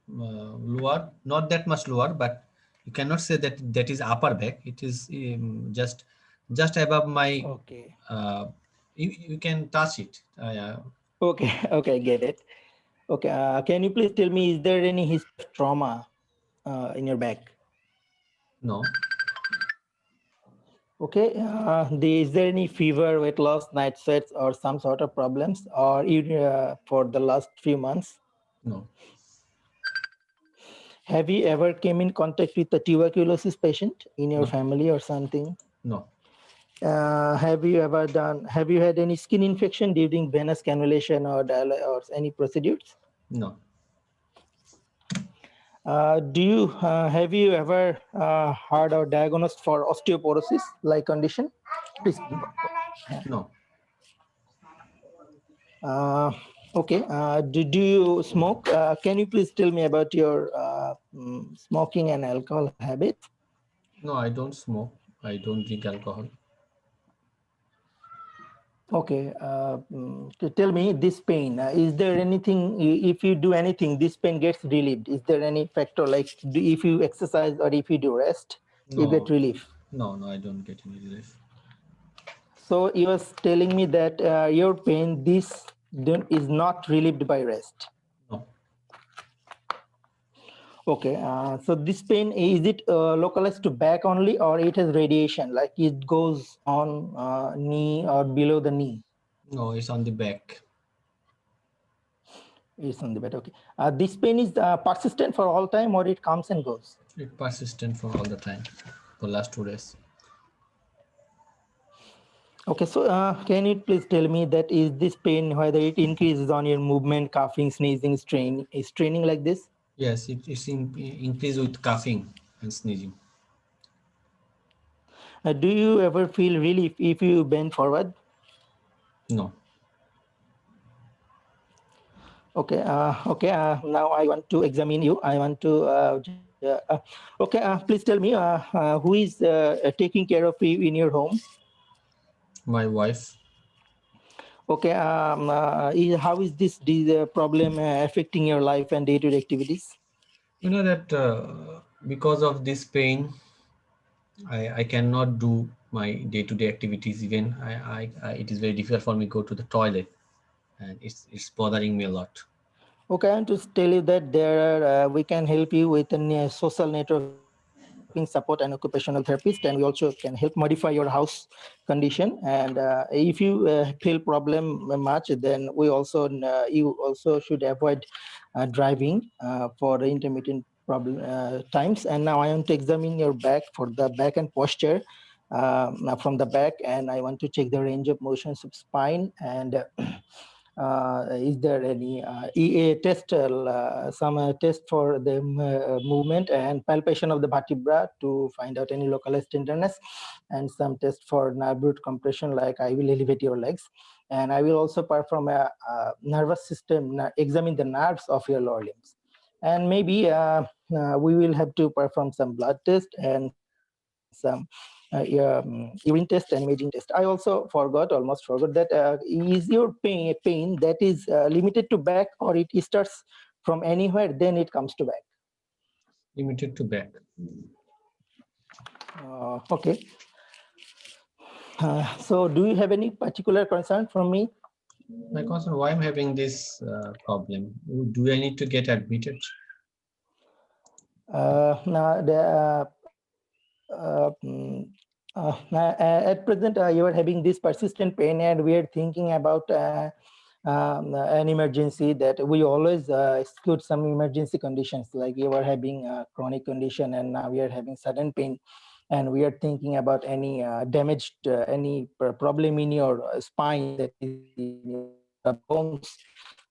lower, not that much lower, but you cannot say that that is upper back. It is just above my. Okay. You can touch it. Okay, okay, get it. Okay, can you please tell me, is there any history of trauma in your back? No. Okay. Is there any fever, weight loss, night sweats, or some sort of problems, or for the last few months? No. Have you ever came in contact with a tuberculosis patient in your family or something? No. Have you had any skin infection during venous cannulation or any procedures? No. Have you ever heard or diagnosed for osteoporosis like condition? Please. No. Okay. Do you smoke? Can you please tell me about your smoking and alcohol habits? No, I don't smoke. I don't drink alcohol. Okay. Tell me this pain. Is there anything, if you do anything, this pain gets relieved? Is there any factor like if you exercise or if you do rest, you get relief? No, I don't get any relief. So you was telling me that your pain, is not relieved by rest. No. Okay. So this pain, is it localized to back only, or it has radiation, like it goes on knee or below the knee? No, it's on the back. It's on the back. Okay. This pain is persistent for all time, or it comes and goes? It's persistent for all the time, for last 2 days. Okay, so can you please tell me that is this pain, whether it increases on your movement, coughing, sneezing, straining like this? Yes, it's increase with coughing and sneezing. Do you ever feel relief if you bend forward? No. Okay. Now I want to examine you. I want to. Please tell me who is taking care of you in your home? My wife. Okay. How is this problem affecting your life and day-to-day activities? You know that because of this pain, I cannot do my day-to-day activities. Even it is very difficult for me to go to the toilet, and it's bothering me a lot. Okay, I want to tell you that we can help you with a social networking support and occupational therapist, and we also can help modify your house condition. And if you feel problem much, then you also should avoid driving for the intermittent problem times. And now I want to examine your back for the back and posture from the back, and I want to check the range of motions of spine and is there any EA test, some test for the movement and palpation of the vertebra to find out any localized tenderness, and some test for nerve root compression, like I will elevate your legs, and I will also perform a nervous system, examine the nerves of your lower limbs, and maybe we will have to perform some blood test and some urine test and imaging test. I also almost forgot that is your pain that is limited to back, or it starts from anywhere, then it comes to back? Limited to back. Okay. So do you have any particular concern from me? My concern, why I'm having this problem? Do I need to get admitted? At present, you are having this persistent pain, and we are thinking about an emergency. That we always exclude some emergency conditions, like you are having a chronic condition, and now we are having sudden pain, and we are thinking about any damaged, any problem in your spine, that is in your bones.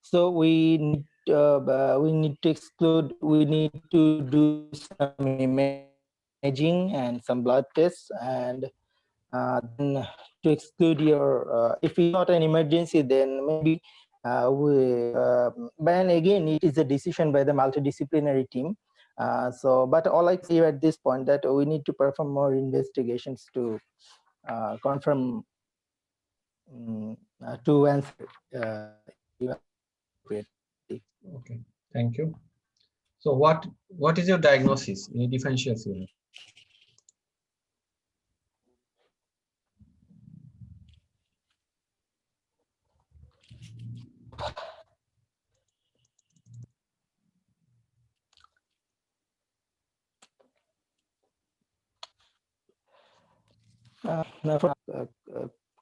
So we need to exclude. We need to do some imaging and some blood tests, and then to exclude your, if it's not an emergency, then maybe but again, it is a decision by the multidisciplinary team. But all I say at this point, that we need to perform more investigations to confirm, to answer appropriately. Okay, thank you. So what is your diagnosis? Any differentials you have?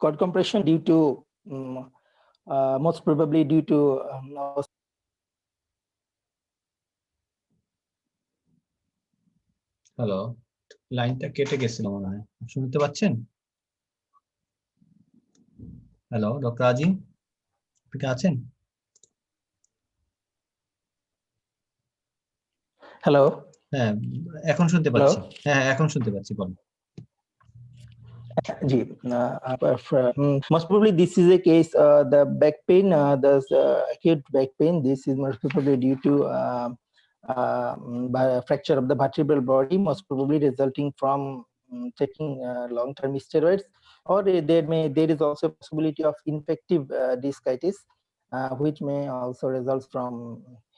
Cord compression due to most probably due to hello, লাইনটা কেটে গেছিল মনে হয়, শুনতে পাচ্ছেন? Hello doctor আজিম, আপনি কি আছেন? হ্যালো, হ্যাঁ এখন শুনতে পাচ্ছি। হ্যাঁ এখন শুনতে পাচ্ছি, বলুন। most probably this is a case the back pain, the acute back pain, this is most probably due to fracture of the vertebral body, most probably resulting from taking long-term steroids, or there is also a possibility of infective discitis, which may also result from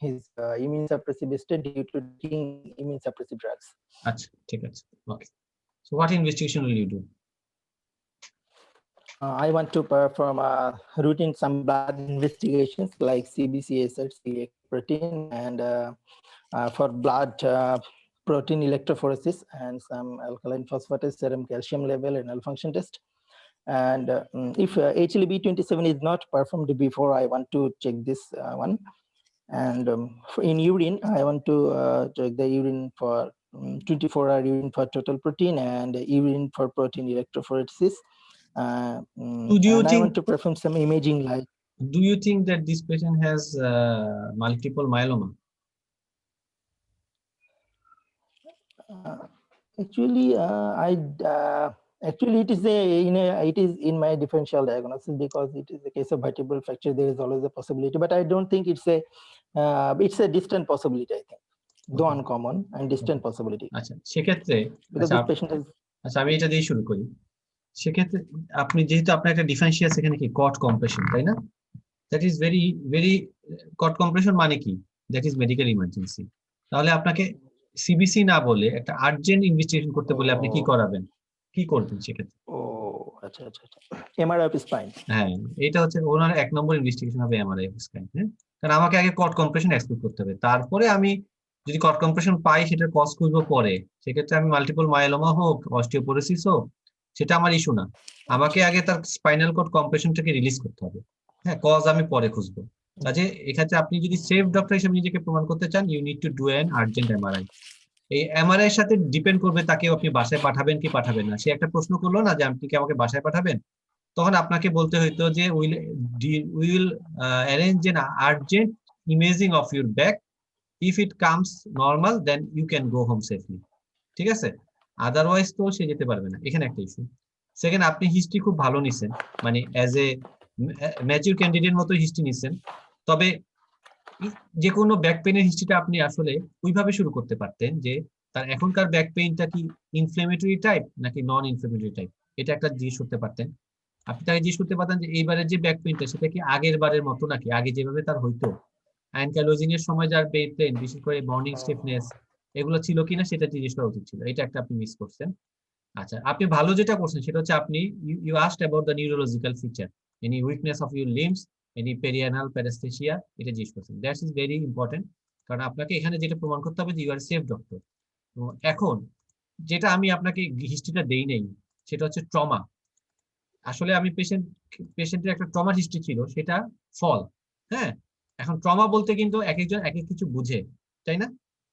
his immune suppressive state due to taking immune suppressive drugs. আচ্ছা ঠিক আছে, ওকে। So what investigation will you do? I want to perform routine some blood investigations like CBC, SRC, protein, and for blood protein electrophoresis, and some alkaline phosphatase, serum calcium level, renal function test. And if HLA-B27 is not performed before, I want to check this one. And in urine, I want to check the urine for 24-hour urine for total protein and urine for protein electrophoresis. I want to perform some imaging like. Do you think that this patient has multiple myeloma? Actually, actually it is in my differential diagnosis, because it is a case of vertebral fracture. There is always a possibility, but I don't think it's a distant possibility. I think, though uncommon and distant possibility. আচ্ছা সেক্ষেত্রে because this patient is. আচ্ছা আমি এটা দিয়ে শুরু করি। সেক্ষেত্রে আপনি যেহেতু আপনার একটা ডিফারেন্সিয়াল এখানে কি কট কম্প্রেশন, তাই না? That is very cord compression মানে কি? That is medical emergency. তাহলে আপনাকে সিবিসি না বলে একটা আর্জেন্ট ইনভেস্টিগেশন করতে বলে আপনি কি করাবেন, কি করবেন সেক্ষেত্রে? ও আচ্ছা আচ্ছা আচ্ছা, এমআরআই অফ স্পাইন। হ্যাঁ এটা হচ্ছে ওনার 1 নম্বর ইনভেস্টিগেশন হবে এমআরআই অফ স্পাইন। হ্যাঁ, কারণ আমাকে আগে কট কম্প্রেশন এক্সক্লুড করতে হবে, তারপরে আমি যদি কট কম্প্রেশন পাই সেটার কজ খুঁজবো পরে। সেক্ষেত্রে আমি মাল্টিপল মায়োলোমা হোক, অস্টিওপোরোসিস হোক, সেটা আমার ইস্যু না। আমাকে আগে তার স্পাইনাল কর্ড কম্প্রেশনটাকে রিলিজ করতে হবে। হ্যাঁ, কজ আমি পরে খুঁজবো। কাজে এক্ষেত্রে আপনি যদি সেফ ডক্টর হিসেবে নিজেকে প্রমাণ করতে চান, you need to do an urgent MRI. এই এমআরআই এর সাথে ডিপেন্ড করবে তাকে আপনি বাসায় পাঠাবেন কি পাঠাবেন না। সে একটা প্রশ্ন করলো না যে আপনি কি আমাকে বাসায় পাঠাবেন, তখন আপনাকে বলতে হইতো যে will arrange an urgent imaging of your back, if it comes normal then you can go home safely. ঠিক আছে, আদারওয়াইজ তো সে যেতে পারবে না। এখানে একটা ইস্যু। সেকেন্ড, আপনি হিস্ট্রি খুব ভালো নিছেন, মানে অ্যাজ এ ম্যাচিউর ক্যান্ডিডেট মতো হিস্ট্রি নিছেন। তবে যে কোনো ব্যাক পেইনের হিস্ট্রিটা আপনি আসলে ওইভাবে শুরু করতে পারতেন যে তার এখনকার ব্যাক পেইনটা কি ইনফ্লেমেটরি টাইপ নাকি নন ইনফ্লেমেটরি টাইপ, এটা একটা জিজ্ঞেস করতে পারতেন। আপনি তাকে জিজ্ঞেস করতে পারতেন যে এইবারের যে ব্যাক পেইনটা সেটা কি আগের বারের মতো নাকি আগে যেভাবে তার হইতো, অ্যানকাইলোজিং এর সময় যার পেইন বিশেষ করে মর্নিং স্টিফনেস এগুলো ছিল কিনা সেটা জিজ্ঞেস করা উচিত ছিল। এটা একটা আপনি মিস করছেন। আচ্ছা, আপনি ভালো যেটা করছেন সেটা হচ্ছে আপনি you asked about the neurological feature, any weakness of your limbs, any perianal paraesthesia, এটা জিজ্ঞেস করছেন। দ্যাটস ইজ ভেরি ইম্পর্টেন্ট, কারণ আপনাকে এখানে যেটা প্রমাণ করতে হবে যে ইউ আর সেফ ডক্টর। তো এখন যেটা আমি আপনাকে হিস্ট্রিটা দেই নাই সেটা হচ্ছে ট্রমা। আসলে আমি পেশেন্টের একটা ট্রমার হিস্ট্রি ছিল, সেটা ফল। হ্যাঁ, এখন ট্রমা বলতে কিন্তু এক একজন এক এক কিছু বুঝে, তাই না?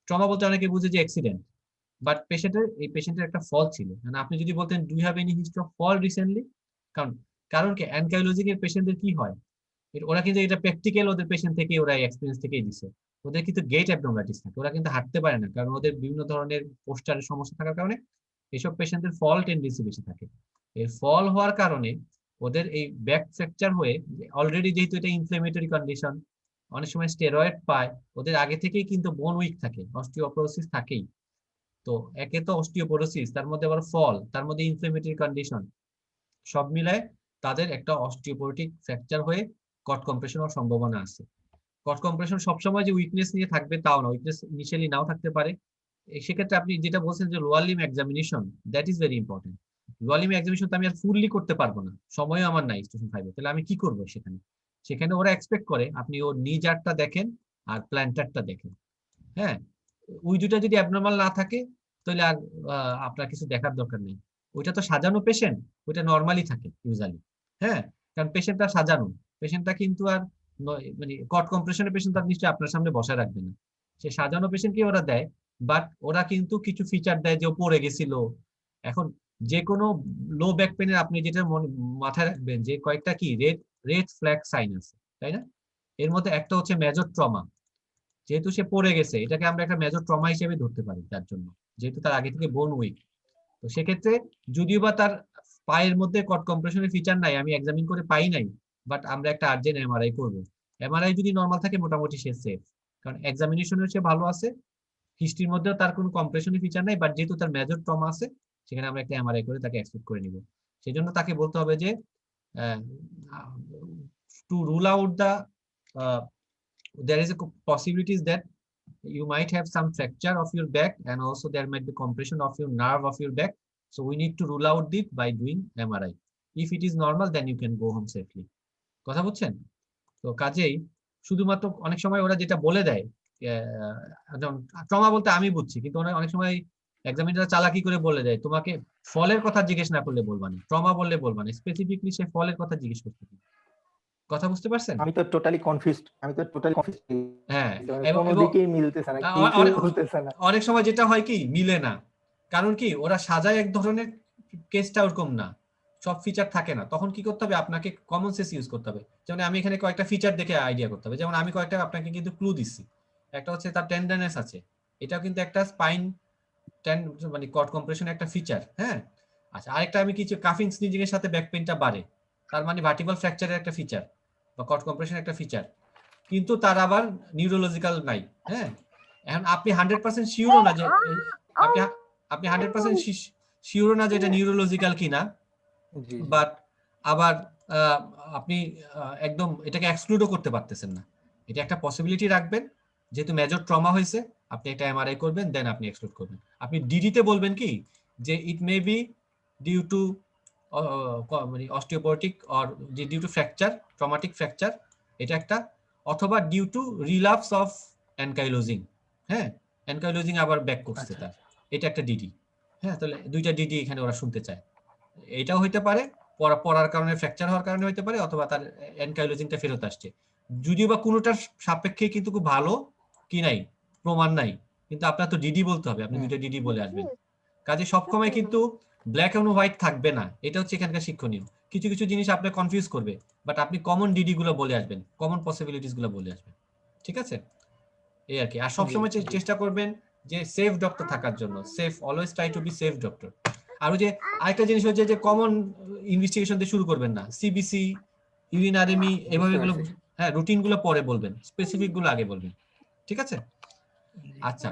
ট্রমা বলতে অনেকে বুঝে যে অ্যাক্সিডেন্ট, বাট পেশেন্টের একটা ফল ছিল। মানে আপনি যদি বলতেন do you have any history of fall recently, কারণ কি অ্যানকাইলোজিং এর পেশেন্টদের কি হয়, ওরা কিন্তু এটা প্র্যাকটিক্যাল ওদের পেশেন্ট থেকে ওরা এক্সপেরিয়েন্স থেকেই দিছে। ওদের কিন্তু গেট অ্যাবনর্মালিটিস থাকে, ওরা কিন্তু হাঁটতে পারে না, কারণ ওদের বিভিন্ন ধরনের পোস্টারের সমস্যা থাকার কারণে এসব পেশেন্টদের ফল টেন্ডেন্সি বেশি থাকে। এই ফল হওয়ার কারণে ওদের এই ব্যাক ফ্র্যাকচার হয়ে অলরেডি যেহেতু এটা ইনফ্লেমেটরি কন্ডিশন, অনেক সময় স্টেরয়েড পায়, ওদের আগে থেকেই কিন্তু বোন উইক থাকে, অস্টিওপোরোসিস থাকেই। তো একে তো অস্টিওপোরোসিস, তার মধ্যে আবার ফল, তার মধ্যে ইনফ্লেমেটরি কন্ডিশন, সব মিলায় তাদের একটা অস্টিওপোরোটিক ফ্র্যাকচার হয়ে কট কম্প্রেশন হওয়ার সম্ভাবনা আছে। কট কম্প্রেশন সবসময় যে উইকনেস নিয়ে থাকবে তাও না, উইকনেস ইনিশিয়ালি নাও থাকতে পারে। সেক্ষেত্রে আপনি যেটা বলছেন যে lower Lim examination, that is very important. Lower Lim examination তো আমি আর ফুললি করতে পারবো না, সময়ও আমার নাই স্টেশন 5-এ, তাহলে আমি কি করবো সেখানে ওরা এক্সপেক্ট করে আপনি ওর নি জারটা দেখেন আর প্ল্যান্টারটা দেখেন। হ্যাঁ, ওই দুটা যদি অ্যাবনর্মাল না থাকে তাহলে আর আপনার কিছু দেখার দরকার নেই। ওইটা তো সাজানো পেশেন্ট, ওইটা নর্মালি থাকে ইউজুয়ালি। হ্যাঁ, কারণ পেশেন্টটা সাজানো, পেশেন্টটা কিন্তু আর মানে কট কম্প্রেশনের পেশেন্ট তার নিশ্চয়ই আপনার সামনে বসায় রাখবে না, সে সাজানো পেশেন্টকে ওরা দেয়। বাট ওরা কিন্তু কিছু ফিচার দেয় যে ও পড়ে গেছিল। এখন যে কোনো লো ব্যাক পেনের আপনি যেটা মাথায় রাখবেন যে কয়েকটা কি রেড ফ্ল্যাগ সাইন আছে, তাই না? এর মধ্যে একটা হচ্ছে মেজর ট্রমা। যেহেতু সে পড়ে গেছে, এটাকে আমরা একটা মেজর ট্রমা হিসেবে ধরতে পারি তার জন্য, যেহেতু তার আগে থেকে বোন উইক। তো সেক্ষেত্রে যদিও বা তার পায়ের মধ্যে কট কম্প্রেশনের ফিচার নাই, আমি এক্সামিন করে পাই নাই, বাট আমরা একটা আর্জেন্ট এমআরআই করবো। এমআরআই যদি নর্মাল থাকে মোটামুটি সে সেফ, কারণ এক্সামিনেশনের সে ভালো আছে, হিস্ট্রির মধ্যেও তার কোনো কম্প্রেশনের ফিচার নাই, বাট যেহেতু তার মেজর ট্রমা আছে সেখানে আমরা একটা এমআরআই করে তাকে অ্যাকসেপ্ট করে নিব। সেই জন্য তাকে বলতে হবে যে to rule out the there is a possibilities that you might have some fracture of your back, and also there might be compression of your nerve of your back, so we need to rule out it by doing MRI. If it is normal, then you can go home safely. কথা বুঝছেন? তো কাজেই শুধুমাত্র অনেক সময় ওরা যেটা বলে দেয়, যেমন ট্রমা বলতে আমি বুঝছি, কিন্তু অনেক সময় এক্সামিনার চালাকি করে বলে দেয় তোমাকে ফলের কথা জিজ্ঞেস না করলে বলবা না, ট্রমা বললে বলবা না, স্পেসিফিকলি সে ফলের কথা জিজ্ঞেস করতে। কথা বুঝতে পারছেন? আমি তো টোটালি কনফিউজড, হ্যাঁ, কোনো দিকেই মিলতেছে না, কিছুই বলতেছে না। অনেক সময় যেটা হয় কি মিলে না, কারণ কি ওরা সাজায় এক ধরনের, কেসটা ওরকম না, সব ফিচার থাকে না। তখন কি করতে হবে, আপনাকে কমন সেন্স ইউজ করতে হবে। যেমন আমি এখানে কয়েকটা ফিচার দেখে আইডিয়া করতে হবে, যেমন আমি কয়েকটা আপনাকে কিন্তু ক্লু দিচ্ছি। একটা হচ্ছে তার টেন্ডারনেস আছে, এটাও কিন্তু একটা স্পাইন মানে কট কম্প্রেশন একটা ফিচার। হ্যাঁ, আচ্ছা, আরেকটা আমি কিছু কাফিং স্নিজিং এর সাথে ব্যাক পেইনটা বাড়ে, তার মানে ভার্টিবল ফ্র্যাকচারের একটা ফিচার বা কট কম্প্রেশন একটা ফিচার, কিন্তু তার আবার নিউরোলজিক্যাল নাই। হ্যাঁ, এখন আপনি 100% শিওরও না যে আপনি 100% শিওরও না যে এটা নিউরোলজিক্যাল কিনা, বাট আবার আপনি একদম এটাকে এক্সক্লুডও করতে পারতেছেন না। এটা একটা পসিবিলিটি রাখবেন, যেহেতু মেজর ট্রমা হয়েছে আপনি একটা এমআরআই করবেন, দেন আপনি এক্সক্লুড করবেন। আপনি ডিডিতে বলবেন কি যে it may be due to মানে osteoporotic or due to fracture, traumatic fracture, এটা একটা, অথবা due to relapse of ankylosing. হ্যাঁ, অ্যানকাইলোজিং আবার ব্যাক করছে তার, এটা একটা ডিডি। হ্যাঁ, তাহলে দুইটা ডিডি এখানে ওরা শুনতে চায়। এটাও হইতে পারে পড়ার কারণে ফ্র্যাকচার হওয়ার কারণে হইতে পারে, অথবা তার অ্যানকাইলোজিংটা ফেরত আসছে। যদিও বা কোনোটার সাপেক্ষে কিন্তু খুব ভালো কি নাই, প্রমাণ নাই, কিন্তু আপনার তো ডিডি বলতে হবে, আপনি দুইটা ডিডি বলে আসবেন। কাজে সবসময় কিন্তু ব্ল্যাক এন্ড হোয়াইট থাকবে না, এটা হচ্ছে এখানকার শিক্ষণীয়। কিছু কিছু জিনিস আপনি কনফিউজ করবে, বাট আপনি কমন ডিডি গুলো বলে আসবেন, কমন পসিবিলিটিস গুলো বলে আসবেন। ঠিক আছে, এই আর কি। আর সবসময় চেষ্টা করবেন যে সেফ ডক্টর থাকার জন্য, safe, always try to be safe doctor. আর ওই যে আরেকটা জিনিস হচ্ছে যে কমন ইনভেস্টিগেশন দিয়ে শুরু করবেন না, সিবিসি, ইউরিনারেমি, এভাবে গুলো, হ্যাঁ, রুটিন গুলো পরে বলবেন, স্পেসিফিক গুলো আগে বলবেন। ঠিক আছে, আচ্ছা,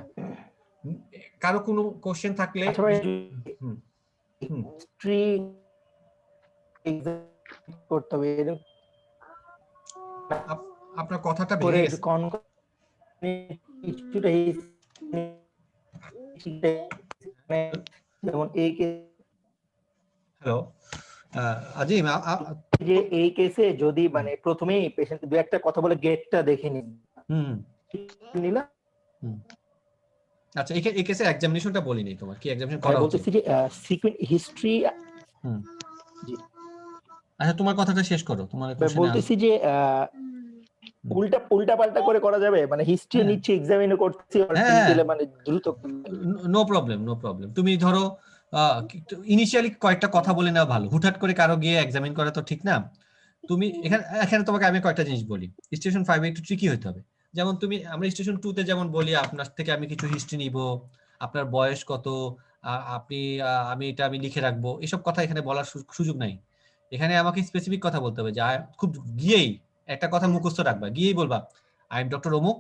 কারো কোনো কোশ্চেন থাকলে করতে হবে, আপনার কথাটা ভেঙে গেছে। যেমন এই হ্যালো আজিম, যে এই কেসে যদি মানে প্রথমেই পেশেন্ট দু একটা কথা বলে গেটটা দেখে নিলাম। আচ্ছা, এই কেসে এক্সামিনেশনটা বলিনি, তোমার কি এক্সামিনেশন করা হচ্ছে? বলতেছি যে সিকোয়েন্স হিস্ট্রি। জি, আচ্ছা, তোমার কথাটা শেষ করো, তোমার কোশ্চেন। বলতেছি যে উল্টা পাল্টা করে করা যাবে, মানে হিস্ট্রি নিচ্ছে, এক্সামিনও করছি, মানে দ্রুত। No problem. তুমি ধরো ইনিশিয়ালি কয়েকটা কথা বলে নেওয়া ভালো, হুটহাট করে কারো গিয়ে এক্সামিন করা তো ঠিক না। তুমি এখানে তোমাকে আমি কয়েকটা জিনিস বলি। স্টেশন 5 একটু ট্রিকি হতে হবে। যেমন আমরা স্টেশন 2 তে যেমন বলি আপনার থেকে আমি কিছু হিস্ট্রি নিব, আপনার বয়স কত, আমি লিখে রাখবো, এসব কথা এখানে বলার সুযোগ নাই। এখানে আমাকে স্পেসিফিক কথা বলতে হবে, যে খুব গিয়েই একটা কথা মুখস্থ রাখবা, গিয়েই বলবা আই এম ডক্টর অমুক,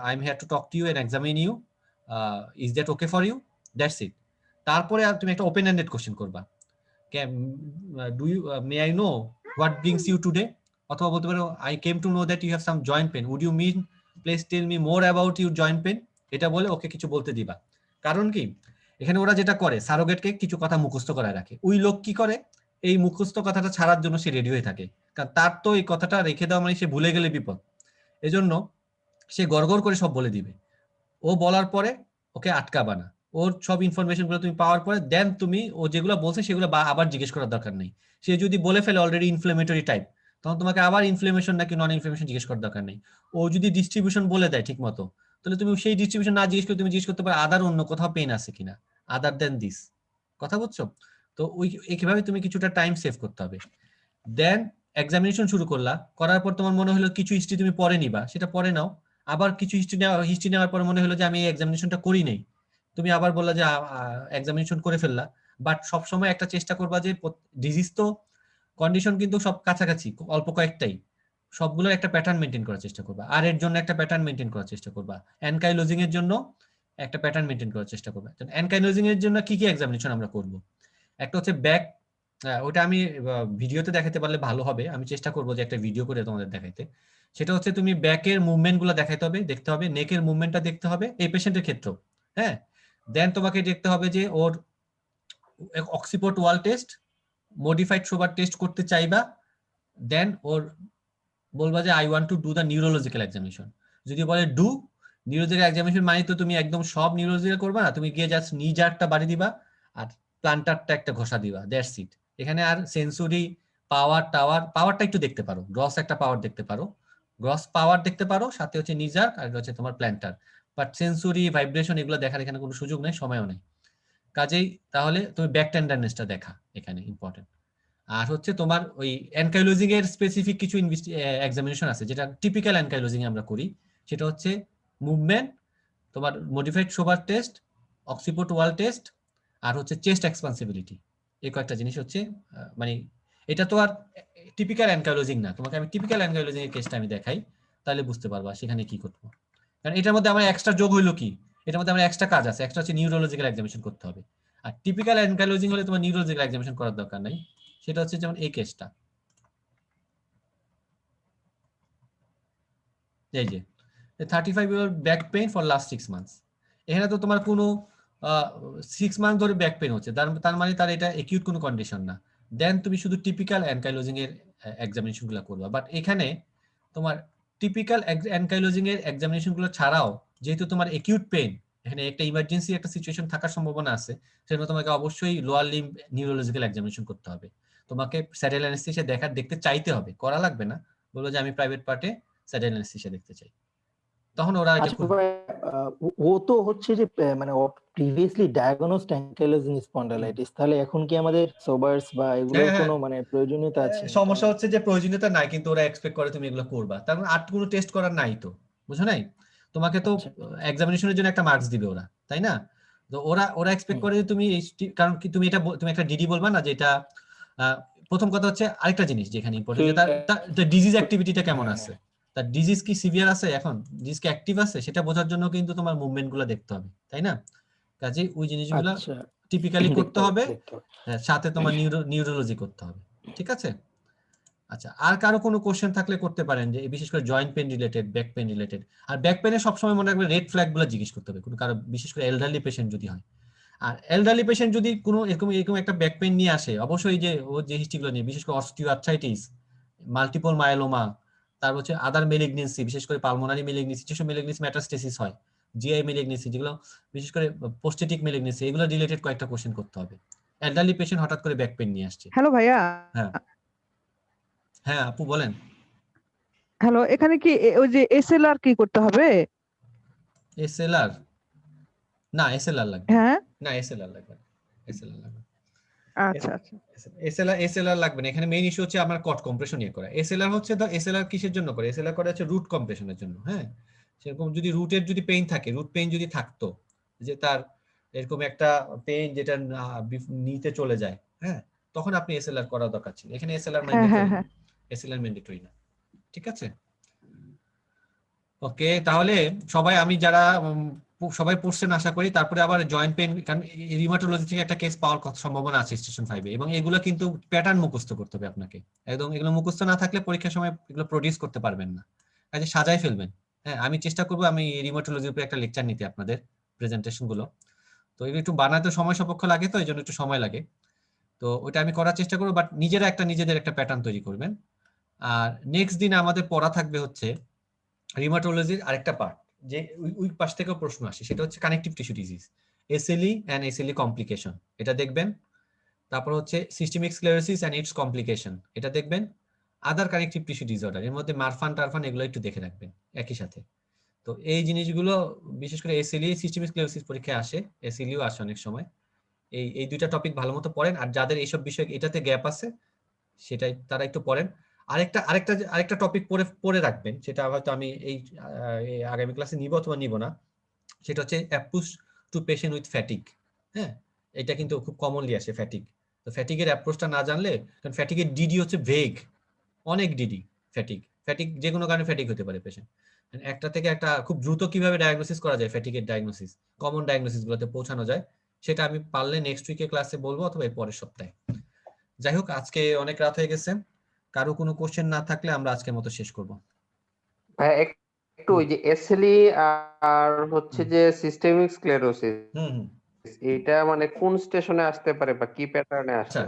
I am here to talk to you and examine you, is that okay for you, that's it. তারপরে তুমি একটা ওপেন এন্ডেড কোশ্চেন করবা, may I know what brings you today, অথবা বলতে পারো I came to know that you have some joint pain, would you mean please tell me more about your joint pain, এটা বলে ওকে কিছু বলতে দিবা। কারণ কি এখানে ওরা যেটা করে সারোগেটকে কিছু কথা মুখস্থ করায় রাখে, ওই লোক কি করে এই মুখস্থ কথাটা ছাড়ার জন্য সে রেডি হয়ে থাকে, কারণ তার তো এই কথাটা রেখে দেওয়া মানে সে ভুলে গেলে বিপদ। এজন্য সে গড়গড় করে সব বলে দিবে, ও বলার পরে ওকে আটকাবা না, ও ওর সব ইনফরমেশন গুলো তুমি পাওয়ার পরে দেন তুমি ও যেগুলো বলছে সেগুলো আবার জিজ্ঞেস করার দরকার নেই। সে যদি বলে ফেলে অলরেডি ইনফ্লেমেটরি টাইপ, তখন তোমাকে আবার ইনফ্লেমেশন নাকি নন ইনফ্লেমেশন জিজ্ঞেস করার দরকার নেই। ও যদি ডিস্ট্রিবিউশন বলে দেয় ঠিক মতো, তাহলে তুমি সেই ডিস্ট্রিবিউশন না জিজ্ঞেস করে তুমি জিজ্ঞেস করতে পারো আদার অন্য কোথাও পেন আছে কিনা, আদার দেন দিস। কথা বুঝছো? তো ওই এইভাবে তুমি কিছুটা টাইম সেভ করতে হবে। দেন এক্সামিনেশন শুরু করলা, করার পর তোমার মনে হলো কিছু হিস্ট্রি তুমি পরে নিবা, সেটা পরে নাও। আবার কিছু হিস্ট্রি নেওয়ার পর মনে হলো যে আমি এই এক্সামিনেশনটা করি নাই, তুমি আবার বললা যে এক্সামিনেশন করে ফেললা। বাট সবসময় একটা চেষ্টা করবা যে ডিজিজ তো কন্ডিশন কিন্তু সব কাছাকাছি, অল্প কয়েকটাই, সবগুলোর একটা প্যাটার্ন মেনটেন করার চেষ্টা করবা। আর এর জন্য একটা প্যাটার্ন মেনটেন করার চেষ্টা করবা, অ্যানকাইলোজিং এর জন্য একটা প্যাটার্ন মেনটেন করার চেষ্টা করবা। অ্যানকাইলোজিং এর জন্য কি কি এক্সামিনেশন আমরা করব? একটা হচ্ছে ব্যাক, ওটা আমি ভিডিওতে দেখাতে পারলে ভালো হবে, আমি চেষ্টা করবো যে একটা ভিডিও করে তোমাদের দেখাইতে। সেটা হচ্ছে তুমি ব্যাকের মুভমেন্ট গুলো দেখাইতে হবে, দেখতে হবে নেকের মুভমেন্টটা দেখতে হবে এই পেশেন্টের ক্ষেত্রে। হ্যাঁ, দেন তোমাকে দেখতে হবে যে ওর অক্সিপোর্ট ওয়াল টেস্ট, মডিফাইড শোবার টেস্ট করতে চাইবা। দেন ওর বলবা যে I want to do the neurological examination. যদি বলে ডু নিউরোলজিক্যাল এক্সামিনেশন মানে তো তুমি একদম সব নিউরোলজিক্যাল করবা না, তুমি গিয়ে জাস্ট নি জারটা বাড়ি দিবা আর প্লান্টারটা একটা ঘষা দিবা, দ্যাটস ইট। এখানে আর সেন্সরি পাওয়ারটা একটু দেখতে পারো, গ্রস একটা পাওয়ার দেখতে পারো, গ্রস পাওয়ার দেখতে পারো, সাথে হচ্ছে নিজার আর হচ্ছে তোমার প্ল্যান্টার। বাট সেন্সরি ভাইব্রেশন এগুলো দেখার এখানে কোনো সুযোগ নেই, সময়ও নেই। কাজেই তাহলে তুমি ব্যাক টেন্ডারনেসটা দেখা এখানে ইম্পর্টেন্ট। আর হচ্ছে তোমার ওই অ্যানকাইলোজিং এর স্পেসিফিক কিছু এক্সামিনেশন আছে যেটা টিপিক্যাল অ্যানকাইলোজিং আমরা করি, সেটা হচ্ছে মুভমেন্ট, তোমার মডিফাইড শোবার টেস্ট, অক্সিপোর্ট ওয়াল টেস্ট, আর হচ্ছে চেস্ট এক্সপান্সিবিলিটি। এই কয়েকটা জিনিস হচ্ছে মানে এটা তো আর টিপিক্যাল অ্যানকাইলোজিং না, তোমাকে আমি টিপিক্যাল অ্যানকাইলোজিং এর কেসটা আমি দেখাই, তাহলে বুঝতে পারবা সেখানে কি করবো। কারণ এটার মধ্যে আমার এক্সট্রা যোগ হইলো কি, এটার মধ্যে আমার এক্সট্রা কাজ আছে, এক্সট্রা হচ্ছে নিউরোলজিক্যাল এক্সামিনেশন করতে হবে। আর টিপিক্যাল অ্যানকাইলোজিং হলে তোমার নিউরোলজিক্যাল এক্সামিনেশন করার দরকার নাই। সেটা হচ্ছে যেমন এই কেসটা, এই যে 35 year back pain for last 6 months. এখানে তো তোমার কোনো 6 মান্থ ধরে ব্যাক পেইন হচ্ছে, তার মানে তার এটা একিউট কোনো কন্ডিশন না। দেন তুমি শুধু টিপিক্যাল অ্যানকাইলোজিং এর এক্সামিনেশন গুলো করবা। বাট এখানে তোমার টিপিক্যাল অ্যানকাইলোজিং এর এক্সামিনেশন গুলো ছাড়াও যেহেতু তোমার একিউট পেইন, এখানে একটা ইমার্জেন্সি একটা সিচুয়েশন থাকার সম্ভাবনা আছে, সেজন্য তোমাকে অবশ্যই লোয়ার লিম্ব নিউরোলজিক্যাল এক্সামিনেশন করতে হবে। তোমাকে স্যাটেল অ্যানেস্থেসিয়া দেখতে চাইতে হবে, করা লাগবে না, বলবো যে আমি প্রাইভেট পার্টে স্যাটেল অ্যানেস্থেসিয়া দেখতে চাই, তখন ওরা এটা ও তো হচ্ছে যে মানে প্রিভিয়াসলি ডায়াগনোসড অ্যানকাইলোজিং স্পন্ডাইলাইটিস, তাহলে এখন কি আমাদের সোবার্স বা এগুলোর কোনো মানে প্রয়োজনীয়তা আছে? সমস্যা হচ্ছে যে প্রয়োজনীয়তা নাই, কিন্তু ওরা এক্সপেক্ট করে তুমি এগুলো করবা, তার মানে আর কোনো টেস্ট করার নাই তো, বুঝো নাই? তোমাকে তো এক্সামিনেশনের জন্য একটা মার্কস দিবে ওরা, তাই না? তো ওরা এক্সপেক্ট করে যে তুমি, কারণ কি তুমি একটা ডিডি বলবা না যে এটা, প্রথম কথা হচ্ছে আরেকটা জিনিস যেখানে ইম্পর্টেন্ট, তার ডিজিজ অ্যাক্টিভিটিটা কেমন আছে, তার ডিজিজ কি সিভিয়ার আছে, এখন ডিজিজ কি অ্যাক্টিভ আছে, সেটা বোঝার জন্য কিন্তু তোমার মুভমেন্ট গুলো দেখতে হবে, তাই না? কাজেই ওই জিনিসগুলো টিপিক্যালি করতে হবে, সাথে তোমার নিউরোলজি করতে হবে, ঠিক আছে? আচ্ছা, আর কারো কোনো কোশ্চেন থাকলে করতে পারেন, যে বিশেষ করে joint pain related, back pain related. আর ব্যাক পেনে সবসময় মনে রাখবেন রেড ফ্ল্যাগ গুলো জিজ্ঞেস করতে হবে, কোনো কারো বিশেষ করে এলডারলি পেশেন্ট যদি হয়। আর এলডারলি পেশেন্ট যদি কোনো এরকম একটা ব্যাক পেন নিয়ে আসে, অবশ্যই যে ও যে হিস্ট্রিগুলো নিয়ে, বিশেষ করে অস্টিওআর্থ্রাইটিস, মাল্টিপল মায়োলোমা, তারপর হচ্ছে আদার মেলিগনেন্সি, বিশেষ করে পালমোনারি মেলিগনেন্সি, যেসব মেলিগনেন্সি মেটাস্টেসিস হয়, জিআই মেলিগনেন্সি, যেগুলো বিশেষ করে পোস্টেটিক মেলিগনেন্সি, এগুলো রিলেটেড কয়েকটা কোশ্চেন করতে হবে। এলডারলি পেশেন্ট হঠাৎ করে ব্যাক পেন নিয়ে আসছে। হ্যালো ভাইয়া। হ্যাঁ হ্যাঁ আপু বলেন। হ্যালো, এখানে কি ওই যে এসএলআর কি করতে হবে? এসএলআর না, এসএলআর লাগবে। হ্যাঁ না, এসএলআর লাগবে, এসএলআর লাগবে। আচ্ছা আচ্ছা, এসএলআর লাগবে না। এখানে মেইন ইস্যু হচ্ছে আমার কট কম্প্রেশন নিয়ে করা। এসএলআর হচ্ছে এসএলআর কিসের জন্য করে? এসএলআর করে হচ্ছে রুট কম্প্রেশনের জন্য। হ্যাঁ, সেরকম যদি রুটের যদি পেইন থাকে, রুট পেইন যদি থাকতো, যে তার এরকম একটা পেইন যেটা নিতে চলে যায়, হ্যাঁ, তখন আপনি এসএলআর করা দরকার ছিল। এখানে এসএলআর ম্যান্ডেটরি, এসএলআর ম্যান্ডেটরি না, ঠিক আছে? ওকে, তাহলে আমি যারা সবাই পড়ছেন আশা করি। তারপরে আবার জয়েন্ট পেইন, কারণ রিউমাটোলজি থেকে একটা কেস পাওয়ার সম্ভাবনা আছে স্টেশন 5-এ, এবং এগুলো কিন্তু প্যাটার্ন মুখস্থ করতে হবে আপনাকে একদম। এগুলো মুখস্থ না থাকলে পরীক্ষার সময় এগুলো প্রডিউস করতে পারবেন না, কাজে সাজাই ফেলবেন। হ্যাঁ, আমি চেষ্টা করবো আমি রিউমাটোলজির উপরে একটা লেকচার নিতে, আপনাদের প্রেজেন্টেশন গুলো। তো এগুলো একটু বানাতে সময় সাপেক্ষ লাগে, তো এই জন্য একটু সময় লাগে। তো ওইটা আমি করার চেষ্টা করবো, বাট নিজেদের একটা প্যাটার্ন তৈরি করবেন। আর নেক্সট দিন আমাদের পড়া থাকবে হচ্ছে রিউমাটোলজির আরেকটা পার্ট, যে ওই পাশ থেকেও প্রশ্ন আসে, সেটা হচ্ছে connective tissue disease. SLE and SLE complication, এটা দেখবেন। তারপর হচ্ছে systemic sclerosis and it's complication, এটা দেখবেন। আদার কানেকটিভ টিস্যু ডিসঅর্ডার, এর মধ্যে মারফান টারফান এগুলো একটু দেখে রাখবেন একই সাথে। তো এই জিনিসগুলো বিশেষ করে এসএলই সিস্টেমিক স্ক্লেরোসিস পরীক্ষায় আসে, এসএলইও আসে অনেক সময়। এই দুইটা টপিক ভালো মতো পড়েন, আর যাদের এইসব বিষয় এটাতে গ্যাপ আছে সেটাই তারা একটু পড়েন। আরেকটা টপিক পড়ে রাখবেন, সেটা হয়তো আমি এই আগামী ক্লাসে নিব অথবা নিব না, সেটা হচ্ছে approach to patient with fatigue. হ্যাঁ, এটা কিন্তু খুব কমনলি আসে ফ্যাটিক। তো ফ্যাটিকের অ্যাপ্রোচটা না জানলে, কারণ ফ্যাটিকের ডিডি হচ্ছে ভেগ, অনেক ডিডি। ফ্যাটিক যে কোনো কারণে ফ্যাটিক হতে পারে পেশেন্ট। একটা থেকে একটা খুব দ্রুত কিভাবে ডায়াগনোসিস করা যায়, ফ্যাটিকের ডায়াগনোসিস, কমন ডায়াগনোসিস গুলোতে পৌঁছানো যায়, সেটা আমি পারলে নেক্সট উইকে ক্লাসে বলবো অথবা এর পরের সপ্তাহে। যাই হোক, আজকে অনেক রাত হয়ে গেছে, কারো কোনো কোশ্চেন না থাকলে আমরা আজকের মতো শেষ করব। একটু ওই যে এসএলই আর হচ্ছে যে সিস্টেমিক স্ক্লেরোসিস, এটা মানে কোন স্টেশনে আসতে পারে বা কি প্যাটার্নে আসে?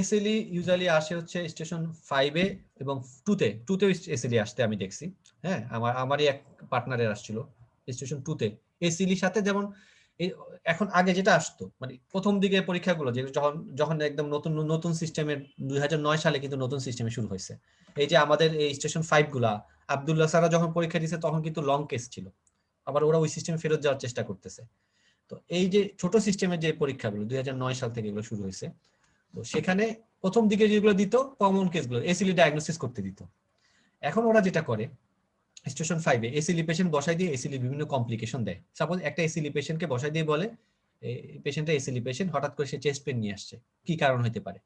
এসএলই ইউজুয়ালি আসে হচ্ছে স্টেশন 5 এ এবং 2 তে এসএলই আসতে আমি দেখছি। হ্যাঁ, আমারই এক পার্টনারের আসছিল স্টেশন 2 তে এসএলইর সাথে। যেমন এখন আগে যেটা আসতো মানে প্রথম দিকে পরীক্ষাগুলো যে যখন একদম নতুন সিস্টেমের 2009 সালে কিন্তু নতুন সিস্টেমে শুরু হয়েছে। এই যে আমাদের এই স্টেশন 5 গুলা আব্দুল্লাহ স্যাররা যখন পরীক্ষা দিয়েছে তখন কিন্তু লং কেস ছিল, আবার ওরা ওই সিস্টেমে ফেরত যাওয়ার চেষ্টা করতেছে। তো এই যে ছোট সিস্টেমের যে পরীক্ষাগুলো 2009 সাল থেকে এগুলো শুরু হয়েছে, তো সেখানে প্রথম দিকে যেগুলো দিত কমন কেসগুলো এসএলই ডায়াগনোসিস করতে দিত। এখন ওরা যেটা করে স্টেশন 5 এ এসএলই পেশেন্ট বসাই দিয়ে এসএলই বিভিন্ন কমপ্লিকেশন দেয়। সাপোজ একটা এসএলই পেশেন্টকে বসাই দিয়ে বলে এই পেশেন্টটা এসএলই পেশেন্ট, হঠাৎ করে সে চেস্ট পেন নিয়ে আসছে, কি কারণ হতে পারে,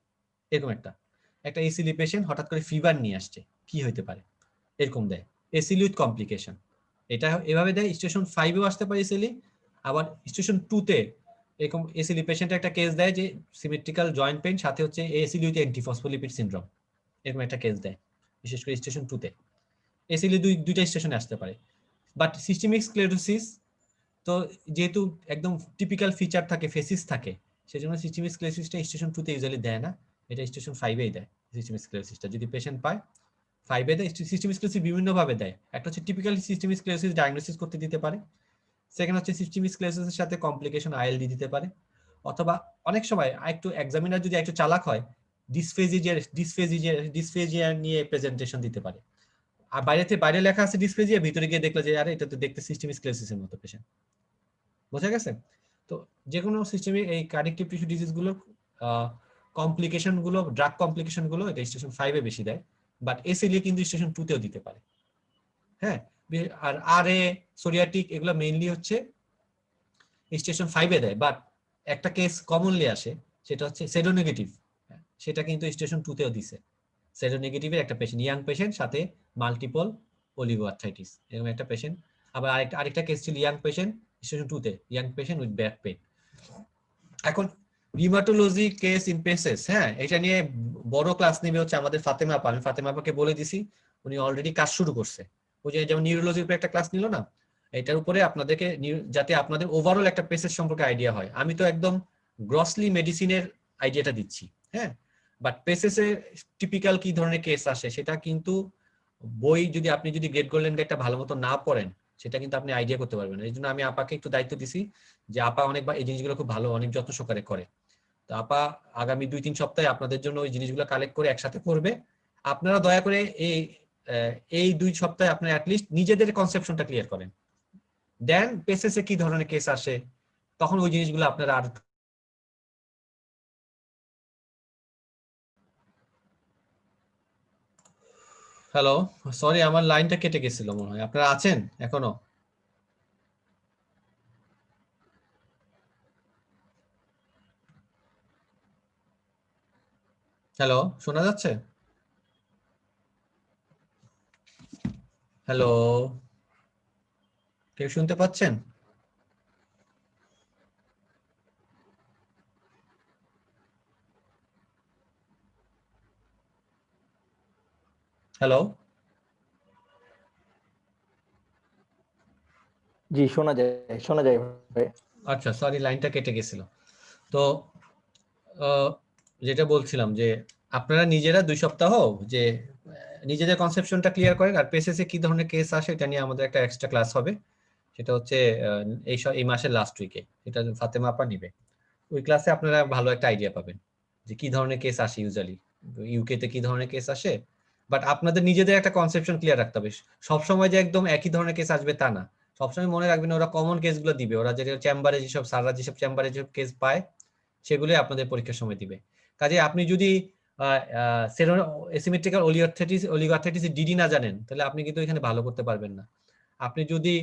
এরকম একটা এসএলই পেশেন্ট হঠাৎ করে ফিভার নিয়ে আসছে, কি হতে পারে, এরকম দেয় এসএলই উইথ কমপ্লিকেশন। এটা এভাবে দেয়। স্টেশন 5 এও আসতে পারে এসএলই, আবার স্টেশন 2 তে এরকম এসএলই পেশেন্টের একটা কেস দেয় যে সিমেট্রিক্যাল জয়েন্ট পেইন সাথে হচ্ছে এসএলই উইথ অ্যান্টিফসফোলিপিড সিনড্রোম, এরকম একটা কেস দেয় বিশেষ করে স্টেশন 2 তে। এসএলই দুইটা স্টেশনে আসতে পারে। বাট সিস্টেমিক স্ক্লেরোসিস তো যেহেতু একদম টিপিক্যাল ফিচার থাকে, ফেসিস থাকে, সেজন্য সিস্টেমিক স্ক্লেরোসিসটা স্টেশন 2 তে ইউজুয়ালি দেয় না, এটা স্টেশন 5 এই দেয়। সিস্টেমিক স্ক্লেরোসিসটা যদি পেশেন্ট পায় 5 এ দেয়। সিস্টেমিক স্ক্লেরোসিস বিভিন্ন ভাবে দেয়, একটা হচ্ছে টিপিক্যাল সিস্টেমিক স্ক্লেরোসিস ডায়াগনোসিস করতে দিতে পারে, সেকেন্ড হচ্ছে সিস্টেমিক স্ক্লেরোসিসের সাথে কমপ্লিকেশন আইএলডি দিতে পারে, অথবা অনেক সময় একটু এক্সামিনার যদি একটু চালাক হয় ডিসফেজিয়া নিয়ে প্রেজেন্টেশন দিতে পারে। আর বাইরে লেখা আছে ডিসফেজিয়া, ভিতরে গিয়ে দেখলে যে আরে এটা তো দেখতে সিস্টেমিক স্ক্লেরোসিসের মতো পেশেন্ট। বোঝা গেছে? তো যে কোনো সিস্টেমিক এই কানেকটিভ টিস্যু ডিজিজ গুলো কমপ্লিকেশন গুলো, ড্রাগ কমপ্লিকেশন গুলো এটা স্টেশন 5 এ বেশি দেয়, বাট এসএলই কিন্তু স্টেশন 2 তেও দিতে পারে। হ্যাঁ, আর আরএ সোরিয়াটিক এগুলো মেইনলি হচ্ছে স্টেশন 5 এ দেয়, বাট একটা কেস কমনলি আসে সেটা হচ্ছে সেরোনেগেটিভ, সেটা কিন্তু স্টেশন 2 তেও দিছে। সেরোনেগেটিভের একটা পেশেন্ট, ইয়াং পেশেন্ট সাথে মাল্টিপল অলিগোআর্থ্রাইটিস, এরকম একটা পেশেন্ট। আবার আরেকটা কেস ছিল ইয়াং পেশেন্ট স্টেশন 2 তে, young patient with back pain. এখন রিউমাটোলজি কেস ইন পেসেস, হ্যাঁ, এটা নিয়ে বড় ক্লাস নেবে হচ্ছে আমাদের ফাতেমা আপা। আমি ফাতেমা আপাকে বলে দিছি, উনি অলরেডি কাজ শুরু করছে। ওই যে যেমন নিউরোলজির উপরে একটা ক্লাস নিল না, এটার উপরে আপনাদেরকে যাতে আপনাদের ওভারঅল একটা পেসেস সম্পর্কে আইডিয়া হয়। আমি তো একদম গ্রসলি মেডিসিনের আইডিয়াটা দিচ্ছি, হ্যাঁ, বাট পেসেসে টিপিক্যাল কি ধরনের কেস আসে সেটা কিন্তু বই যদি আপনি গ্রেড গোল্ডেন একটা ভালো মতো না পড়েন সেটা কিন্তু আপনি আইডিয়া করতে পারবেন না। এই জন্য আমি আপাকে একটু দায়িত্ব দিছি যে আপা অনেকবার এই জিনিসগুলো খুব ভালো, অনেক যত্ন সহকারে করে। তো আপা আগামী 2-3 সপ্তাহে আপনাদের জন্য ওই জিনিসগুলো কালেক্ট করে একসাথে করবে। আপনারা দয়া করে এই 2 সপ্তাহে আপনারা অ্যাটলিস্ট নিজেদের কনসেপশনটা ক্লিয়ার করেন, দেন পেসেসে কি ধরনের কেস আসে তখন ওই জিনিসগুলো আপনারা আর হ্যালো, সরি আমার লাইনটা কেটে গেছিল মনে হয়। আপনারা আছেন এখনো? হ্যালো, শোনা যাচ্ছে? হ্যালো, কেউ শুনতে পাচ্ছেন? হ্যালো, জি শোনা যায় ভাই। আচ্ছা, সরি লাইনটা কেটে গেছিল। তো যেটা বলছিলাম যে আপনারা নিজেরা 2 সপ্তাহ যে নিজেদের কনসেপশনটা ক্লিয়ার করেন, আর পেসেসে কি ধরনের কেস আসে এটা নিয়ে আমাদের একটা এক্সট্রা ক্লাস হবে। সেটা হচ্ছে এই মাসের লাস্ট উইকে, এটা ফাতেমা আপা নিবে। ওই ক্লাসে আপনারা ভালো একটা আইডিয়া পাবেন যে কি ধরনের কেস আসে ইউজুয়ালি, ইউকে তে কি ধরনের কেস আসে। বাট আপনাদের নিজেদের একটা কনসেপশন ক্লিয়ার রাখতে হবে। সবসময় যে একদম একই ধরনের কেস আসবে তা না, সবসময় মনে রাখবেন ওরা কমন কেসগুলো দিবে, ওরা যেটা চেম্বারে যেসব স্যাররা যেসব চেম্বারে যেসব কেস পায় সেগুলোই আপনাদের পরীক্ষার সময় দিবে। কাজে আপনি যদি এসিমেট্রিক্যাল অলিগোআর্থ্রাইটিস ডিডি না জানেন তাহলে আপনি কিন্তু এখানে ভালো করতে পারবেন না। আপনি যদি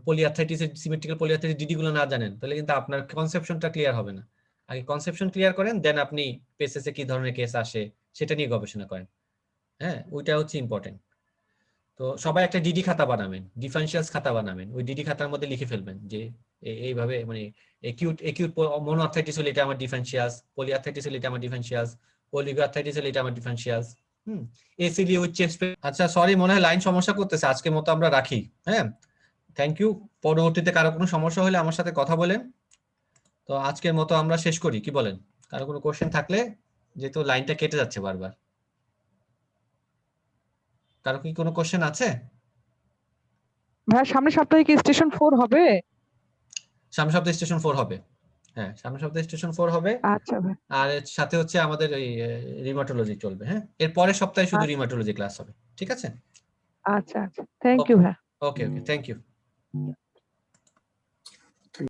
পলিআর্থ্রাইটিস সিমেট্রিক্যাল পলিআর্থ্রাইটিস ডিডি গুলো না জানেন তাহলে কিন্তু আপনার কনসেপশনটা ক্লিয়ার হবে না। আগে কনসেপশন ক্লিয়ার করেন, দেন আপনি পেসেসে কি ধরনের কেস আসে সেটা নিয়ে গবেষণা করেন। হ্যাঁ, ওইটা হচ্ছে ইম্পর্টেন্ট। তো সবাই একটা ডিডি খাতা বানাবেন, ডিফারেনশিয়ালস খাতা বানাবেন, ওই ডিডি খাতার মধ্যে লিখে ফেলবেন যে এইভাবে মানে একিউট মনোআর্থ্রাইটিস হলে এটা আমার ডিফারেনশিয়ালস, পলিআর্থ্রাইটিস হলে এটা আমার ডিফারেনশিয়ালস, অলিগোআর্থ্রাইটিস হলে এটা আমার ডিফারেনশিয়ালস। এসিলি উইথ চেস্ট। আচ্ছা সরি, মনে হয় লাইন সমস্যা করতেছে, আজকের মতো আমরা রাখি। হ্যাঁ, থ্যাংক ইউ। পরবর্তীতে কারো কোনো সমস্যা হলে আমার সাথে কথা বলেন। তো আজকের মতো আমরা শেষ করি, কি বলেন? কারো কোনো কোশ্চেন থাকলে, যেহেতু লাইনটা কেটে যাচ্ছে বারবার। কারো কি কোনো কোশ্চেন আছে? ভাই সামনের সপ্তাহে কি স্টেশন 4 হবে? সামনের সপ্তাহে স্টেশন 4 হবে। হ্যাঁ, সামনের সপ্তাহে স্টেশন 4 হবে। আচ্ছা ভাই। আর এর সাথে হচ্ছে আমাদের ওই রিমাটোলজি চলবে। হ্যাঁ, এর পরের সপ্তাহে শুধু রিমাটোলজি ক্লাস হবে। ঠিক আছে? আচ্ছা আচ্ছা, থ্যাংক ইউ ভাই। ওকে ওকে, থ্যাংক ইউ।